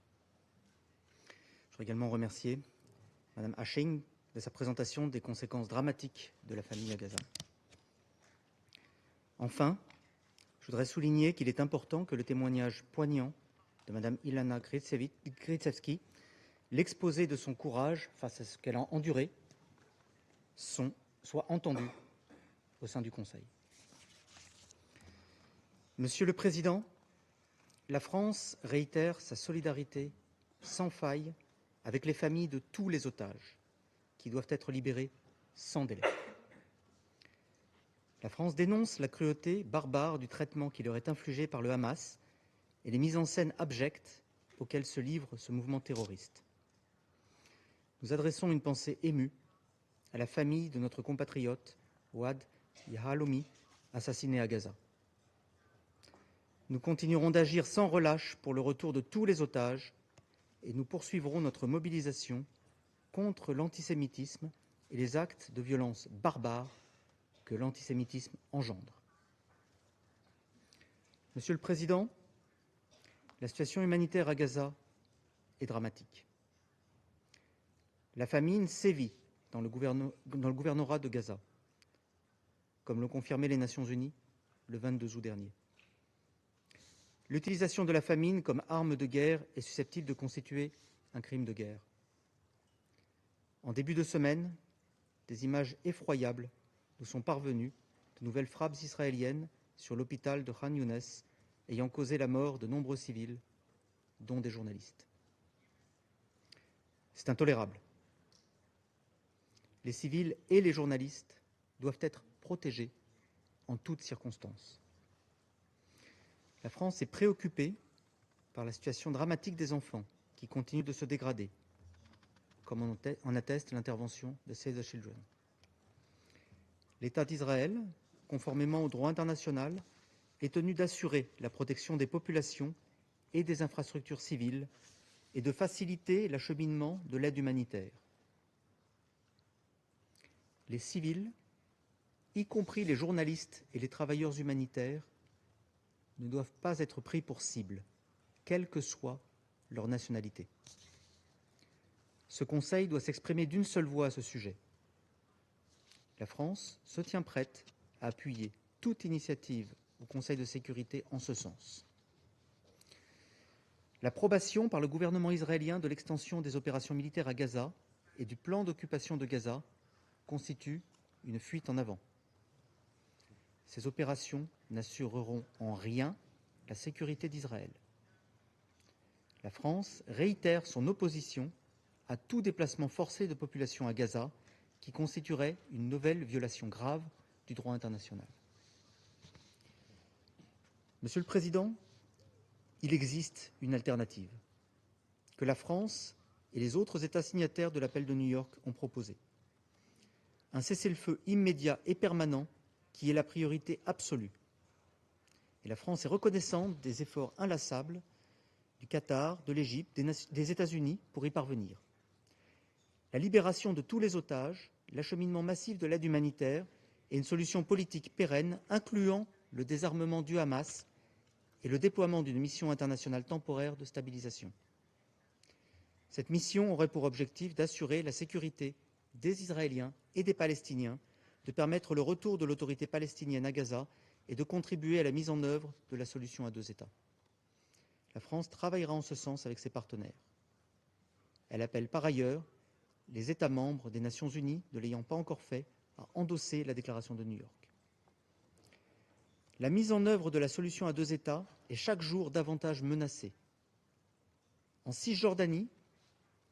Je voudrais également remercier Mme Hashing de sa présentation des conséquences dramatiques de la famine à Gaza. Enfin, je voudrais souligner qu'il est important que le témoignage poignant de Mme Ilana Gritzewsky, l'exposé de son courage face à ce qu'elle a enduré, soit entendu au sein du Conseil. Monsieur le Président, la France réitère sa solidarité sans faille avec les familles de tous les otages qui doivent être libérés sans délai. La France dénonce la cruauté barbare du traitement qui leur est infligé par le Hamas et les mises en scène abjectes auxquelles se livre ce mouvement terroriste. Nous adressons une pensée émue à la famille de notre compatriote Ouad Yahalomi, assassiné à Gaza. Nous continuerons d'agir sans relâche pour le retour de tous les otages et nous poursuivrons notre mobilisation contre l'antisémitisme et les actes de violence barbares que l'antisémitisme engendre. Monsieur le Président, la situation humanitaire à Gaza est dramatique. La famine sévit dans le gouvernorat de Gaza, comme l'ont confirmé les Nations Unies le 22 août dernier. L'utilisation de la famine comme arme de guerre est susceptible de constituer un crime de guerre. En début de semaine, des images effroyables nous sont parvenues de nouvelles frappes israéliennes sur l'hôpital de Khan Younes ayant causé la mort de nombreux civils, dont des journalistes. C'est intolérable. Les civils et les journalistes doivent être protégés en toutes circonstances. La France est préoccupée par la situation dramatique des enfants qui continue de se dégrader, comme en atteste l'intervention de Save the Children. L'État d'Israël, conformément au droit international, est tenu d'assurer la protection des populations et des infrastructures civiles et de faciliter l'acheminement de l'aide humanitaire. Les civils, y compris les journalistes et les travailleurs humanitaires, ne doivent pas être pris pour cible, quelle que soit leur nationalité. Ce Conseil doit s'exprimer d'une seule voix à ce sujet. La France se tient prête à appuyer toute initiative au Conseil de sécurité en ce sens. L'approbation par le gouvernement israélien de l'extension des opérations militaires à Gaza et du plan d'occupation de Gaza constitue une fuite en avant. Ces opérations n'assureront en rien la sécurité d'Israël. La France réitère son opposition à tout déplacement forcé de population à Gaza qui constituerait une nouvelle violation grave du droit international. Monsieur le Président, il existe une alternative que la France et les autres États signataires de l'appel de New York ont proposée. Un cessez-le-feu immédiat et permanent qui est la priorité absolue. Et la France est reconnaissante des efforts inlassables du Qatar, de l'Égypte, des États-Unis pour y parvenir. La libération de tous les otages, l'acheminement massif de l'aide humanitaire et une solution politique pérenne, incluant le désarmement du Hamas et le déploiement d'une mission internationale temporaire de stabilisation. Cette mission aurait pour objectif d'assurer la sécurité des Israéliens et des Palestiniens, de permettre le retour de l'autorité palestinienne à Gaza et de contribuer à la mise en œuvre de la solution à deux États. La France travaillera en ce sens avec ses partenaires. Elle appelle par ailleurs les États membres des Nations Unies, ne l'ayant pas encore fait, à endosser la déclaration de New York. La mise en œuvre de la solution à deux États est chaque jour davantage menacée. En Cisjordanie,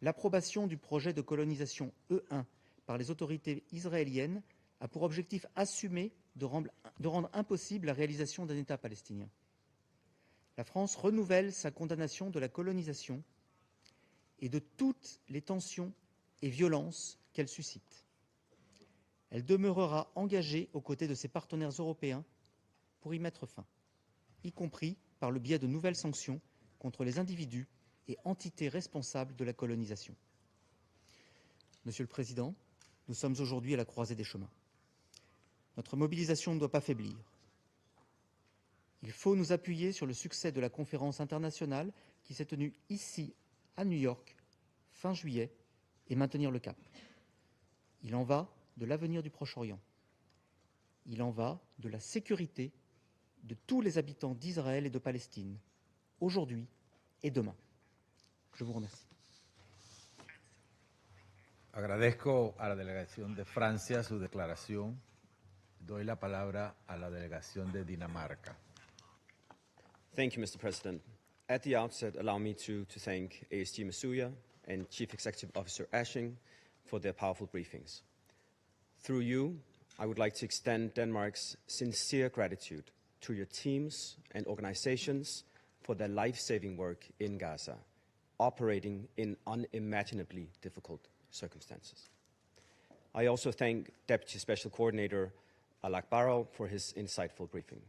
l'approbation du projet de colonisation E1 par les autorités israéliennes a pour objectif assumé de rendre impossible la réalisation d'un État palestinien. La France renouvelle sa condamnation de la colonisation et de toutes les tensions et violences qu'elle suscite. Elle demeurera engagée aux côtés de ses partenaires européens pour y mettre fin, y compris par le biais de nouvelles sanctions contre les individus et entités responsables de la colonisation. Monsieur le Président, nous sommes aujourd'hui à la croisée des chemins. Notre mobilisation ne doit pas faiblir. Il faut nous appuyer sur le succès de la conférence internationale qui s'est tenue ici, à New York, fin juillet, et maintenir le cap. Il en va de l'avenir du Proche-Orient. Il en va de la sécurité de tous les habitants d'Israël et de Palestine, aujourd'hui et demain. Je vous remercie. Agradezco a la delegación de Francia su declaración. Doy la palabra a la delegación de Dinamarca. Thank you, Mr. President. At the outset, allow me to thank ASG Msuya and Chief Executive Officer Ashing for their powerful briefings. Through you, I would like to extend Denmark's sincere gratitude to your teams and organizations for their life-saving work in Gaza, operating in unimaginably difficult circumstances. I also thank Deputy Special Coordinator Alakarov for his insightful briefing.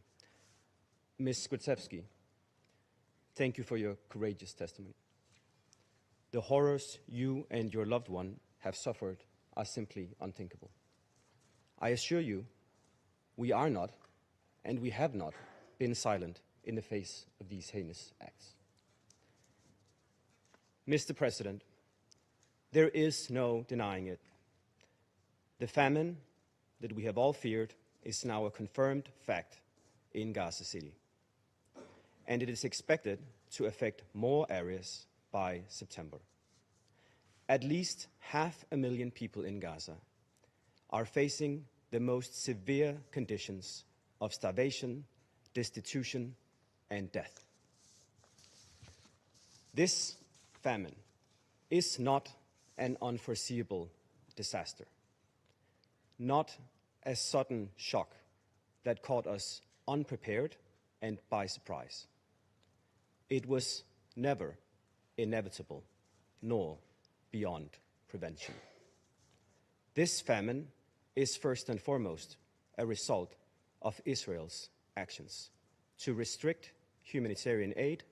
Ms. Gritzewsky, thank you for your courageous testimony. The horrors you and your loved one have suffered are simply unthinkable. I assure you, we are not, and we have not, been silent in the face of these heinous acts. Mr. President, there is no denying it. The famine that we have all feared is now a confirmed fact in Gaza City, and it is expected to affect more areas by September. At least 500,000 people in Gaza are facing the most severe conditions of starvation, destitution, and death. This famine is not an unforeseeable disaster, not a sudden shock that caught us unprepared and by surprise. It was never inevitable, nor beyond prevention. This famine is first and foremost a result of Israel's actions to restrict humanitarian aid,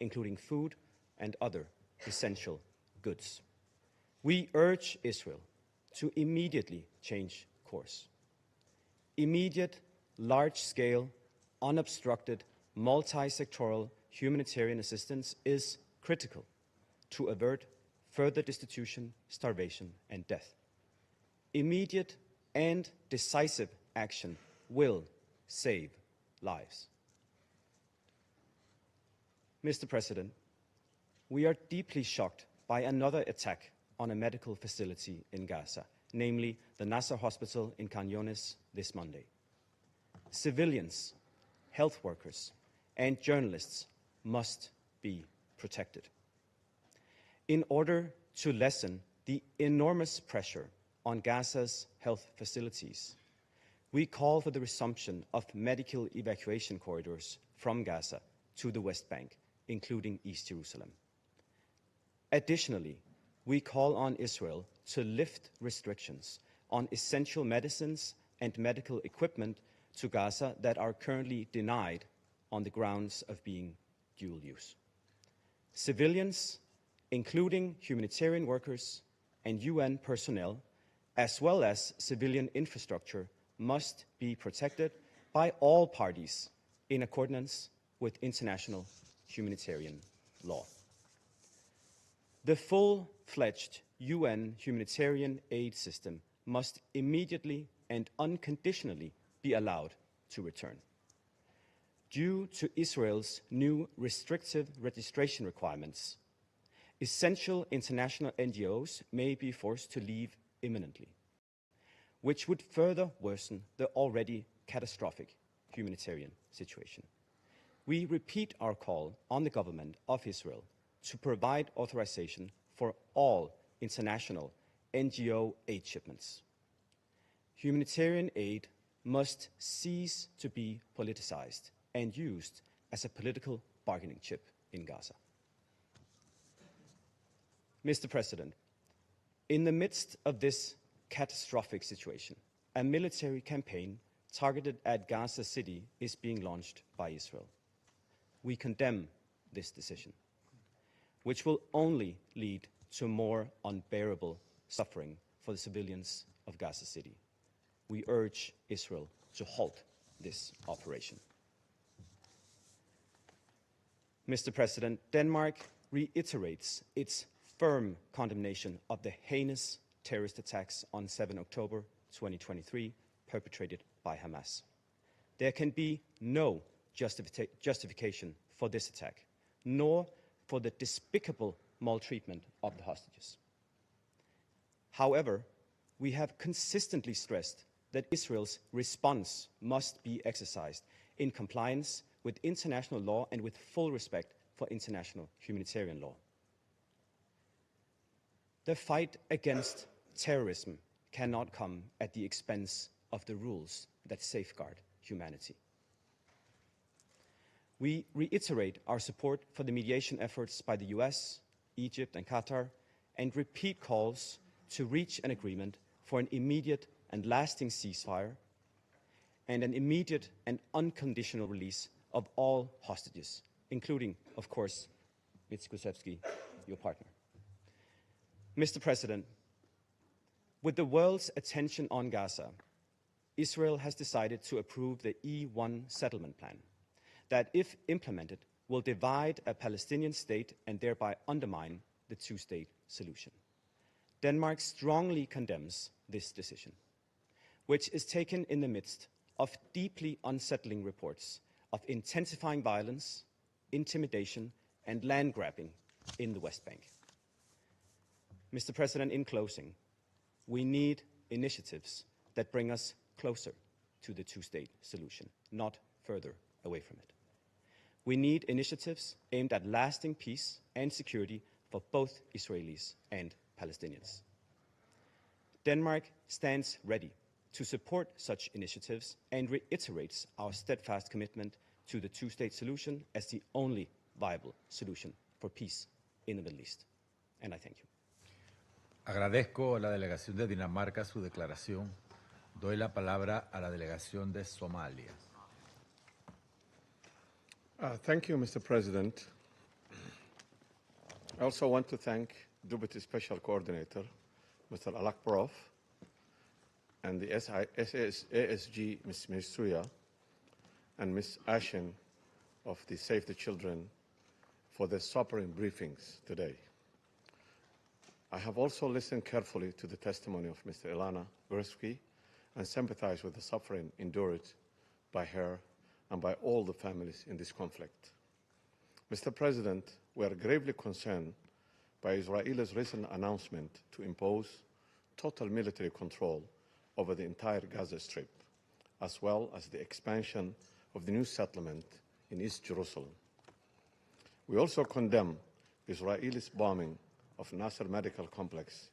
including food and other essential goods. We urge Israel to immediately change course. Immediate, large-scale, unobstructed, multi-sectoral humanitarian assistance is critical to avert further destitution, starvation, and death. Immediate and decisive action will save lives. Mr. President, we are deeply shocked by another attack on a medical facility in Gaza, namely the Nasser Hospital in Khan Younis this Monday. Civilians, health workers, and journalists must be protected. In order to lessen the enormous pressure on Gaza's health facilities, we call for the resumption of medical evacuation corridors from Gaza to the West Bank, including East Jerusalem. Additionally, we call on Israel to lift restrictions on essential medicines and medical equipment to Gaza that are currently denied on the grounds of being dual use. Civilians, including humanitarian workers and UN personnel, as well as civilian infrastructure, must be protected by all parties in accordance with international humanitarian law. The full-fledged UN humanitarian aid system must immediately and unconditionally be allowed to return. Due to Israel's new restrictive registration requirements, essential international NGOs may be forced to leave imminently, which would further worsen the already catastrophic humanitarian situation. We repeat our call on the government of Israel to provide authorization for all international NGO aid shipments. Humanitarian aid must cease to be politicized and used as a political bargaining chip in Gaza. Mr. President, in the midst of this catastrophic situation, a military campaign targeted at Gaza City is being launched by Israel. We condemn this decision, which will only lead to more unbearable suffering for the civilians of Gaza City. We urge Israel to halt this operation. Mr. President, Denmark reiterates its firm condemnation of the heinous terrorist attacks on 7 October 2023 perpetrated by Hamas. There can be no justification for this attack, nor for the despicable maltreatment of the hostages. However, we have consistently stressed that Israel's response must be exercised in compliance with international law and with full respect for international humanitarian law. The fight against terrorism cannot come at the expense of the rules that safeguard humanity. We reiterate our support for the mediation efforts by the US, Egypt, and Qatar, and repeat calls to reach an agreement for an immediate and lasting ceasefire and an immediate and unconditional release of all hostages, including, of course, Gritzewsky, your partner. Mr. President, with the world's attention on Gaza, Israel has decided to approve the E1 settlement plan that, if implemented, will divide a Palestinian state and thereby undermine the two-state solution. Denmark strongly condemns this decision, which is taken in the midst of deeply unsettling reports of intensifying violence, intimidation, and land grabbing in the West Bank. Mr. President, in closing, we need initiatives that bring us closer to the two-state solution, not further away from it. We need initiatives aimed at lasting peace and security for both Israelis and Palestinians. Denmark stands ready to support such initiatives and reiterates our steadfast commitment to the two-state solution as the only viable solution for peace in the Middle East. And I thank you. Agradezco a la delegación de Dinamarca su declaración. Doy la palabra a la delegación de Somalia. Thank you, Mr. President. I also want to thank Deputy Special Coordinator, Mr. Alakarov, and the ASG, Ms. Msuya, and Ms. Ashen of the Save the Children for their sobering briefings today. I have also listened carefully to the testimony of Mr. Gritzewsky and sympathize with the suffering endured by her and by all the families in this conflict. Mr. President, we are gravely concerned by Israel's recent announcement to impose total military control over the entire Gaza Strip, as well as the expansion of the new settlement in East Jerusalem. We also condemn Israel's bombing of Nasser Medical Complex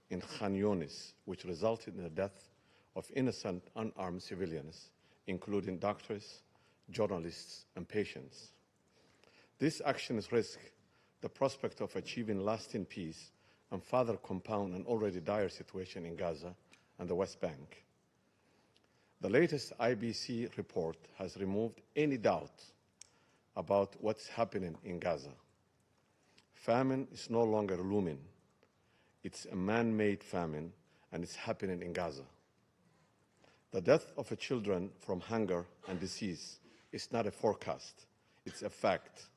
in Khan Yunis, which resulted in the death of innocent unarmed civilians, including doctors, journalists, and patients. These actions risk the prospect of achieving lasting peace and further compound an already dire situation in Gaza and the West Bank. The latest IBC report has removed any doubt about what's happening in Gaza. Famine is no longer looming. It's a man-made famine, and it's happening in Gaza. The death of children from hunger and disease is not a forecast, it's a fact.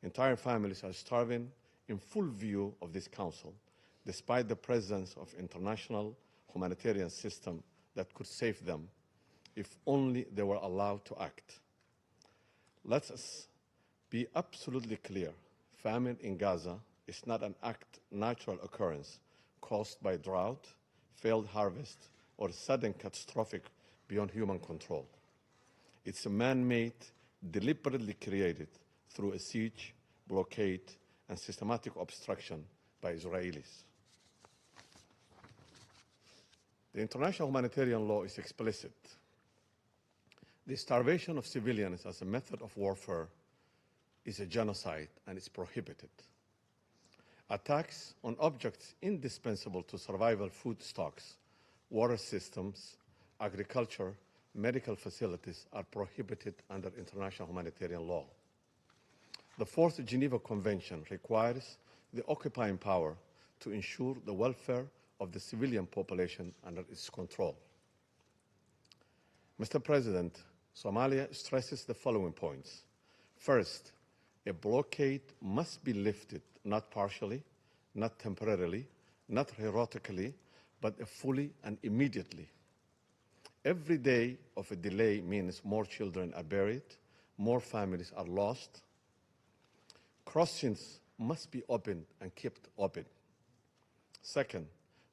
Entire families are starving in full view of this Council, despite the presence of international humanitarian system that could save them if only they were allowed to act. Let us be absolutely clear. Famine in Gaza is not an natural occurrence caused by drought, failed harvest, or sudden catastrophic beyond human control. It's a man-made, deliberately created through a siege, blockade, and systematic obstruction by Israelis. The international humanitarian law is explicit. The starvation of civilians as a method of warfare is a genocide and is prohibited. Attacks on objects indispensable to survival, food stocks, water systems, agriculture, medical facilities are prohibited under international humanitarian law. The Fourth Geneva Convention requires the occupying power to ensure the welfare of the civilian population under its control. Mr. President, Somalia stresses the following points. First, a blockade must be lifted, not partially, not temporarily, not heroically, but fully and immediately. Every day of a delay means more children are buried, more families are lost. Crossings must be opened and kept open. Second,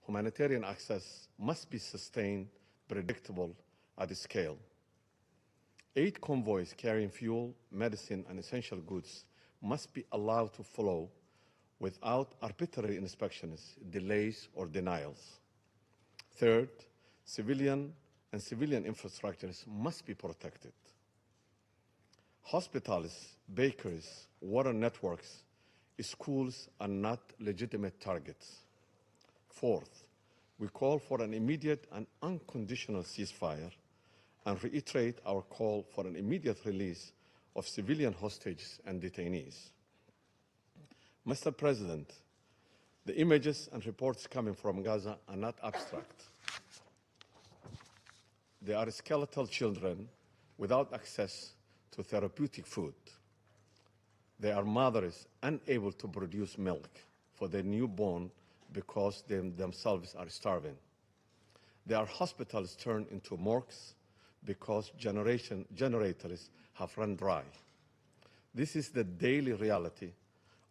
humanitarian access must be sustained, predictable at scale. Aid convoys carrying fuel, medicine, and essential goods must be allowed to flow without arbitrary inspections, delays, or denials. Third, civilian infrastructures must be protected. Hospitals, bakeries, water networks, schools are not legitimate targets. Fourth, we call for an immediate and unconditional ceasefire and reiterate our call for an immediate release of civilian hostages and detainees. Mr. President, the images and reports coming from Gaza are not abstract. They are skeletal children without access to therapeutic food. They are mothers unable to produce milk for their newborn because they themselves are starving. They are hospitals turned into morgues because generators have run dry. This is the daily reality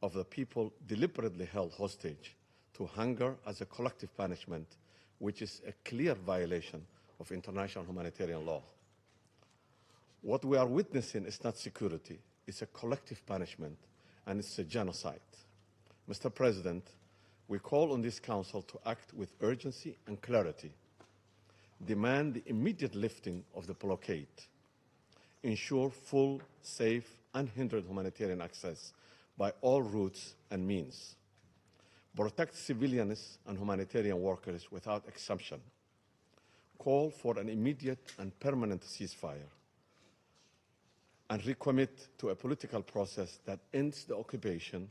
of the people deliberately held hostage to hunger as a collective punishment, which is a clear violation of international humanitarian law. What we are witnessing is not security, it's a collective punishment, and it's a genocide. Mr. President, we call on this Council to act with urgency and clarity, demand the immediate lifting of the blockade, ensure full, safe, unhindered humanitarian access by all routes and means, protect civilians and humanitarian workers without exception, call for an immediate and permanent ceasefire, and recommit to a political process that ends the occupation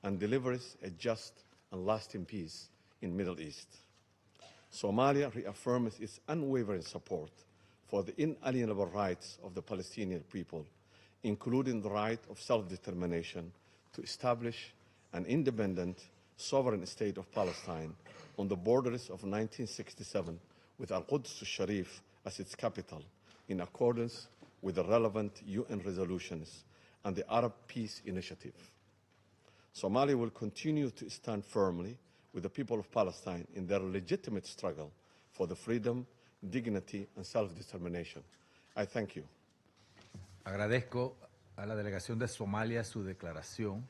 and delivers a just and lasting peace in the Middle East. Somalia reaffirms its unwavering support for the inalienable rights of the Palestinian people, including the right of self-determination to establish an independent, sovereign state of Palestine on the borders of 1967 with Al-Quds al-Sharif as its capital, in accordance with the relevant UN resolutions and the Arab Peace Initiative. Somalia will continue to stand firmly with the people of Palestine in their legitimate struggle for the freedom, dignity, and self-determination. I thank you. Agradezco a la delegación de Somalia su declaración.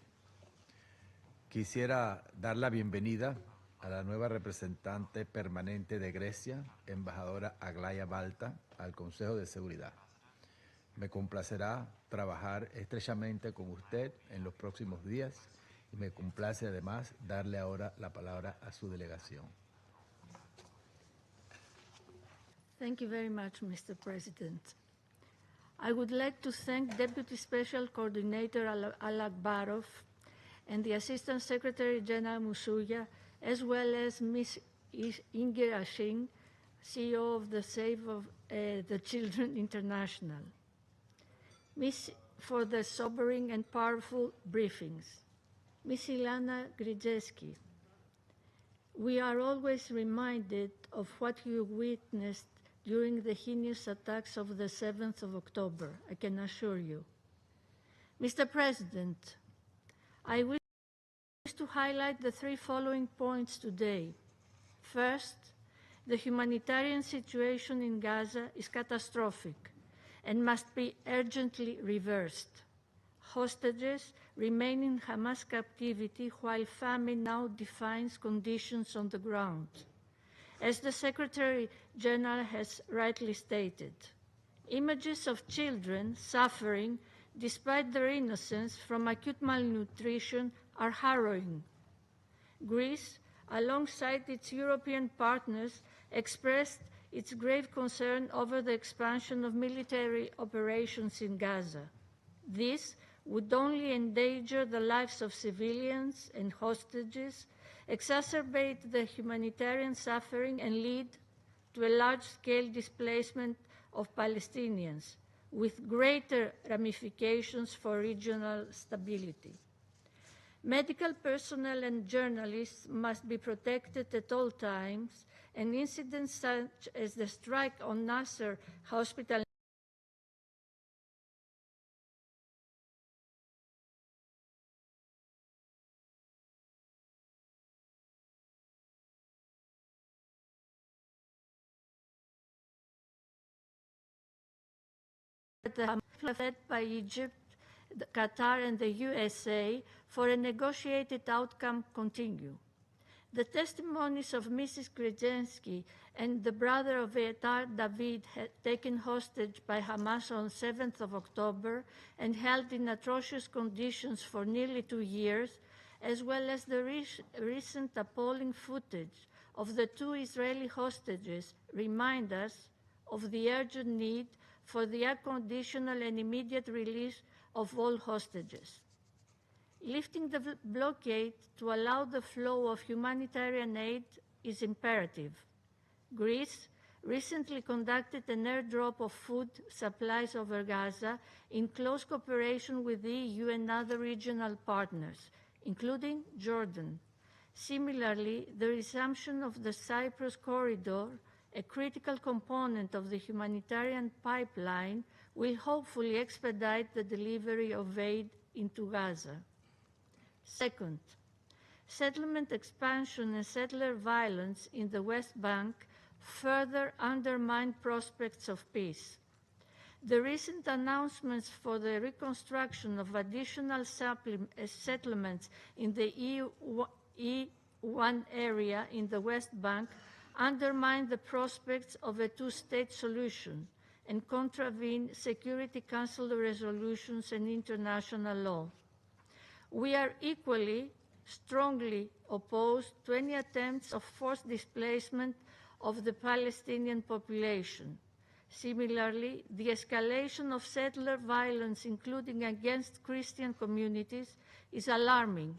Quisiera dar la bienvenida a la nueva representante permanente de Grecia, embajadora Aglaya Balta, al Consejo de Seguridad. Me complacerá trabajar estrechamente con usted en los próximos días y me complace además darle ahora la palabra a su delegación. Thank you very much, Mr. President. I would like to thank Deputy Special Coordinator Alakarov and the Assistant Secretary General Msuya, as well as Ms. Inga, CEO of the Save the Children International, for the sobering and powerful briefings. Ms. Ilana Gritzewsky, we are always reminded of what you witnessed during the heinous attacks of the 7th of October, I can assure you. Mr. President, I wish to highlight the three following points today. First, the humanitarian situation in Gaza is catastrophic and must be urgently reversed. Hostages remain in Hamas captivity while famine now defines conditions on the ground. As the Secretary General has rightly stated, images of children suffering despite their innocence from acute malnutrition are harrowing. Greece, alongside its European partners, expressed its grave concern over the expansion of military operations in Gaza. This would only endanger the lives of civilians and hostages exacerbate the humanitarian suffering and lead to a large-scale displacement of Palestinians, with greater ramifications for regional stability. Medical personnel and journalists must be protected at all times, and incidents such as the strike on Nasser Hospital led by Egypt, Qatar, and the USA for a negotiated outcome continue. The testimonies of Mrs. Gritzewsky and the brother of Etar David, taken hostage by Hamas on 7th of October and held in atrocious conditions for nearly 2 years, as well as the recent appalling footage of the 2 Israeli hostages, remind us of the urgent need for the unconditional and immediate release of all hostages. Lifting the blockade to allow the flow of humanitarian aid is imperative. Greece recently conducted an airdrop of food supplies over Gaza in close cooperation with the EU and other regional partners, including Jordan. Similarly, the resumption of the Cyprus corridor, a critical component of the humanitarian pipeline, will hopefully expedite the delivery of aid into Gaza. Second, settlement expansion and settler violence in the West Bank further undermine prospects of peace. The recent announcements for the reconstruction of additional settlements in the E1 area in the West Bank undermine the prospects of a two-state solution and contravene Security Council resolutions and international law. We are equally strongly opposed to any attempts of forced displacement of the Palestinian population. Similarly, the escalation of settler violence, including against Christian communities, is alarming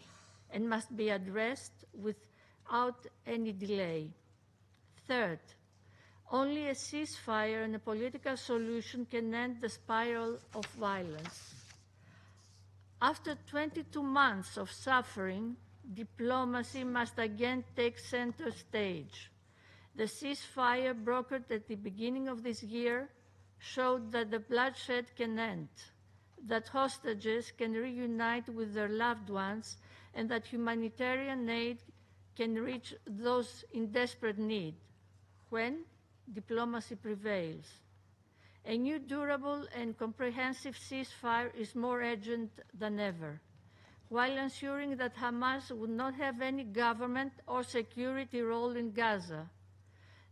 and must be addressed without any delay. Third, only a ceasefire and a political solution can end the spiral of violence. After 22 months of suffering, diplomacy must again take center stage. The ceasefire brokered at the beginning of this year showed that the bloodshed can end, that hostages can reunite with their loved ones, and that humanitarian aid can reach those in desperate need when diplomacy prevails. A new durable and comprehensive ceasefire is more urgent than ever, while ensuring that Hamas would not have any government or security role in Gaza.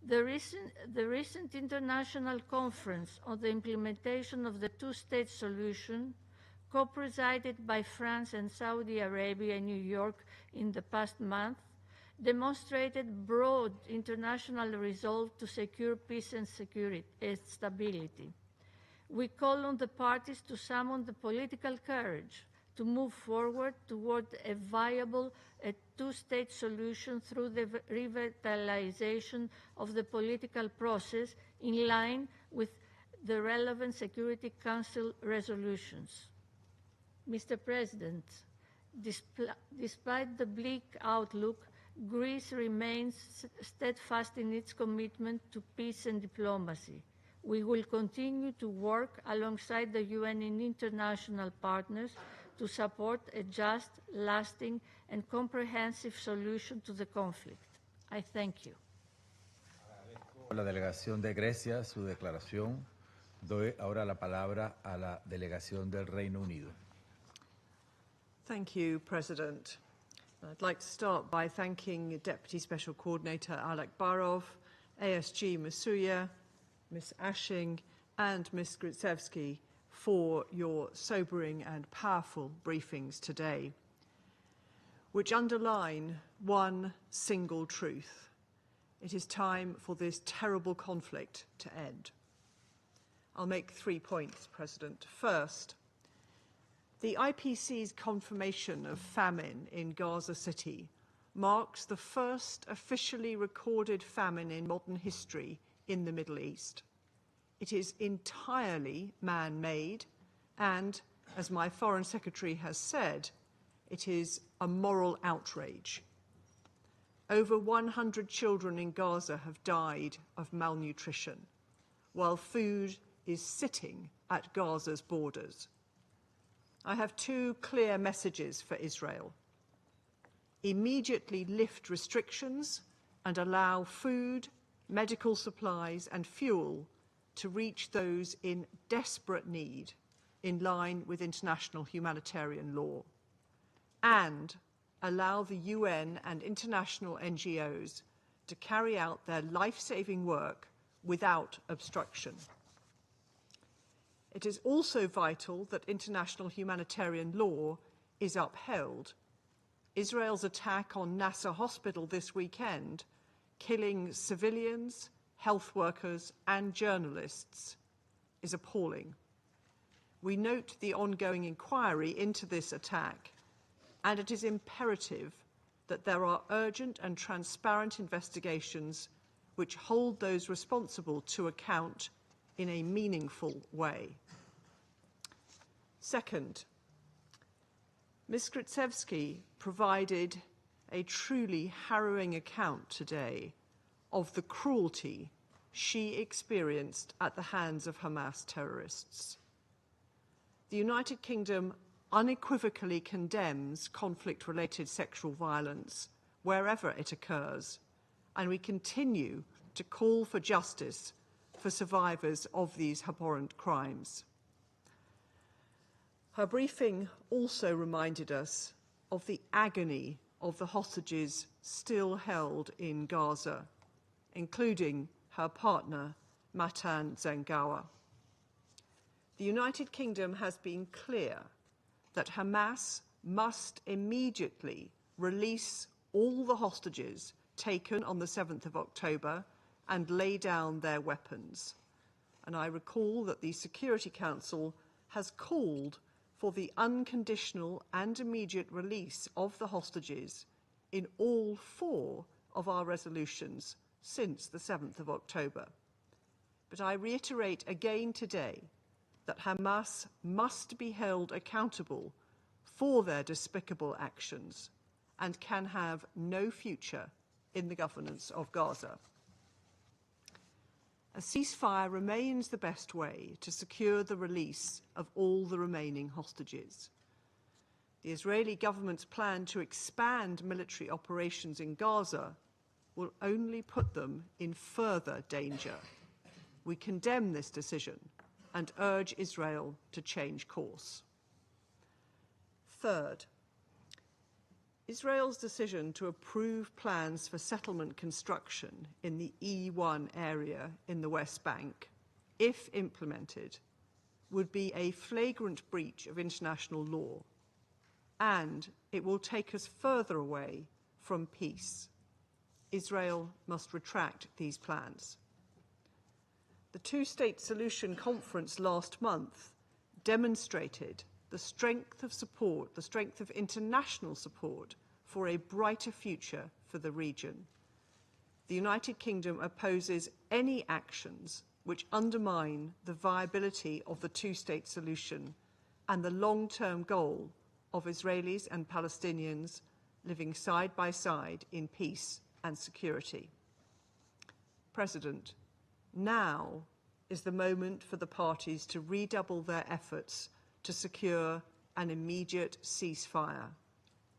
The recent international conference on the implementation of the two-state solution, co-presided by France and Saudi Arabia in New York in the past month, demonstrated broad international resolve to secure peace and stability. We call on the parties to summon the political courage to move forward toward a viable two-state solution through the revitalization of the political process in line with the relevant Security Council resolutions. Mr. President, despite the bleak outlook, Greece remains steadfast in its commitment to peace and diplomacy. We will continue to work alongside the UN and international partners to support a just, lasting, and comprehensive solution to the conflict. I thank you. La delegación de Grecia, su declaración. Doy ahora la palabra a la delegación del Reino Unido. Thank you, President. I'd like to start by thanking Deputy Special Coordinator Alakarov, ASG Msuya, Ms. Ashing, and Ms. Gritzewsky for your sobering and powerful briefings today, which underline one single truth. It is time for this terrible conflict to end. I'll make 3 points, President. First, the IPC's confirmation of famine in Gaza City marks the first officially recorded famine in modern history in the Middle East. It is entirely man-made and, as my Foreign Secretary has said, it is a moral outrage. Over 100 children in Gaza have died of malnutrition, while food is sitting at Gaza's borders. I have two clear messages for Israel. Immediately lift restrictions and allow food, medical supplies and fuel to reach those in desperate need in line with international humanitarian law. And allow the UN and international NGOs to carry out their life-saving work without obstruction. It is also vital that international humanitarian law is upheld. Israel's attack on Nasser Hospital this weekend, killing civilians, health workers and journalists, is appalling. We note the ongoing inquiry into this attack, and it is imperative that there are urgent and transparent investigations which hold those responsible to account in a meaningful way. Second, Ms. Gritzewsky provided a truly harrowing account today of the cruelty she experienced at the hands of Hamas terrorists. The United Kingdom unequivocally condemns conflict-related sexual violence wherever it occurs, and we continue to call for justice for survivors of these abhorrent crimes. Her briefing also reminded us of the agony of the hostages still held in Gaza, including her partner, Matan Zangawa. The United Kingdom has been clear that Hamas must immediately release all the hostages taken on the 7th of October and lay down their weapons. And I recall that the Security Council has called for the unconditional and immediate release of the hostages in all 4 of our resolutions since the 7th of October. But I reiterate again today that Hamas must be held accountable for their despicable actions and can have no future in the governance of Gaza. A ceasefire remains the best way to secure the release of all the remaining hostages. The Israeli government's plan to expand military operations in Gaza will only put them in further danger. We condemn this decision and urge Israel to change course. Third, Israel's decision to approve plans for settlement construction in the E1 area in the West Bank, if implemented, would be a flagrant breach of international law, and it will take us further away from peace. Israel must retract these plans. The two-state solution conference last month demonstrated the strength of support, the strength of international support for a brighter future for the region. The United Kingdom opposes any actions which undermine the viability of the two-state solution and the long-term goal of Israelis and Palestinians living side by side in peace and security. President, now is the moment for the parties to redouble their efforts to secure an immediate ceasefire.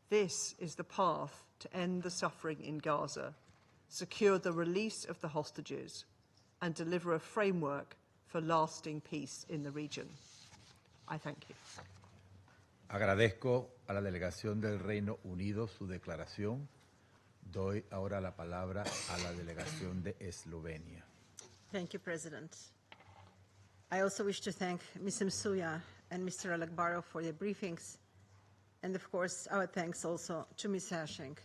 This is the path to end the suffering in Gaza, secure the release of the hostages, and deliver a framework for lasting peace in the region. I thank you. Agradezco a la delegación del Reino Unido su declaración. Doy ahora la palabra a la delegación de Eslovenia. Thank you, President. I also wish to thank Ms. Msuya and Mr. Alakarov for their briefings, and of course our thanks also to Ms. Ashing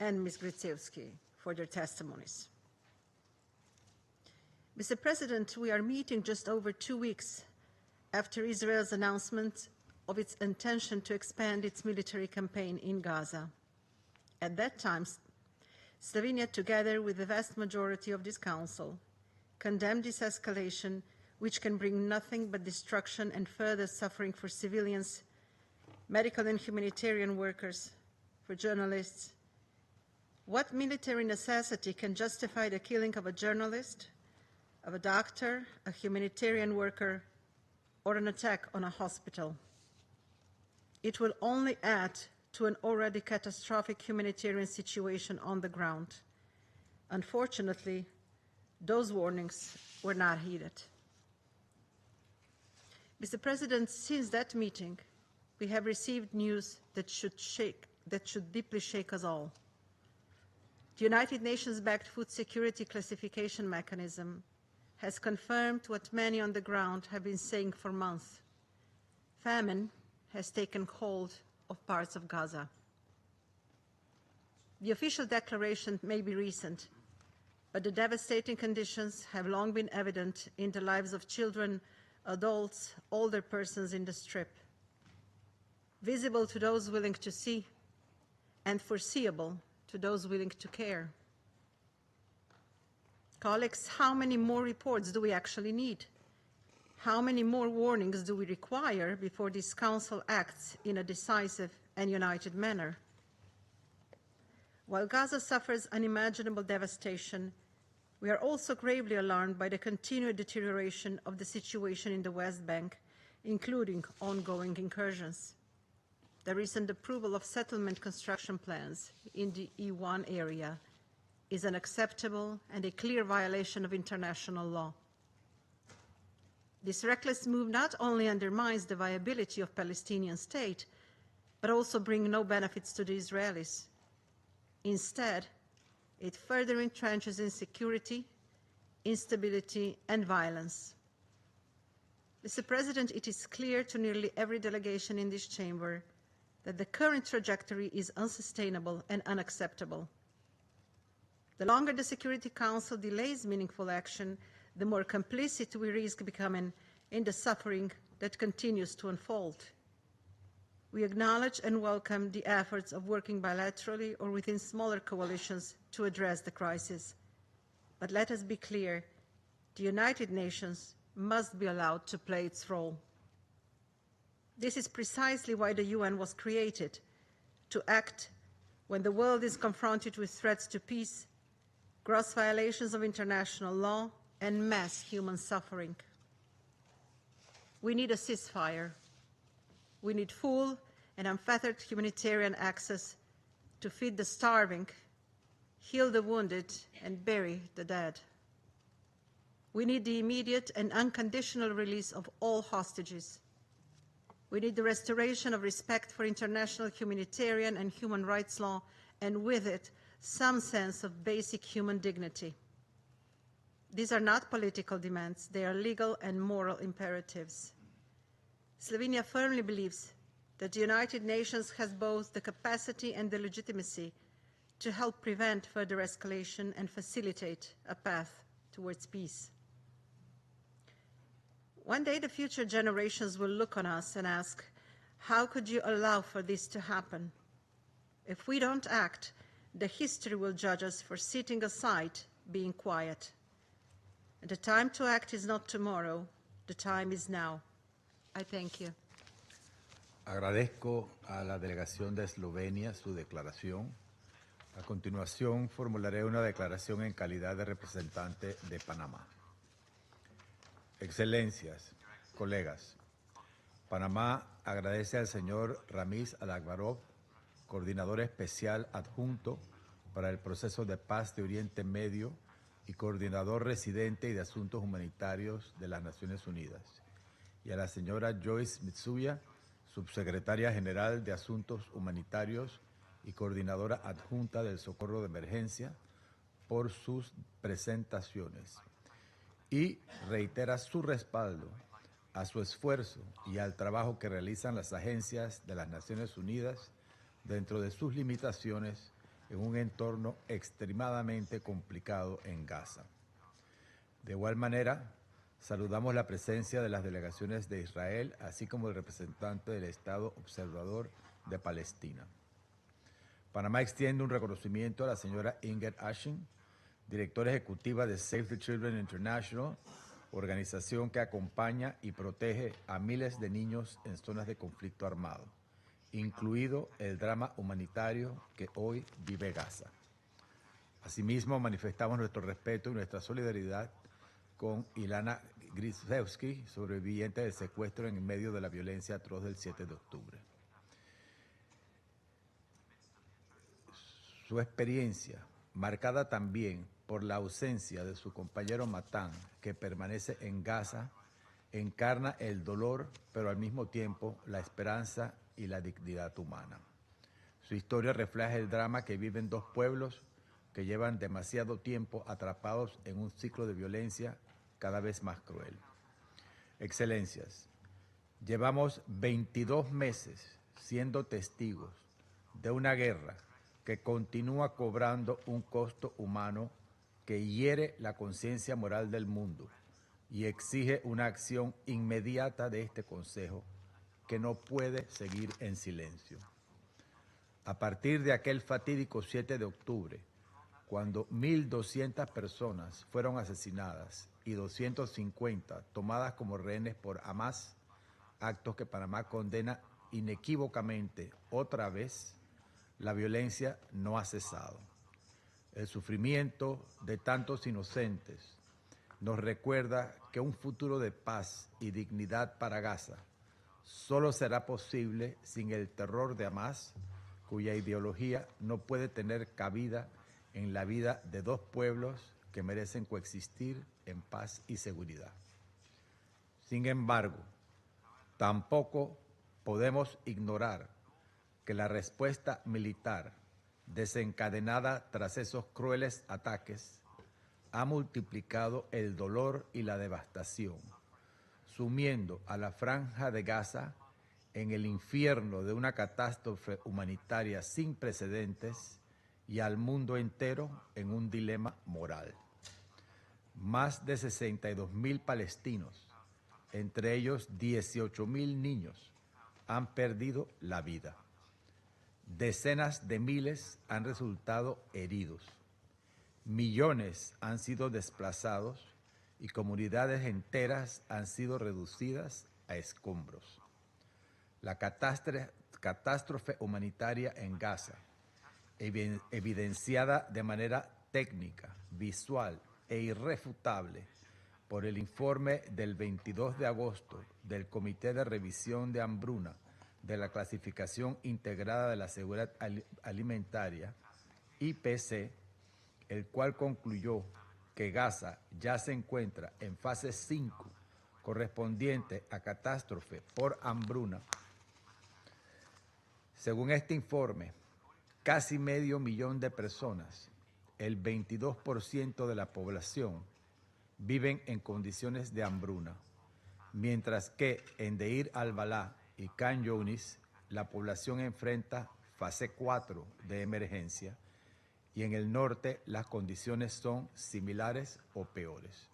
and Ms. Gritzewsky for their testimonies. Mr. President, we are meeting just over 2 weeks after Israel's announcement of its intention to expand its military campaign in Gaza. At that time, Slovenia, together with the vast majority of this Council, condemned this escalation, which can bring nothing but destruction and further suffering for civilians, medical and humanitarian workers, for journalists. What military necessity can justify the killing of a journalist, of a doctor, a humanitarian worker, or an attack on a hospital? It will only add to an already catastrophic humanitarian situation on the ground. Unfortunately, those warnings were not heeded. Mr. President, since that meeting, we have received news that should deeply shake us all. The United Nations-backed Food Security Classification Mechanism has confirmed what many on the ground have been saying for months. Famine has taken hold of parts of Gaza. The official declaration may be recent, but the devastating conditions have long been evident in the lives of children, adults, older persons in the Strip, visible to those willing to see and foreseeable to those willing to care. Colleagues, how many more reports do we actually need? How many more warnings do we require before this Council acts in a decisive and united manner? While Gaza suffers unimaginable devastation, we are also gravely alarmed by the continued deterioration of the situation in the West Bank, including ongoing incursions. The recent approval of settlement construction plans in the E1 area is unacceptable and a clear violation of international law. This reckless move not only undermines the viability of the Palestinian state, but also brings no benefits to the Israelis. Instead, it further entrenches insecurity, instability, and violence. Mr. President, it is clear to nearly every delegation in this chamber that the current trajectory is unsustainable and unacceptable. The longer the Security Council delays meaningful action, the more complicit we risk becoming in the suffering that continues to unfold. We acknowledge and welcome the efforts of working bilaterally or within smaller coalitions to address the crisis. But let us be clear, the United Nations must be allowed to play its role. This is precisely why the UN was created, to act when the world is confronted with threats to peace, gross violations of international law, and mass human suffering. We need a ceasefire. We need full and unfettered humanitarian access to feed the starving, heal the wounded, and bury the dead. We need the immediate and unconditional release of all hostages. We need the restoration of respect for international humanitarian and human rights law, and with it, some sense of basic human dignity. These are not political demands, they are legal and moral imperatives. Slovenia firmly believes that the United Nations has both the capacity and the legitimacy to help prevent further escalation and facilitate a path towards peace. One day the future generations will look on us and ask, how could you allow for this to happen? If we don't act, the history will judge us for sitting aside, being quiet. And the time to act is not tomorrow, the time is now. I thank you. Agradezco a la delegación de Eslovenia su declaración. A continuación, formularé una declaración en calidad de representante de Panamá. Excelencias, colegas, Panamá agradece al señor Ramiz Alakarov, coordinador especial adjunto para el proceso de paz de Oriente Medio y coordinador residente y de asuntos humanitarios de las Naciones Unidas, y a la señora Joyce Msuya, subsecretaria general de Asuntos Humanitarios y coordinadora adjunta del Socorro de Emergencia, por sus presentaciones, y reitera su respaldo a su esfuerzo y al trabajo que realizan las agencias de las Naciones Unidas dentro de sus limitaciones en un entorno extremadamente complicado en Gaza. De igual manera, saludamos la presencia de las delegaciones de Israel, así como el representante del Estado Observador de Palestina. Panamá extiende un reconocimiento a la señora Inga, directora ejecutiva de Save the Children International, organización que acompaña y protege a miles de niños en zonas de conflicto armado, incluido el drama humanitario que hoy vive Gaza. Asimismo, manifestamos nuestro respeto y nuestra solidaridad con Ilana Gritzewsky, sobreviviente del secuestro en medio de la violencia atroz del 7 de octubre. Su experiencia, marcada también por la ausencia de su compañero Matán, que permanece en Gaza, encarna el dolor, pero al mismo tiempo la esperanza y la dignidad humana. Su historia refleja el drama que viven dos pueblos que llevan demasiado tiempo atrapados en un ciclo de violencia cada vez más cruel. Excelencias, llevamos 22 meses siendo testigos de una guerra que continúa cobrando un costo humano que hiere la conciencia moral del mundo y exige una acción inmediata de este Consejo que no puede seguir en silencio. A partir de aquel fatídico 7 de octubre, cuando 1.200 personas fueron asesinadas y 250 tomadas como rehenes por Hamas, actos que Panamá condena inequívocamente otra vez, la violencia no ha cesado. El sufrimiento de tantos inocentes nos recuerda que un futuro de paz y dignidad para Gaza solo será posible sin el terror de Hamas, cuya ideología no puede tener cabida en la vida de dos pueblos que merecen coexistir en paz y seguridad. Sin embargo, tampoco podemos ignorar que la respuesta militar desencadenada tras esos crueles ataques ha multiplicado el dolor y la devastación, sumiendo a la Franja de Gaza en el infierno de una catástrofe humanitaria sin precedentes y al mundo entero en un dilema moral. Más de 62.000 palestinos, entre ellos 18.000 niños, han perdido la vida. Decenas de miles han resultado heridos. Millones han sido desplazados y comunidades enteras han sido reducidas a escombros. La catástrofe humanitaria en Gaza, evidenciada de manera técnica, visual e irrefutable por el informe del 22 de agosto del Comité de Revisión de Hambruna de la Clasificación Integrada de la Seguridad Alimentaria, IPC, el cual concluyó que Gaza ya se encuentra en fase 5, correspondiente a catástrofe por hambruna. Según este informe, casi 500.000 de personas, el 22% de la población, viven en condiciones de hambruna, mientras que en Deir al-Balá y Khan Younis la población enfrenta fase 4 de emergencia y en el norte las condiciones son similares o peores.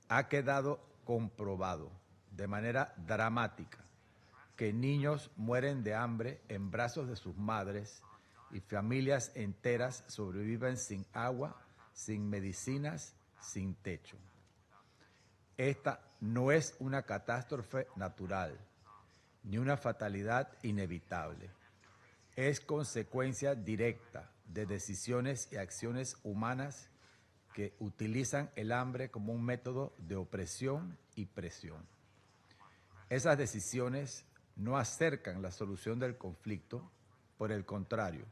Ha quedado comprobado de manera dramática que niños mueren de hambre en brazos de sus madres y familias enteras sobreviven sin agua, sin medicinas, sin techo. Esta no es una catástrofe natural, ni una fatalidad inevitable. Es consecuencia directa de decisiones y acciones humanas que utilizan el hambre como un método de opresión y presión. Esas decisiones no acercan la solución del conflicto, por el contrario,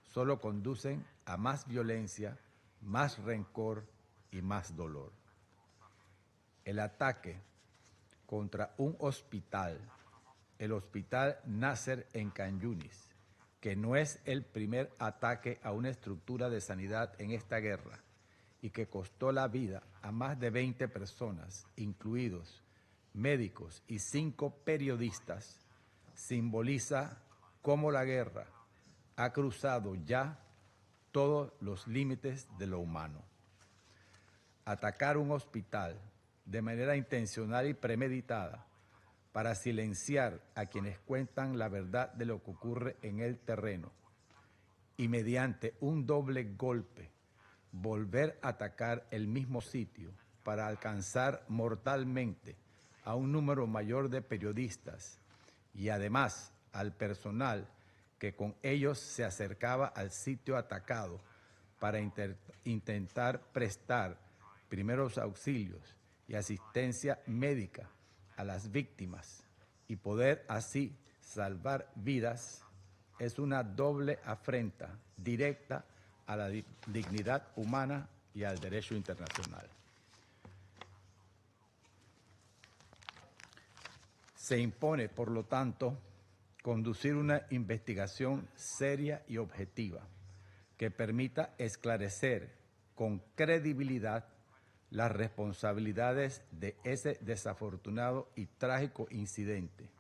solo conducen a más violencia, más rencor y más dolor. El ataque contra un hospital, el Hospital Nasser en Khan Younis, que no es el primer ataque a una estructura de sanidad en esta guerra y que costó la vida a más de 20 personas, incluidos médicos y 5 periodistas, simboliza cómo la guerra ha cruzado ya todos los límites de lo humano. Atacar un hospital de manera intencional y premeditada para silenciar a quienes cuentan la verdad de lo que ocurre en el terreno y mediante un doble golpe volver a atacar el mismo sitio para alcanzar mortalmente a un número mayor de periodistas y además al personal que con ellos se acercaba al sitio atacado para intentar prestar primeros auxilios y asistencia médica a las víctimas y poder así salvar vidas, es una doble afrenta directa a la dignidad humana y al derecho internacional. Se impone, por lo tanto, conducir una investigación seria y objetiva que permita esclarecer con credibilidad las responsabilidades de ese desafortunado y trágico incidente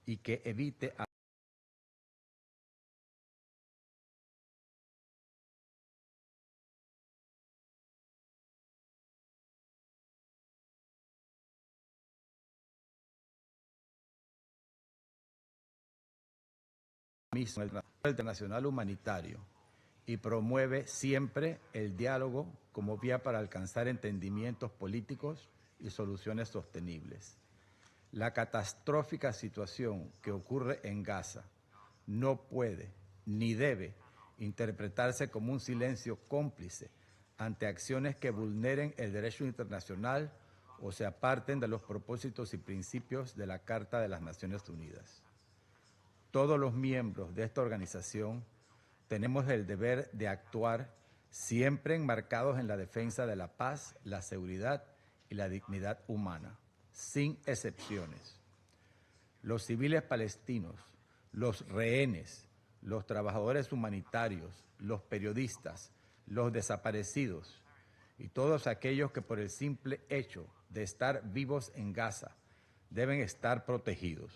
y que evite el internacional humanitario y promueve siempre el diálogo como vía para alcanzar entendimientos políticos y soluciones sostenibles. La catastrófica situación que ocurre en Gaza no puede ni debe interpretarse como un silencio cómplice ante acciones que vulneren el derecho internacional o se aparten de los propósitos y principios de la Carta de las Naciones Unidas. Todos los miembros de esta organización tenemos el deber de actuar siempre enmarcados en la defensa de la paz, la seguridad y la dignidad humana, sin excepciones. Los civiles palestinos, los rehenes, los trabajadores humanitarios, los periodistas, los desaparecidos y todos aquellos que por el simple hecho de estar vivos en Gaza deben estar protegidos.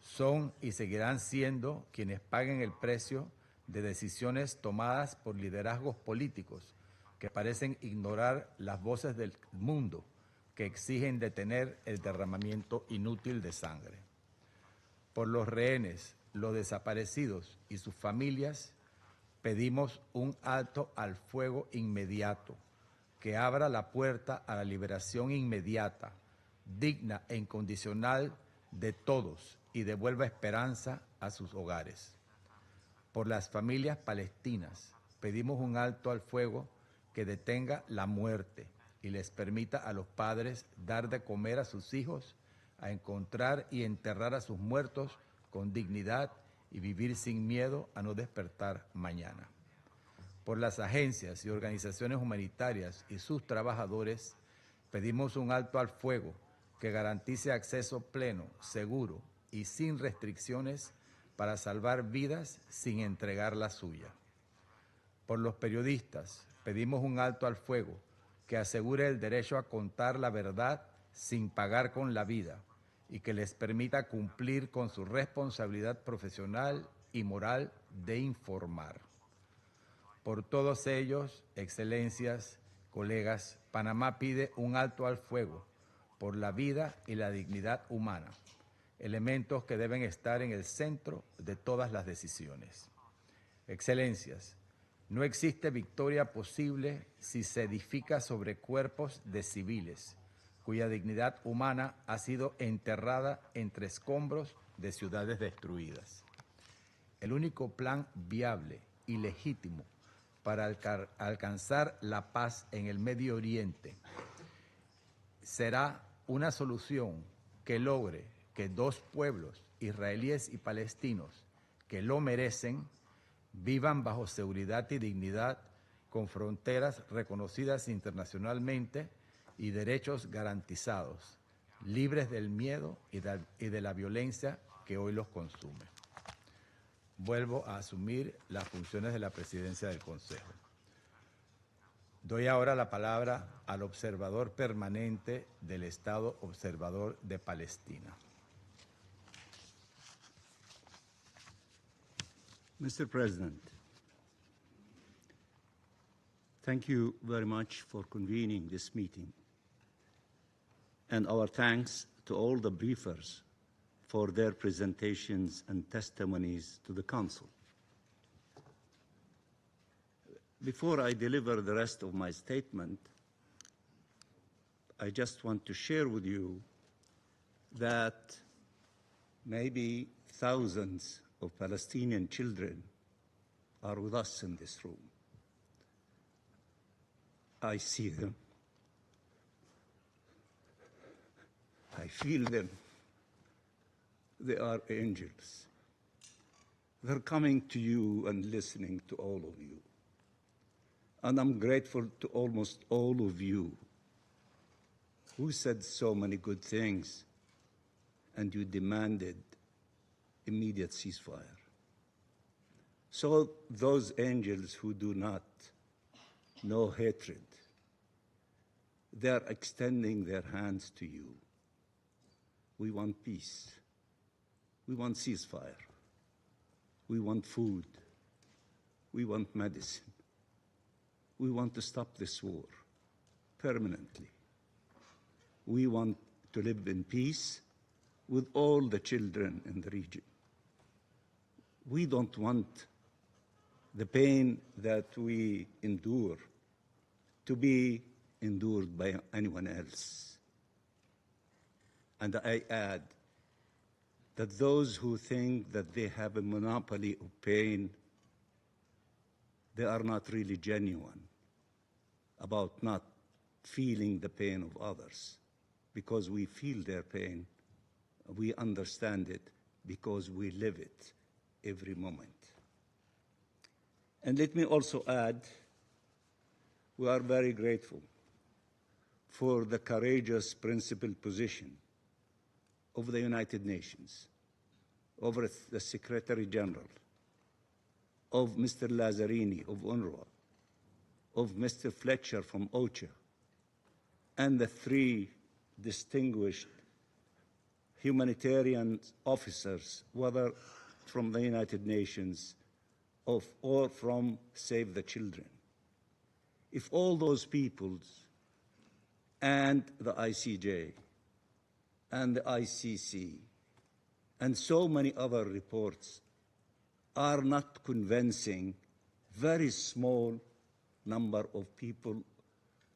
Son y seguirán siendo quienes paguen el precio de decisiones tomadas por liderazgos políticos que parecen ignorar las voces del mundo que exigen detener el derramamiento inútil de sangre. Por los rehenes, los desaparecidos y sus familias, pedimos un alto al fuego inmediato que abra la puerta a la liberación inmediata, digna e incondicional de todos y devuelva esperanza a sus hogares. Por las familias palestinas, pedimos un alto al fuego que detenga la muerte y les permita a los padres dar de comer a sus hijos, a encontrar y enterrar a sus muertos con dignidad y vivir sin miedo a no despertar mañana. Por las agencias y organizaciones humanitarias y sus trabajadores, pedimos un alto al fuego que garantice acceso pleno, seguro y sin restricciones para salvar vidas sin entregar la suya. Por los periodistas, pedimos un alto al fuego que asegure el derecho a contar la verdad sin pagar con la vida y que les permita cumplir con su responsabilidad profesional y moral de informar. Por todos ellos, excelencias, colegas, Panamá pide un alto al fuego por la vida y la dignidad humana, elementos que deben estar en el centro de todas las decisiones. Excelencias, no existe victoria posible si se edifica sobre cuerpos de civiles, cuya dignidad humana ha sido enterrada entre escombros de ciudades destruidas. El único plan viable y legítimo para alcanzar la paz en el Medio Oriente será una solución que logre que dos pueblos, israelíes y palestinos, que lo merecen, vivan bajo seguridad y dignidad, con fronteras reconocidas internacionalmente y derechos garantizados, libres del miedo y de la violencia que hoy los consume. Vuelvo a asumir las funciones de la presidencia del Consejo. Doy ahora la palabra al observador permanente del Estado Observador de Palestina. Mr. President, thank you very much for convening this meeting, and our thanks to all the briefers for their presentations and testimonies to the Council. Before I deliver the rest of my statement, I just want to share with you that maybe thousands of Palestinian children are with us in this room. I see them. I feel them. They are angels. They're coming to you and listening to all of you. And I'm grateful to almost all of you who said so many good things and you demanded immediate ceasefire. So those angels who do not know hatred, they are extending their hands to you. We want peace. We want ceasefire. We want food. We want medicine. We want to stop this war permanently. We want to live in peace with all the children in the region. We don't want the pain that we endure to be endured by anyone else. And I add that those who think that they have a monopoly of pain, they are not really genuine about not feeling the pain of others, because we feel their pain, we understand it because we live it every moment. And let me also add, we are very grateful for the courageous principled position of the United Nations, of the Secretary General, of Mr. Lazzarini of UNRWA, of Mr. Fletcher from OCHA, and the three distinguished humanitarian officers, whether from the United Nations or from Save the Children. If all those peoples and the ICJ and the ICC and so many other reports are not convincing very small number of people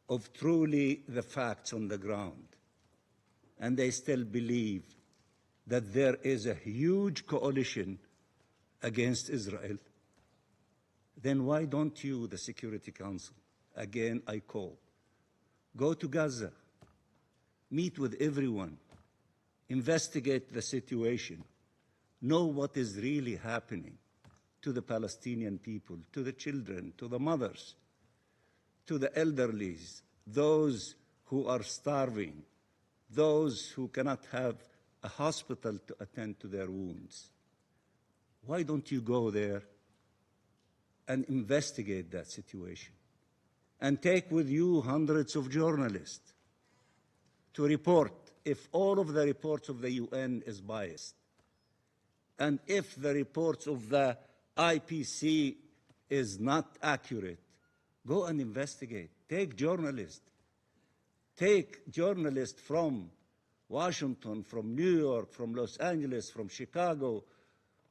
of truly the facts on the ground, and they still believe that there is a huge coalition against Israel, then why don't you, the Security Council, again I call, go to Gaza, meet with everyone, investigate the situation, know what is really happening to the Palestinian people, to the children, to the mothers, to the elderly, those who are starving, those who cannot have a hospital to attend to their wounds. Why don't you go there and investigate that situation and take with you hundreds of journalists to report if all of the reports of the UN is biased, and if the reports of the IPC is not accurate, go and investigate. Take journalists. Take journalists from Washington, from New York, from Los Angeles, from Chicago,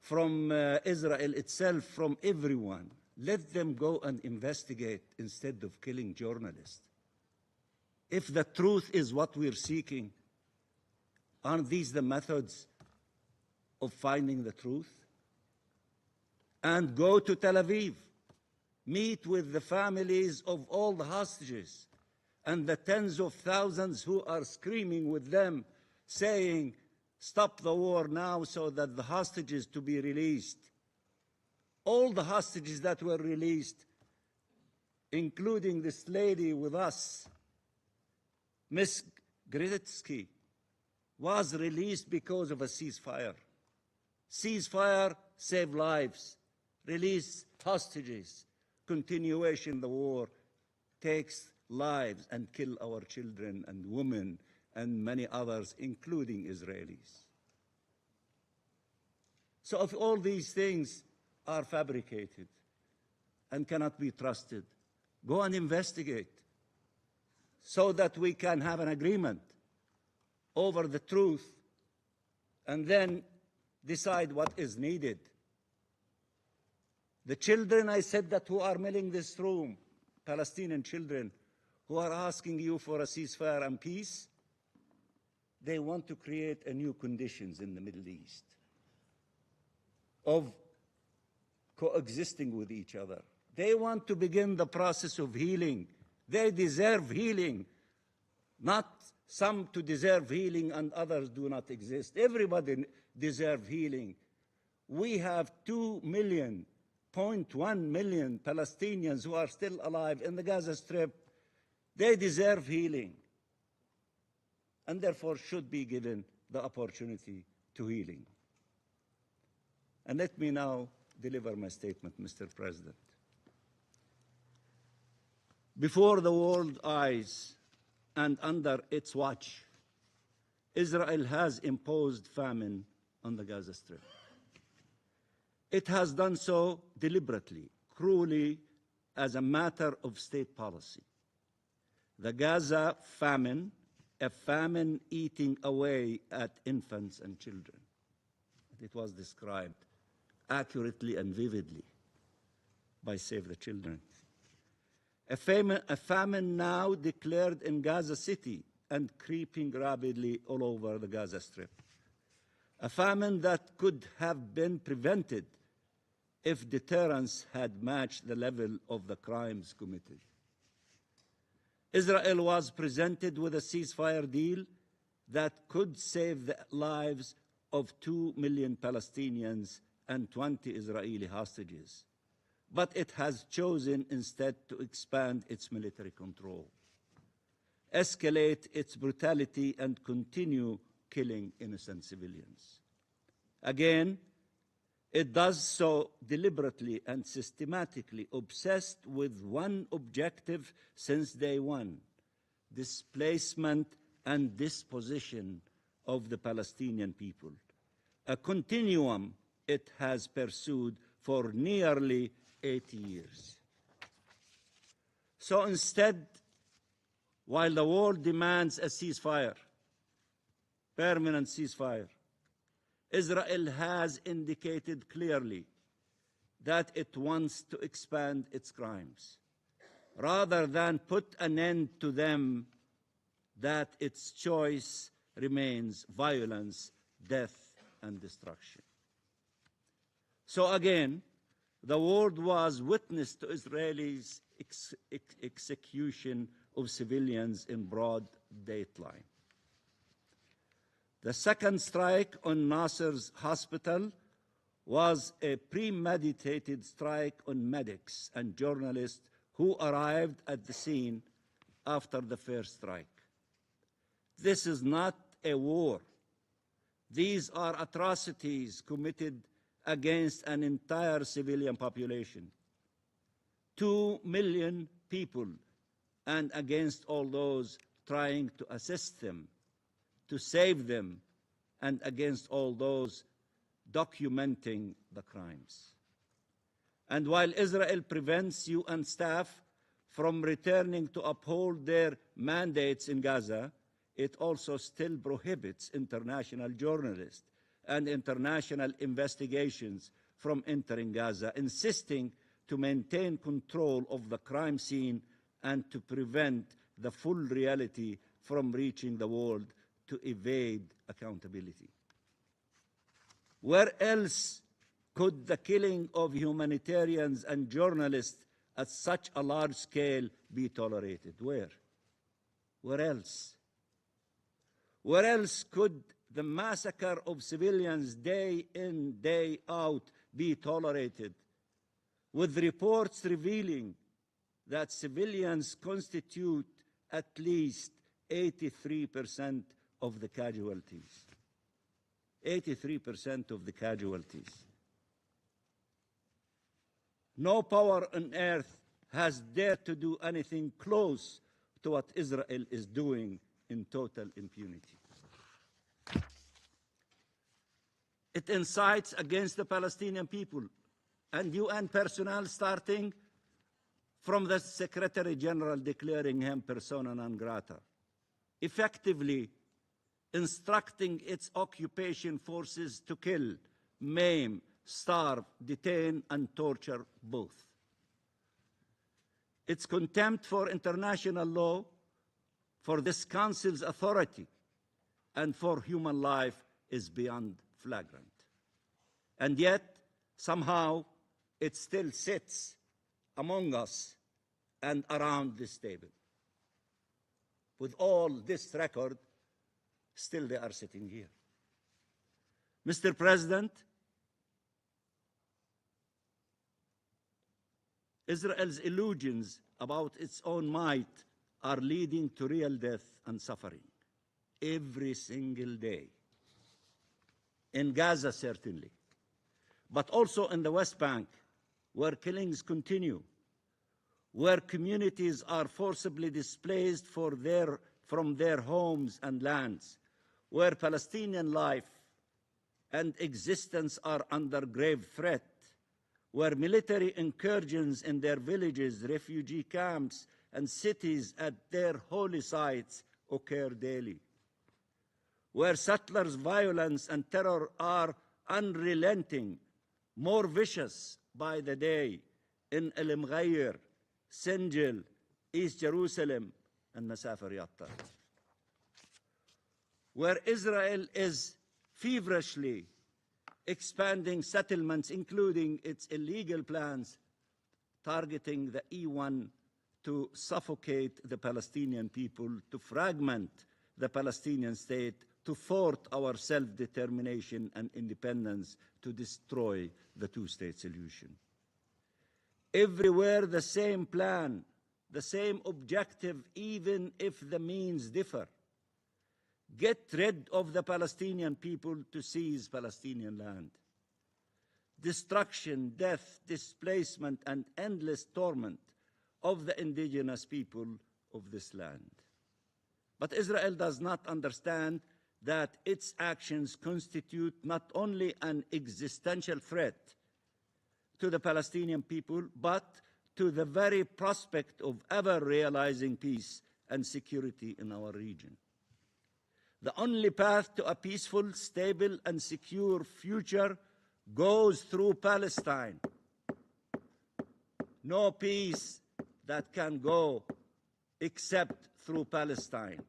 from Israel itself, from everyone. Let them go and investigate instead of killing journalists. If the truth is what we're seeking, aren't these the methods of finding the truth? And go to Tel Aviv. Meet with the families of all the hostages and the tens of thousands who are screaming with them, saying, stop the war now so that the hostages to be released. All the hostages that were released, including this lady with us, Ms. Gritzewsky, was released because of a ceasefire. Ceasefire save lives. Release hostages. Continuation of the war takes lives and kill our children and women and many others, including Israelis. So if all these things are fabricated and cannot be trusted, go and investigate so that we can have an agreement over the truth and then decide what is needed. The children, I said, that who are filling this room, Palestinian children, who are asking you for a ceasefire and peace, they want to create a new conditions in the Middle East of coexisting with each other. They want to begin the process of healing. They deserve healing, not some to deserve healing and others do not exist. Everybody deserves healing. We have 2.1 million Palestinians who are still alive in the Gaza Strip. They deserve healing and therefore should be given the opportunity to healing. And let me now deliver my statement, Mr. President. Before the world's eyes and under its watch, Israel has imposed famine on the Gaza Strip. It has done so deliberately, cruelly, as a matter of state policy. The Gaza famine, a famine eating away at infants and children. It was described accurately and vividly by Save the Children. A famine now declared in Gaza City and creeping rapidly all over the Gaza Strip. A famine that could have been prevented if deterrence had matched the level of the crimes committed. Israel was presented with a ceasefire deal that could save the lives of 2 million Palestinians and 20 Israeli hostages. But it has chosen instead to expand its military control, escalate its brutality, and continue killing innocent civilians. Again, it does so deliberately and systematically, obsessed with one objective since day one: displacement and disposition of the Palestinian people, a continuum it has pursued for nearly 80 years. So instead, while the world demands a ceasefire, permanent ceasefire, Israel has indicated clearly that it wants to expand its crimes. Rather than put an end to them, that its choice remains violence, death, and destruction. So again, the world was witness to Israelis' execution of civilians in broad daylight. The second strike on Nasser's hospital was a premeditated strike on medics and journalists who arrived at the scene after the first strike. This is not a war. These are atrocities committed against an entire civilian population. 2 million people, and against all those trying to assist them, to save them, and against all those documenting the crimes. And while Israel prevents UN staff from returning to uphold their mandates in Gaza, it also still prohibits international journalists and international investigations from entering Gaza, insisting to maintain control of the crime scene and to prevent the full reality from reaching the world, to evade accountability. Where else could the killing of humanitarians and journalists at such a large scale be tolerated? Where? Where else? Where else could the massacre of civilians day in, day out be tolerated, with reports revealing that civilians constitute at least 83% of the casualties? 83% of the casualties. No power on earth has dared to do anything close to what Israel is doing in total impunity. It incites against the Palestinian people and UN personnel, starting from the Secretary General declaring him persona non grata, effectively instructing its occupation forces to kill, maim, starve, detain, and torture both. Its contempt for international law, for this Council's authority, and for human life is beyond flagrant. And yet, somehow, it still sits among us and around this table. With all this record, still they are sitting here. Mr. President, Israel's illusions about its own might are leading to real death and suffering every single day. In Gaza, certainly, but also in the West Bank, where killings continue, where communities are forcibly displaced from their homes and lands, where Palestinian life and existence are under grave threat, where military incursions in their villages, refugee camps, and cities at their holy sites occur daily, where settlers' violence and terror are unrelenting, more vicious by the day in El Mghayr, Sinjil, East Jerusalem, and Masafer Yatta, where Israel is feverishly expanding settlements, including its illegal plans targeting the E1 to suffocate the Palestinian people, to fragment the Palestinian state, to thwart our self-determination and independence, to destroy the two-state solution. Everywhere the same plan, the same objective, even if the means differ. Get rid of the Palestinian people to seize Palestinian land. Destruction, death, displacement, and endless torment of the indigenous people of this land. But Israel does not understand that its actions constitute not only an existential threat to the Palestinian people, but to the very prospect of ever realizing peace and security in our region. The only path to a peaceful, stable, and secure future goes through Palestine. No peace that can go except through Palestine.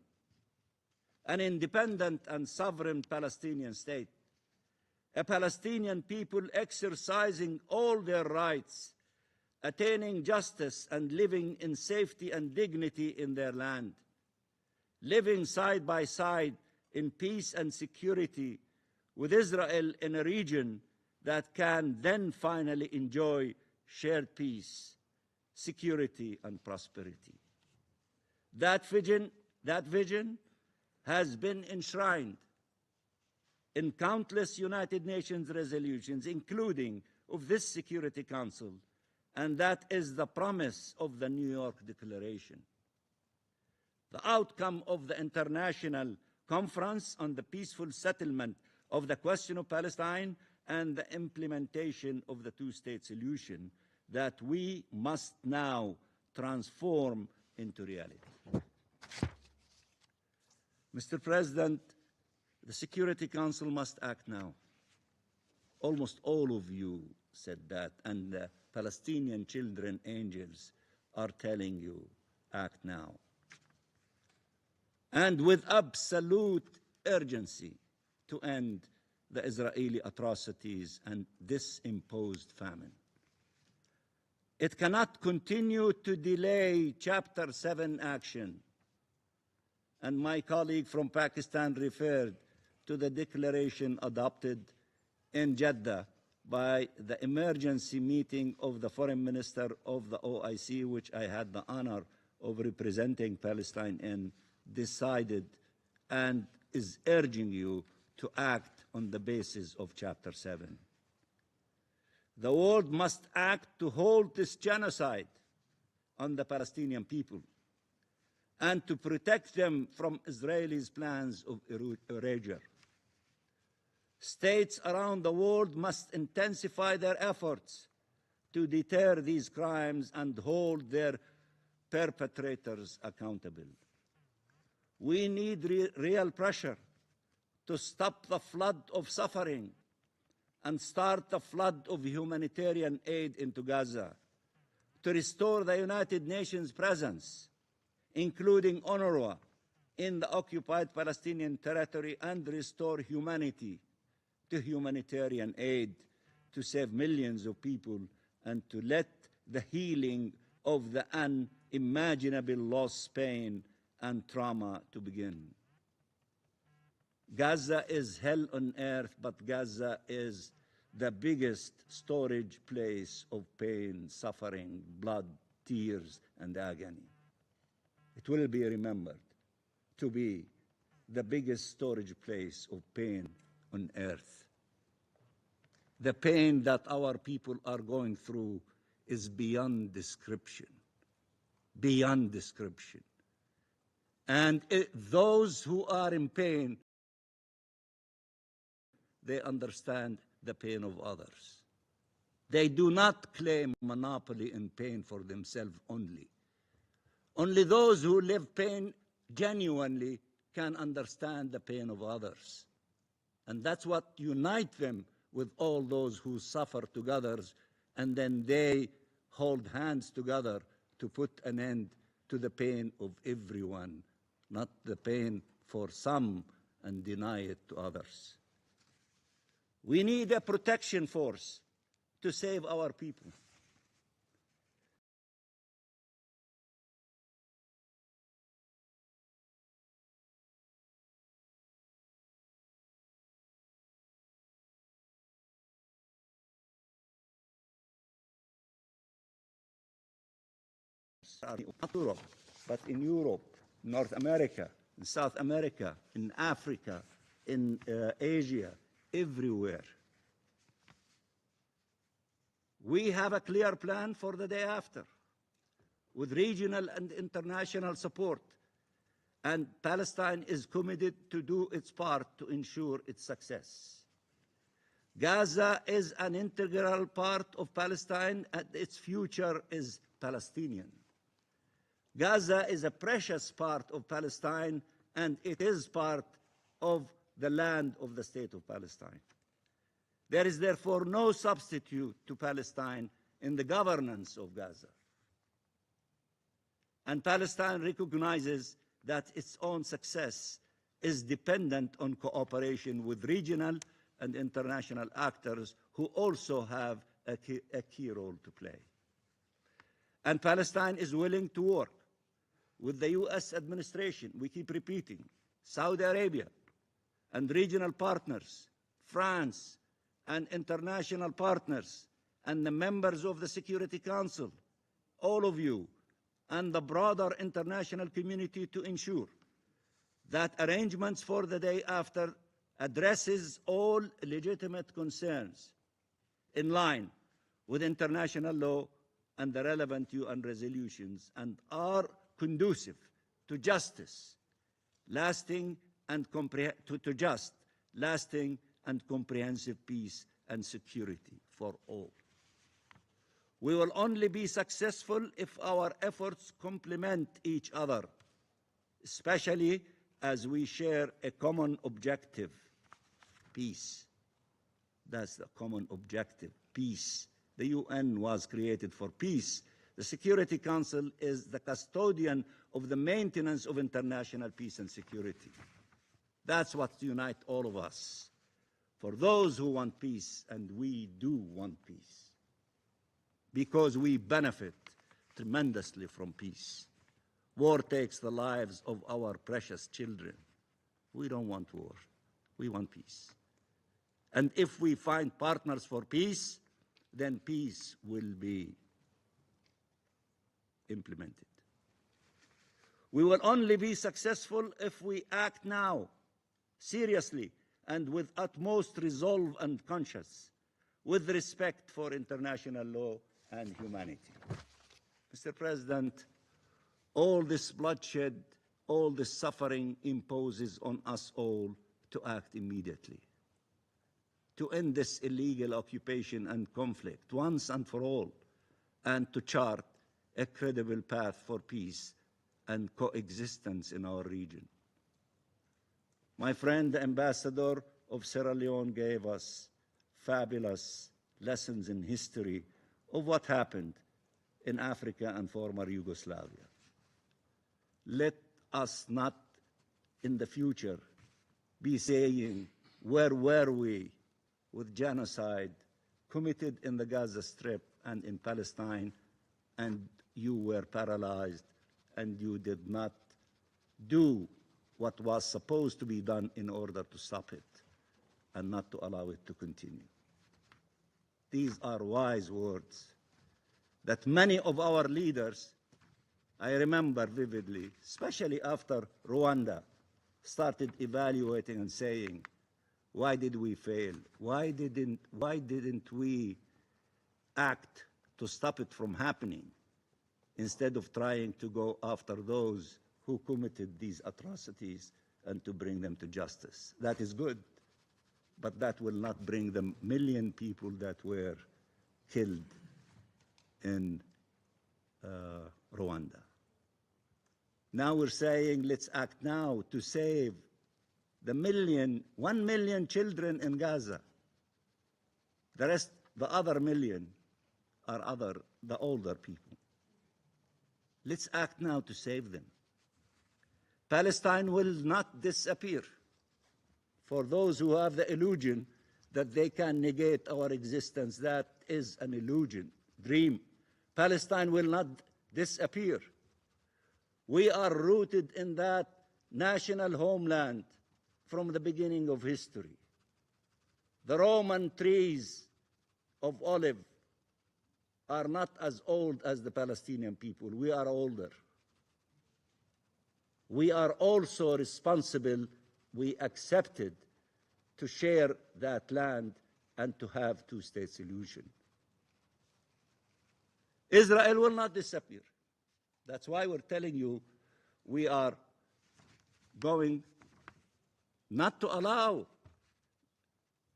An independent and sovereign Palestinian state, a Palestinian people exercising all their rights, attaining justice and living in safety and dignity in their land, living side by side in peace and security with Israel in a region that can then finally enjoy shared peace, security, and prosperity. That vision has been enshrined in countless United Nations resolutions, including of this Security Council, and that is the promise of the New York Declaration. The outcome of the International Conference on the Peaceful Settlement of the Question of Palestine and the implementation of the two-state solution that we must now transform into reality. Mr. President, the Security Council must act now. Almost all of you said that, and the Palestinian children angels are telling you, act now. And with absolute urgency to end the Israeli atrocities and this imposed famine. It cannot continue to delay Chapter 7 action. And my colleague from Pakistan referred to the declaration adopted in Jeddah by the emergency meeting of the foreign minister of the OIC, which I had the honor of representing Palestine in, decided and is urging you to act on the basis of Chapter 7. The world must act to halt this genocide on the Palestinian people and to protect them from Israelis' plans of erasure. States around the world must intensify their efforts to deter these crimes and hold their perpetrators accountable. We need real pressure to stop the flood of suffering and start a flood of humanitarian aid into Gaza, to restore the United Nations presence, including UNRWA, in the occupied Palestinian territory, and restore humanity to humanitarian aid to save millions of people and to let the healing of the unimaginable loss, pain, and trauma to begin. Gaza is hell on earth, but Gaza is the biggest storage place of pain, suffering, blood, tears, and agony. It will be remembered to be the biggest storage place of pain on earth. The pain that our people are going through is beyond description, beyond description. And those who are in pain, they understand the pain of others. They do not claim monopoly in pain for themselves only. Only those who live pain genuinely can understand the pain of others. And that's what unites them with all those who suffer together, and then they hold hands together to put an end to the pain of everyone, not the pain for some and deny it to others. We need a protection force to save our people. Not Europe, but in Europe, North America, in South America, in Africa, in Asia, everywhere. We have a clear plan for the day after, with regional and international support, and Palestine is committed to do its part to ensure its success. Gaza is an integral part of Palestine, and its future is Palestinian. Gaza is a precious part of Palestine, and it is part of the land of the State of Palestine. There is therefore no substitute to Palestine in the governance of Gaza. And Palestine recognizes that its own success is dependent on cooperation with regional and international actors who also have a key role to play. And Palestine is willing to work with the US administration, we keep repeating, Saudi Arabia, and regional partners, France, and international partners, and the members of the Security Council, all of you, and the broader international community to ensure that arrangements for the day after addresses all legitimate concerns in line with international law and the relevant UN resolutions, and are conducive to justice, lasting and lasting and comprehensive peace and security for all. We will only be successful if our efforts complement each other, especially as we share a common objective, peace. That's the common objective, peace. The UN was created for peace. The Security Council is the custodian of the maintenance of international peace and security. That's what unites all of us. For those who want peace, and we do want peace, because we benefit tremendously from peace. War takes the lives of our precious children. We don't want war. We want peace. And if we find partners for peace, then peace will be implemented. We will only be successful if we act now, seriously, and with utmost resolve and conscience, with respect for international law and humanity. Mr. President, all this bloodshed, all this suffering imposes on us all to act immediately, to end this illegal occupation and conflict once and for all, and to chart a credible path for peace and coexistence in our region. My friend, the ambassador of Sierra Leone, gave us fabulous lessons in history of what happened in Africa and former Yugoslavia. Let us not in the future be saying, where were we with genocide committed in the Gaza Strip and in Palestine, and you were paralyzed and you did not do what was supposed to be done in order to stop it and not to allow it to continue. These are wise words that many of our leaders, I remember vividly, especially after Rwanda, started evaluating and saying, why did we fail? Why didn't we act to stop it from happening instead of trying to go after those who committed these atrocities and to bring them to justice? That is good, but that will not bring the million people that were killed in Rwanda. Now we're saying, let's act now to save the 1 million children in Gaza. The rest, the other million, are the older people. Let's act now to save them. Palestine will not disappear. For those who have the illusion that they can negate our existence, that is an illusion, dream. Palestine will not disappear. We are rooted in that national homeland from the beginning of history. The Roman trees of olive are not as old as the Palestinian people. We are older. We are also responsible. We accepted to share that land and to have two-state solution. Israel will not disappear. That's why we're telling you we are going not to allow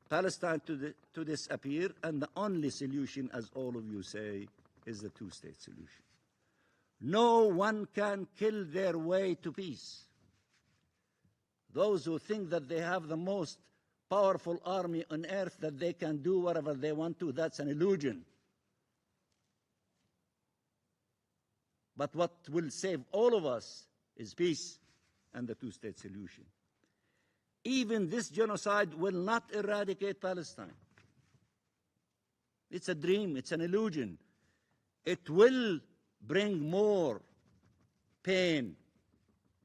Palestine to disappear, and the only solution, as all of you say, is the two-state solution. No one can kill their way to peace. Those who think that they have the most powerful army on earth, that they can do whatever they want to, that's an illusion. But what will save all of us is peace and the two-state solution. Even this genocide will not eradicate Palestine. It's a dream, it's an illusion. It will bring more pain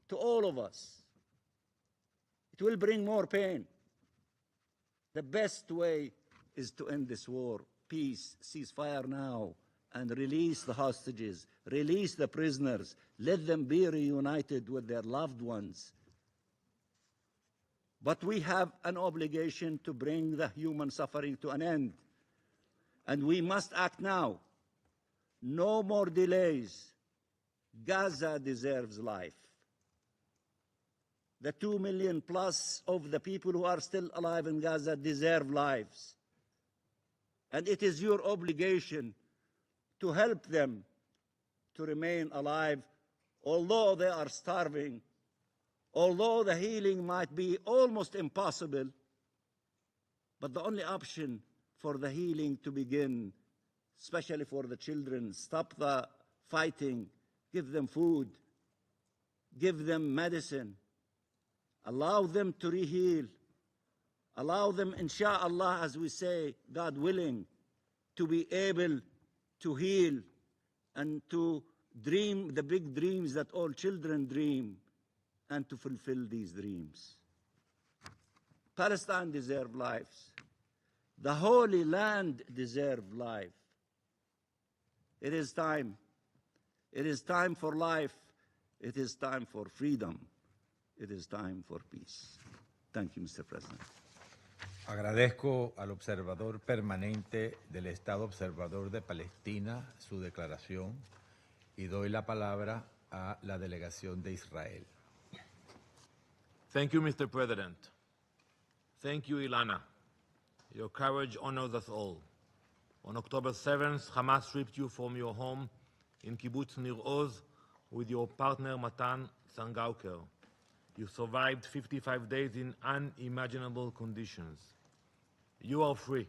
to all of us. It will bring more pain. The best way is to end this war. Peace, ceasefire now, and release the hostages, release the prisoners, let them be reunited with their loved ones. But we have an obligation to bring the human suffering to an end. And we must act now. No more delays. Gaza deserves life. The 2 million plus of the people who are still alive in Gaza deserve lives. And it is your obligation to help them to remain alive, although they are starving, although the healing might be almost impossible. But the only option for the healing to begin, especially for the children, stop the fighting, give them food, give them medicine, allow them to re-heal, allow them, insha'Allah, as we say, God willing, to be able to heal and to dream the big dreams that all children dream, and to fulfill these dreams. Palestine deserves lives. The Holy Land deserves life. It is time. It is time for life. It is time for freedom. It is time for peace. Thank you, Mr. President. Agradezco al observador permanente del Estado Observador de Palestina su declaración y doy la palabra a la delegación de Israel. Thank you, Mr. President. Thank you, Ilana. Your courage honors us all. On October 7th, Hamas stripped you from your home in Kibbutz Nir Oz with your partner Matan Sangauker. You survived 55 days in unimaginable conditions. You are free.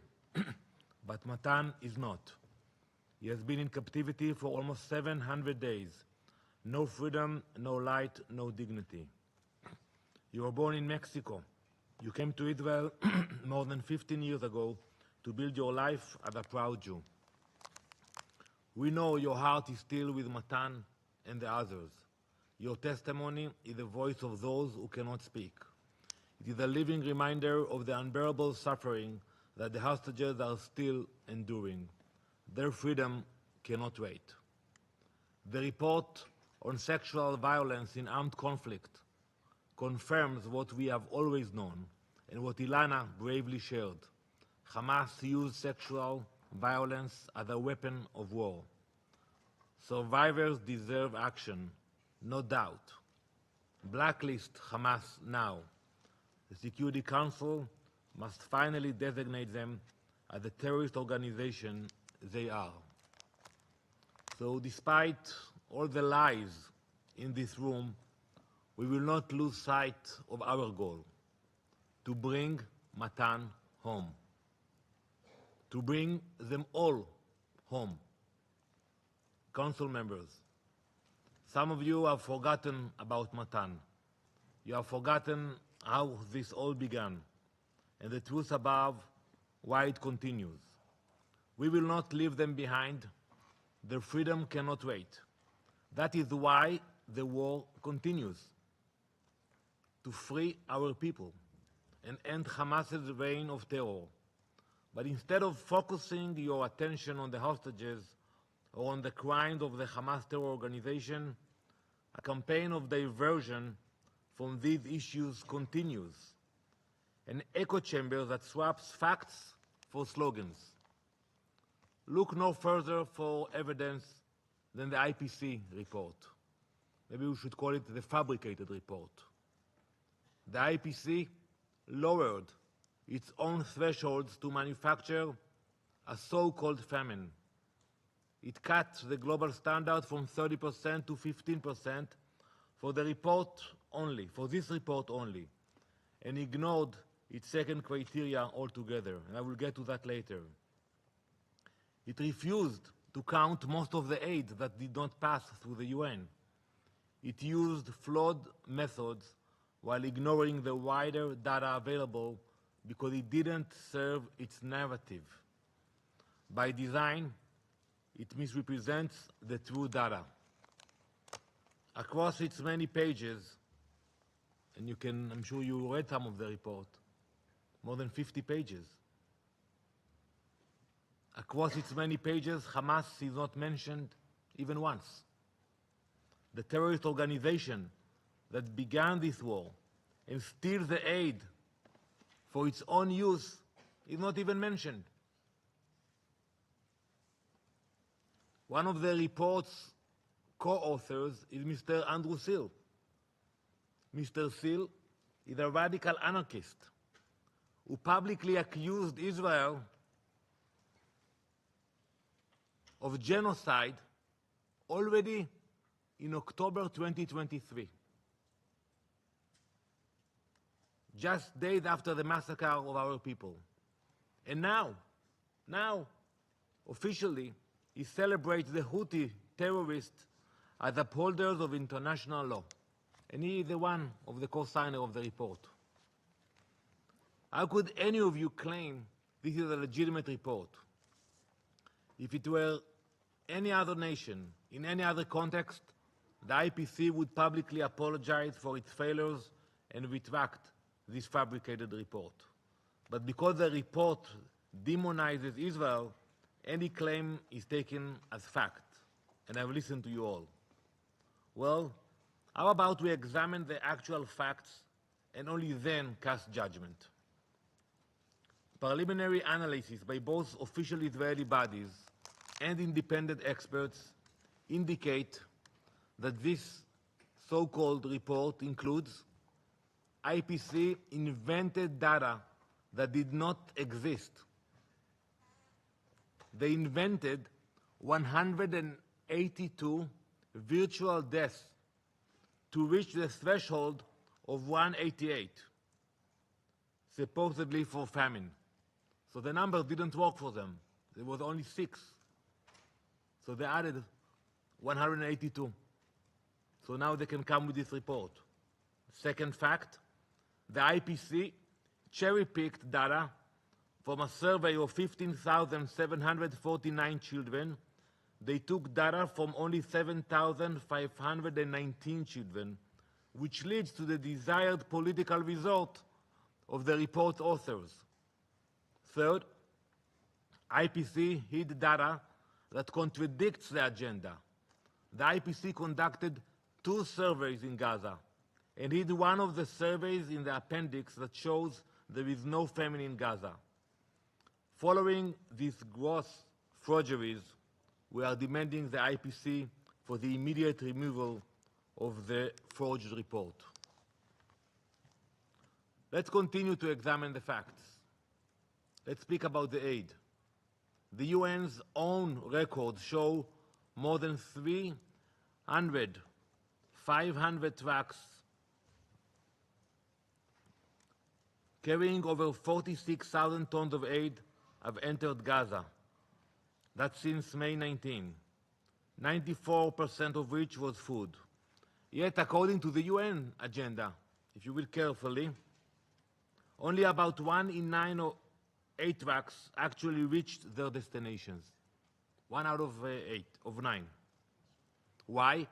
But Matan is not. He has been in captivity for almost 700 days. No freedom, no light, no dignity. You were born in Mexico. You came to Israel more than 15 years ago to build your life as a proud Jew. We know your heart is still with Matan and the others. Your testimony is the voice of those who cannot speak. It is a living reminder of the unbearable suffering that the hostages are still enduring. Their freedom cannot wait. The report on sexual violence in armed conflict confirms what we have always known and what Ilana bravely shared. Hamas used sexual violence as a weapon of war. Survivors deserve action, no doubt. Blacklist Hamas now. The Security Council must finally designate them as the terrorist organization they are. So despite all the lies in this room, we will not lose sight of our goal, to bring Matan home, to bring them all home. Council members, some of you have forgotten about Matan. You have forgotten how this all began, and the truth above why it continues. We will not leave them behind. Their freedom cannot wait. That is why the war continues, to free our people and end Hamas's reign of terror. But instead of focusing your attention on the hostages or on the crimes of the Hamas terror organization, a campaign of diversion from these issues continues, an echo chamber that swaps facts for slogans. Look no further for evidence than the IPC report. Maybe we should call it the fabricated report. The IPC lowered its own thresholds to manufacture a so-called famine. It cut the global standard from 30% to 15% for the report only, for this report only, and ignored its second criteria altogether, and I will get to that later. It refused to count most of the aid that did not pass through the UN. It used flawed methods while ignoring the wider data available because it didn't serve its narrative. By design, it misrepresents the true data. Across its many pages, and I'm sure you read some of the report, more than 50 pages. Across its many pages, Hamas is not mentioned even once. The terrorist organization that began this war and steals the aid for its own use is not even mentioned. One of the report's co-authors is Mr. Andrew Seal. Mr. Seal is a radical anarchist who publicly accused Israel of genocide already in October 2023, just days after the massacre of our people. And now, officially, he celebrates the Houthi terrorists as upholders of international law. And he is the one of the co-signer of the report. How could any of you claim this is a legitimate report? If it were any other nation, in any other context, the IPC would publicly apologize for its failures and retract this fabricated report. But because the report demonizes Israel, any claim is taken as fact. And I've listened to you all. Well, how about we examine the actual facts and only then cast judgment? Preliminary analysis by both official Israeli bodies and independent experts indicate that this so-called report includes IPC invented data that did not exist. They invented 182 virtual deaths to reach the threshold of 188, supposedly for famine. So the numbers didn't work for them. There was only 6. So they added 182. So now they can come with this report. Second fact, the IPC cherry-picked data from a survey of 15,749 children. They took data from only 7,519 children, which leads to the desired political result of the report's authors. Third, IPC hid data that contradicts the agenda. The IPC conducted 2 surveys in Gaza and hid one of the surveys in the appendix that shows there is no famine in Gaza. Following these gross forgeries, we are demanding the IPC for the immediate removal of the forged report. Let's continue to examine the facts. Let's speak about the aid. The UN's own records show more than 500 trucks carrying over 46,000 tons of aid have entered Gaza. That's since May 19, 94% of which was food. Yet, according to the UN agenda, if you read carefully, only about 1 in 9 or 8 trucks actually reached their destinations. 1 out of 9. Why?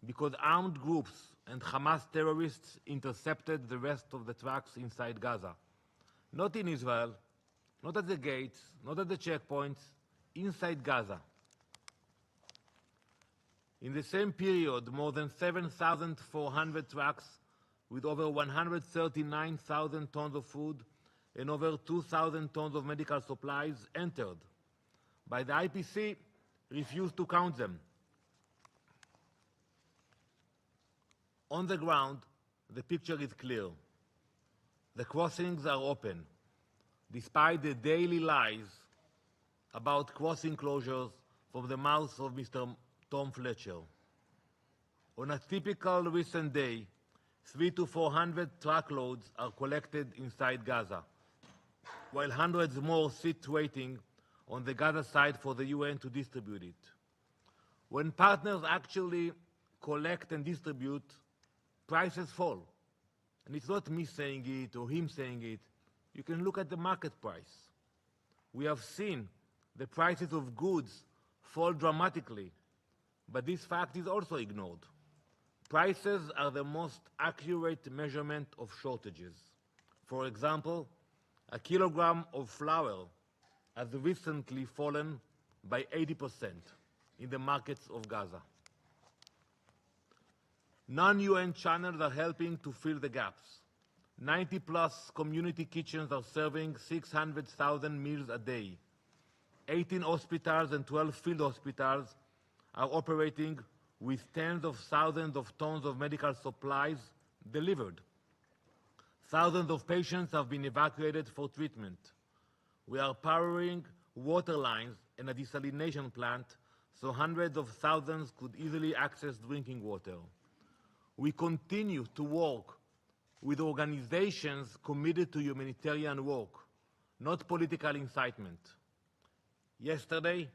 Because armed groups and Hamas terrorists intercepted the rest of the trucks inside Gaza. Not in Israel, not at the gates, not at the checkpoints, inside Gaza. In the same period, more than 7,400 trucks with over 139,000 tons of food and over 2,000 tons of medical supplies entered. But the IPC refused to count them. On the ground, the picture is clear. The crossings are open, despite the daily lies about crossing closures from the mouth of Mr. Tom Fletcher. On a typical recent day, 300 to 400 truckloads are collected inside Gaza, while hundreds more sit waiting on the Gaza side for the UN to distribute it. When partners actually collect and distribute, prices fall. And it's not me saying it or him saying it. You can look at the market price. We have seen the prices of goods fall dramatically, but this fact is also ignored. Prices are the most accurate measurement of shortages. For example, a kilogram of flour has recently fallen by 80% in the markets of Gaza. Non-UN channels are helping to fill the gaps. 90+ community kitchens are serving 600,000 meals a day. 18 hospitals and 12 field hospitals are operating with tens of thousands of tons of medical supplies delivered. Thousands of patients have been evacuated for treatment. We are powering water lines and a desalination plant so hundreds of thousands could easily access drinking water. We continue to work with organizations committed to humanitarian work, not political incitement. Yesterday,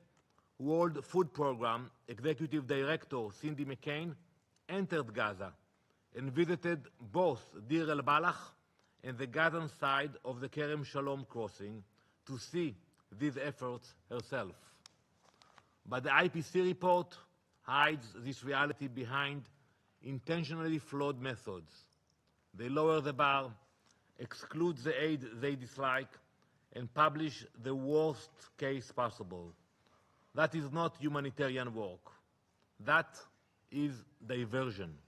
World Food Programme Executive Director Cindy McCain entered Gaza and visited both Deir el-Balach and the Gazan side of the Kerem Shalom crossing to see these efforts herself. But the IPC report hides this reality behind intentionally flawed methods. They lower the bar, exclude the aid they dislike, and publish the worst case possible. That is not humanitarian work. That is diversion.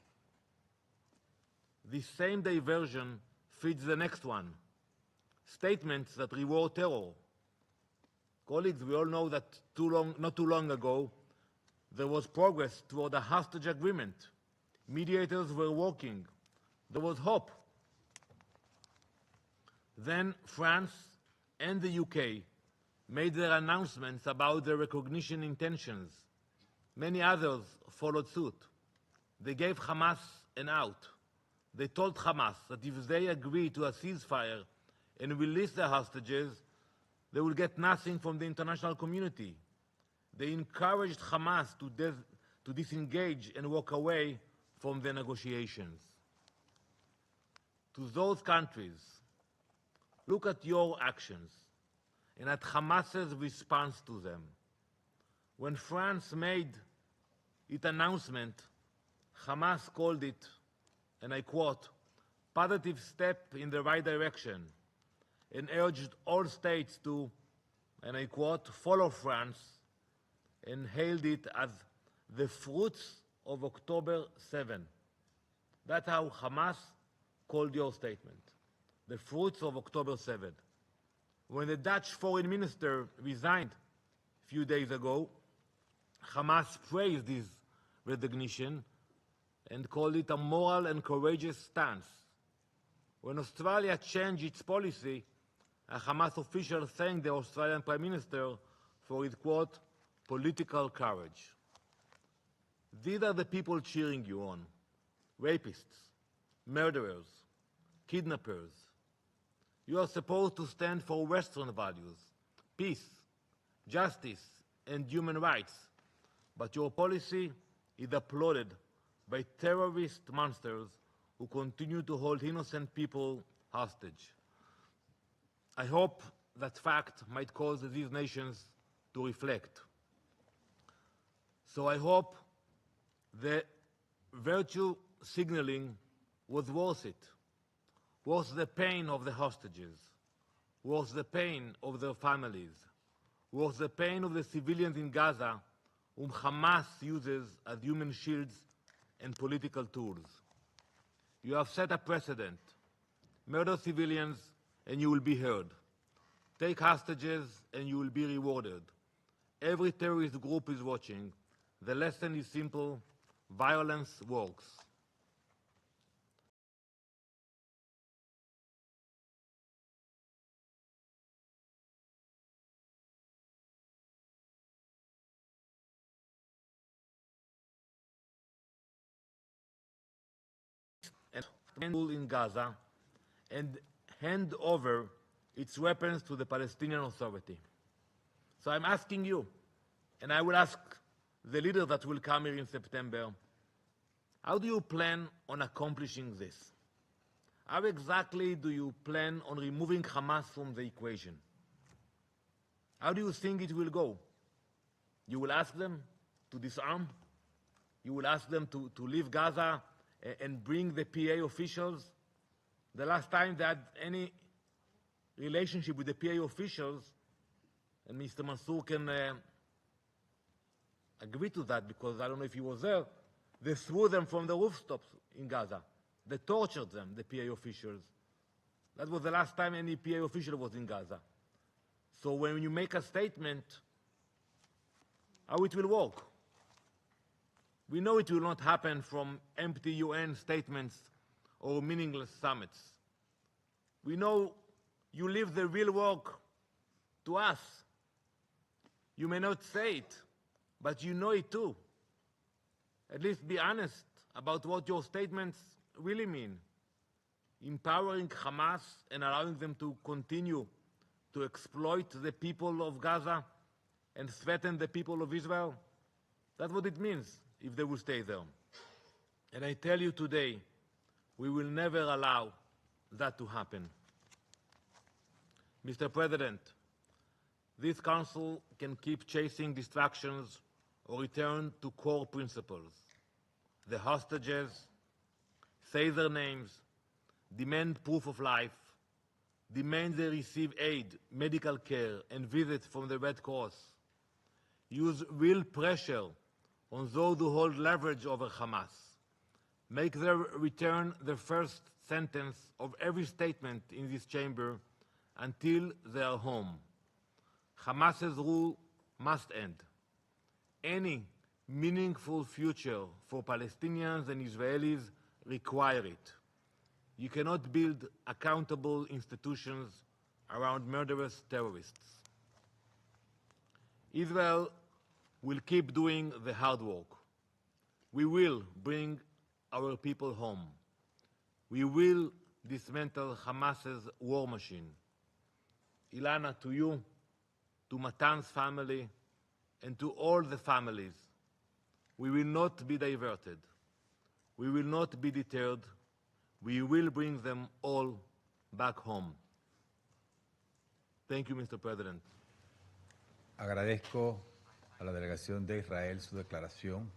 This same diversion feeds the next one. Statements that reward terror. Colleagues, we all know that not too long ago, there was progress toward a hostage agreement. Mediators were working. There was hope. Then France and the UK made their announcements about their recognition intentions. Many others followed suit. They gave Hamas an out. They told Hamas that if they agree to a ceasefire and release the hostages, They will get nothing from the international community. They encouraged Hamas to disengage and walk away from the negotiations. To those countries, look at your actions and at Hamas's response to them. When France made its announcement, Hamas called it, and I quote, "positive step in the right direction," and urged all states to, and I quote, "follow France," and hailed it as the fruits of October 7. That's how Hamas called your statement, the fruits of October 7. When the Dutch foreign minister resigned a few days ago, Hamas praised this recognition and called it a moral and courageous stance. When Australia changed its policy, a Hamas official thanked the Australian Prime Minister for his, quote, "political courage." These are the people cheering you on: rapists, murderers, kidnappers. You are supposed to stand for Western values, peace, justice, and human rights, but your policy is applauded by terrorist monsters who continue to hold innocent people hostage. I hope that fact might cause these nations to reflect. So I hope the virtue signaling was worth it, worth the pain of the hostages, worth the pain of their families, worth the pain of the civilians in Gaza whom Hamas uses as human shields and political tools. You have set a precedent. Murder civilians and you will be heard. Take hostages and you will be rewarded. Every terrorist group is watching. The lesson is simple: violence works. And in Gaza and hand over its weapons to the Palestinian Authority. So I'm asking you, and I will ask the leaders that will come here in September, how do you plan on accomplishing this? How exactly do you plan on removing Hamas from the equation? How do you think it will go? You will ask them to disarm? You will ask them to leave Gaza and bring the PA officials? The last time they had any relationship with the PA officials, and Mr. Mansour can agree to that because I don't know if he was there, they threw them from the rooftops in Gaza. They tortured them, the PA officials. That was the last time any PA official was in Gaza. So when you make a statement, how it will work? We know it will not happen from empty UN statements or meaningless summits. We know you leave the real work to us. You may not say it, but you know it too. At least be honest about what your statements really mean. Empowering Hamas and allowing them to continue to exploit the people of Gaza and threaten the people of Israel, that's what it means if they will stay there. And I tell you today, we will never allow that to happen. Mr. President, this Council can keep chasing distractions or return to core principles. The hostages, say their names, demand proof of life, demand they receive aid, medical care, and visits from the Red Cross. Use real pressure on those who hold leverage over Hamas. Make their return the first sentence of every statement in this chamber until they are home. Hamas's rule must end. Any meaningful future for Palestinians and Israelis require it. You cannot build accountable institutions around murderous terrorists. Israel will keep doing the hard work. We will bring our people home. We will dismantle Hamas's war machine. Ilana, to you, to Matan's family, and to all the families. We will not be diverted. We will not be deterred. We will bring them all back home. Thank you, Mr. President. Agradezco a la delegación de Israel su declaración.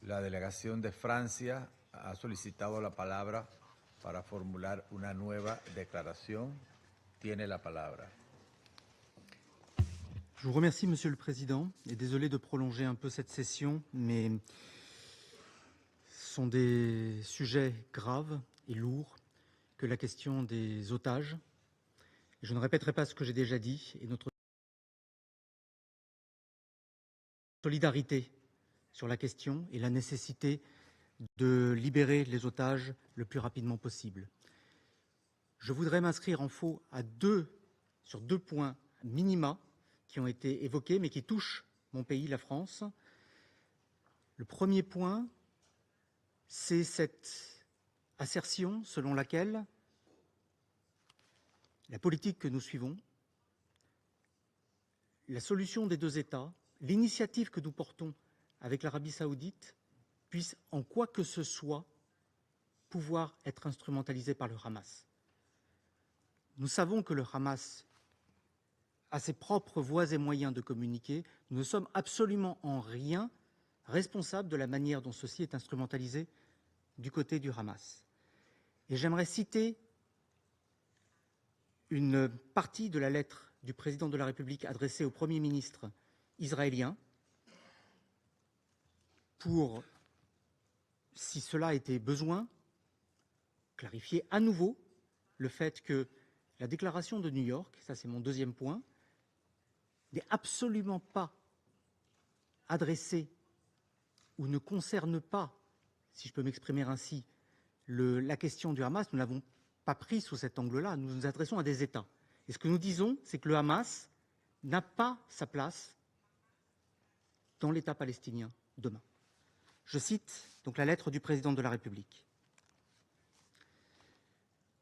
La delegación de Francia ha solicitado la palabra para formular una nueva declaración. Tiene la palabra. Je vous remercie, Monsieur le Président, et désolé de prolonger un peu cette session, mais ce sont des sujets graves et lourds que la question des otages. Je ne répéterai pas ce que j'ai déjà dit, et notre solidarité sur la question et la nécessité de libérer les otages le plus rapidement possible. Je voudrais m'inscrire en faux sur deux points minima qui ont été évoqués, mais qui touchent mon pays, la France. Le premier point, c'est cette assertion selon laquelle la politique que nous suivons, la solution des deux États, l'initiative que nous portons avec l'Arabie saoudite puisse en quoi que ce soit pouvoir être instrumentalisée par le Hamas. Nous savons que le Hamas a ses propres voies et moyens de communiquer. Nous ne sommes absolument en rien responsables de la manière dont ceci est instrumentalisé du côté du Hamas. Et j'aimerais citer une partie de la lettre du président de la République adressée au Premier ministre israélien pour, si cela était besoin, clarifier à nouveau le fait que la déclaration de New York, ça c'est mon deuxième point, n'est absolument pas adressée ou ne concerne pas, si je peux m'exprimer ainsi, la question du Hamas. Nous ne l'avons pas pris sous cet angle-là, nous nous adressons à des États. Et ce que nous disons, c'est que le Hamas n'a pas sa place dans l'État palestinien demain. Je cite donc la lettre du président de la République.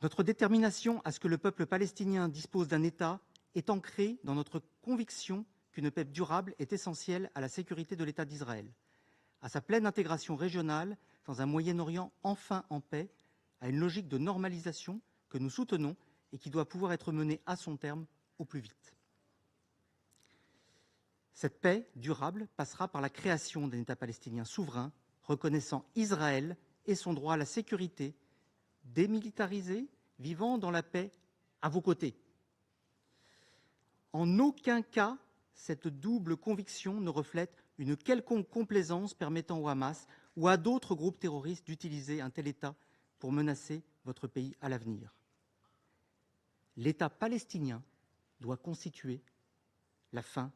Notre détermination à ce que le peuple palestinien dispose d'un État est ancrée dans notre conviction qu'une paix durable est essentielle à la sécurité de l'État d'Israël, à sa pleine intégration régionale dans un Moyen-Orient enfin en paix, à une logique de normalisation que nous soutenons et qui doit pouvoir être menée à son terme au plus vite. Cette paix durable passera par la création d'un État palestinien souverain, reconnaissant Israël et son droit à la sécurité, démilitarisé, vivant dans la paix à vos côtés. En aucun cas, cette double conviction ne reflète une quelconque complaisance permettant au Hamas ou à d'autres groupes terroristes d'utiliser un tel État pour menacer votre pays à l'avenir. L'État palestinien doit constituer la fin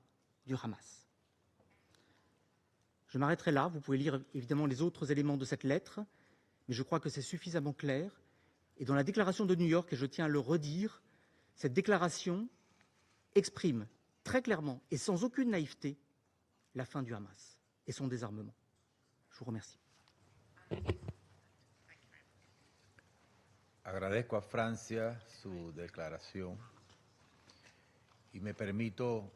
du Hamas. Je m'arrêterai là, vous pouvez lire évidemment les autres éléments de cette lettre, mais je crois que c'est suffisamment clair. Et dans la déclaration de New York, et je tiens à le redire, cette déclaration exprime très clairement et sans aucune naïveté la fin du Hamas et son désarmement. Je vous remercie. Agradezco a Francia su declaración y me permito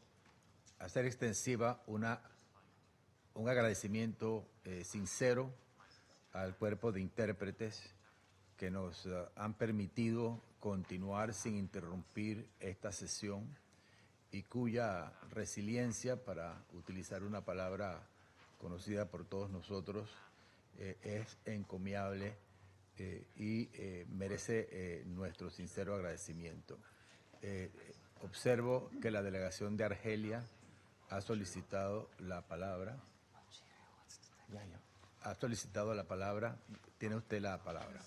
hacer extensiva un agradecimiento sincero al cuerpo de intérpretes que nos han permitido continuar sin interrumpir esta sesión y cuya resiliencia, para utilizar una palabra conocida por todos nosotros, es encomiable y merece nuestro sincero agradecimiento. Observo que la delegación de Argelia ha solicitado la palabra. Ha solicitado la palabra. Tiene usted la palabra.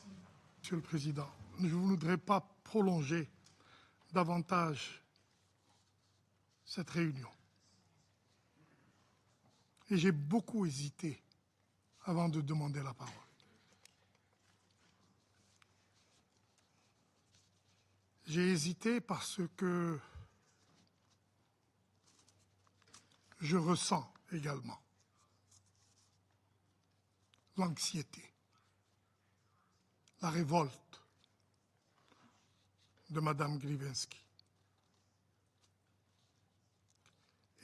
Monsieur le Président, je ne voudrais pas prolonger davantage cette réunion. Et j'ai beaucoup hésité avant de demander la parole. J'ai hésité parce que je ressens également l'anxiété, la révolte de Mme Gritzewsky.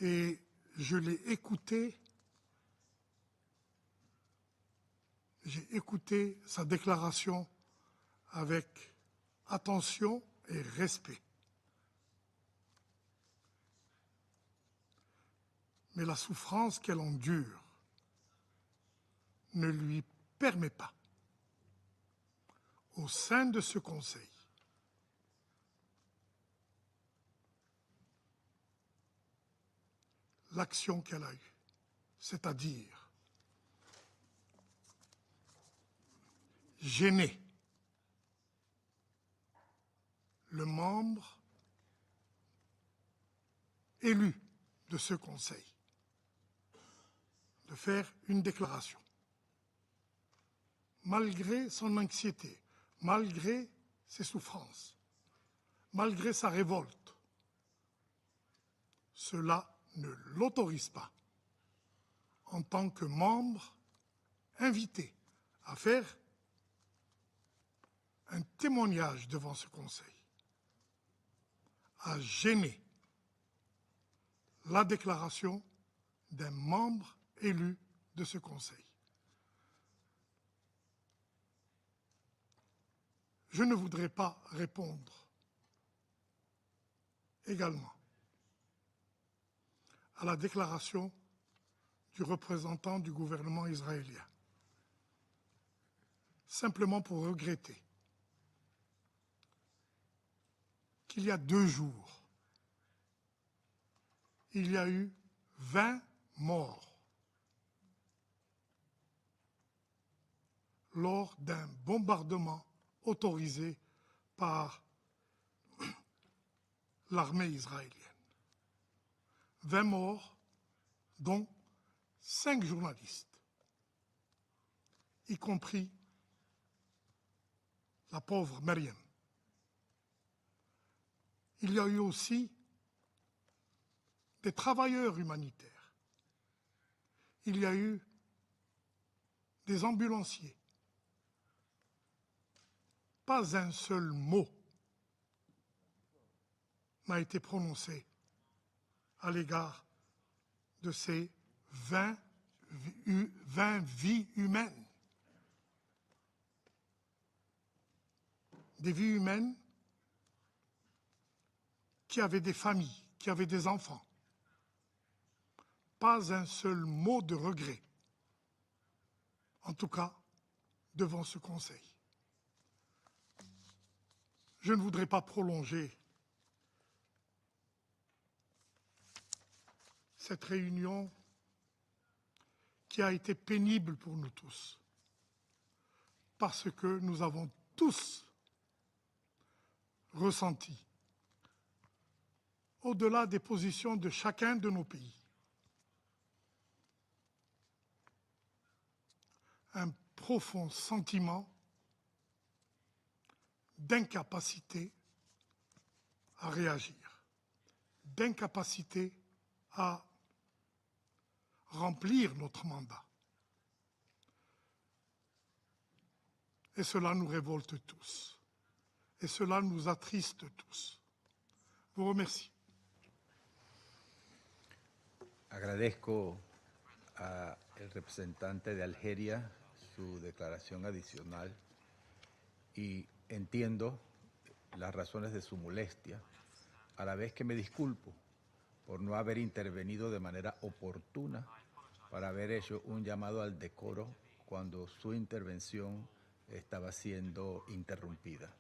et je l'ai écouté. J'ai écouté sa déclaration avec attention et respect. Mais la souffrance qu'elle endure ne lui permet pas, au sein de ce Conseil, l'action qu'elle a eue, c'est-à-dire gêner le membre élu de ce Conseil de faire une déclaration. Malgré son anxiété, malgré ses souffrances, malgré sa révolte, cela ne l'autorise pas, en tant que membre invité, à faire un témoignage devant ce Conseil, à gêner la déclaration d'un membre élu de ce Conseil. Je ne voudrais pas répondre également à la déclaration du représentant du gouvernement israélien, simplement pour regretter qu'il y a 2 jours, il y a eu 20 morts lors d'un bombardement autorisé par l'armée israélienne. 20 morts, dont 5 journalistes, y compris la pauvre Myriam. Il y a eu aussi des travailleurs humanitaires. Il y a eu des ambulanciers. Pas un seul mot n'a été prononcé à l'égard de ces 20 vies humaines. Des vies humaines qui avaient des familles, qui avaient des enfants. Pas un seul mot de regret, en tout cas devant ce Conseil. Je ne voudrais pas prolonger cette réunion qui a été pénible pour nous tous, parce que nous avons tous ressenti, au-delà des positions de chacun de nos pays, un profond sentiment d'incapacité à réagir, d'incapacité à remplir notre mandat. Et cela nous révolte tous. Et cela nous attriste tous. Je vous remercie. Agradezco al representante de Algeria su declaración adicional y entiendo las razones de su molestia, a la vez que me disculpo por no haber intervenido de manera oportuna para haber hecho un llamado al decoro cuando su intervención estaba siendo interrumpida.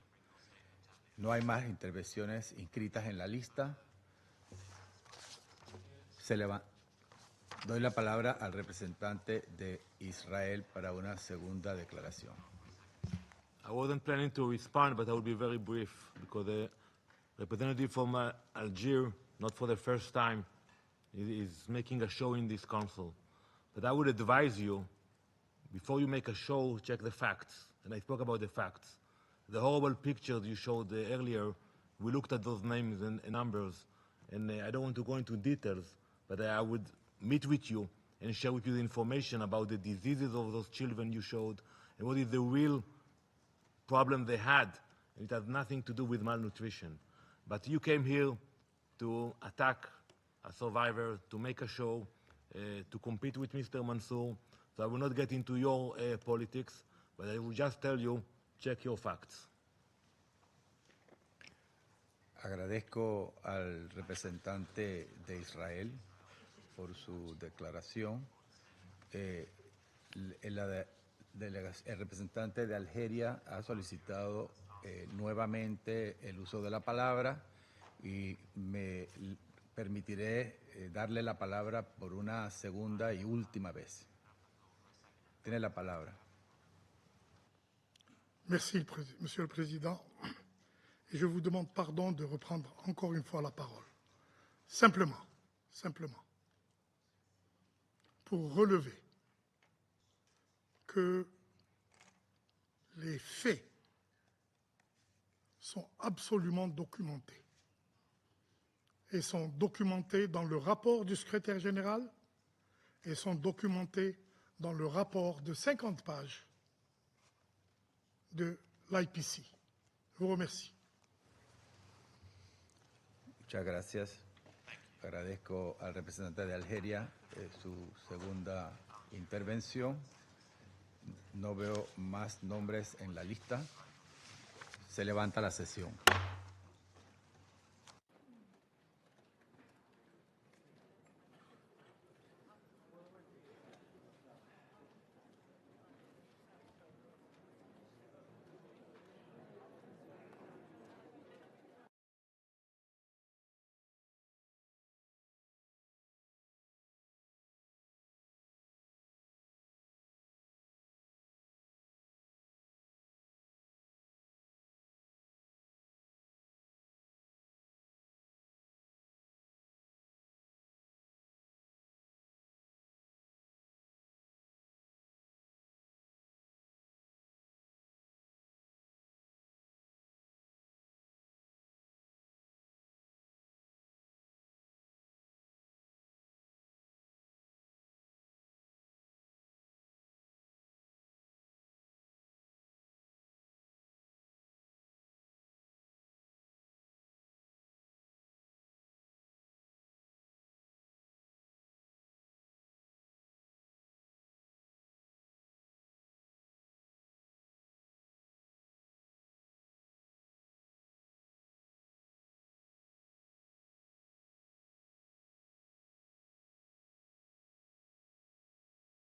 No hay más intervenciones inscritas en la lista. Doy la palabra al representante de Israel para una segunda declaración. I wasn't planning to respond, but I will be very brief because the representative from Algeria, not for the first time, is making a show in this council. But I would advise you, before you make a show, check the facts. And I spoke about the facts. The horrible pictures you showed earlier, we looked at those names and numbers, and I don't want to go into details, but I would meet with you and share with you the information about the diseases of those children you showed and what is the real problem they had. It has nothing to do with malnutrition. But you came here to attack a survivor, to make a show, to compete with Mr. Mansour. So I will not get into your politics, but I will just tell you, check your facts. Agradezco al representante de Israel por su declaración. El representante de Algeria ha solicitado nuevamente el uso de la palabra y me permitiré darle la palabra por una segunda y última vez. Tiene la palabra. Merci, Monsieur le Président. Et je vous demande pardon de reprendre encore une fois la parole. Simplement, pour relever que les faits sont absolument documentés. Et sont documentés dans le rapport du secrétaire général et sont documentés dans le rapport de 50 pages de l'IPC. Je vous remercie. Muchas gracias. Agradezco al representante de Algeria su segunda intervención. No veo más nombres en la lista. Se levanta la sesión.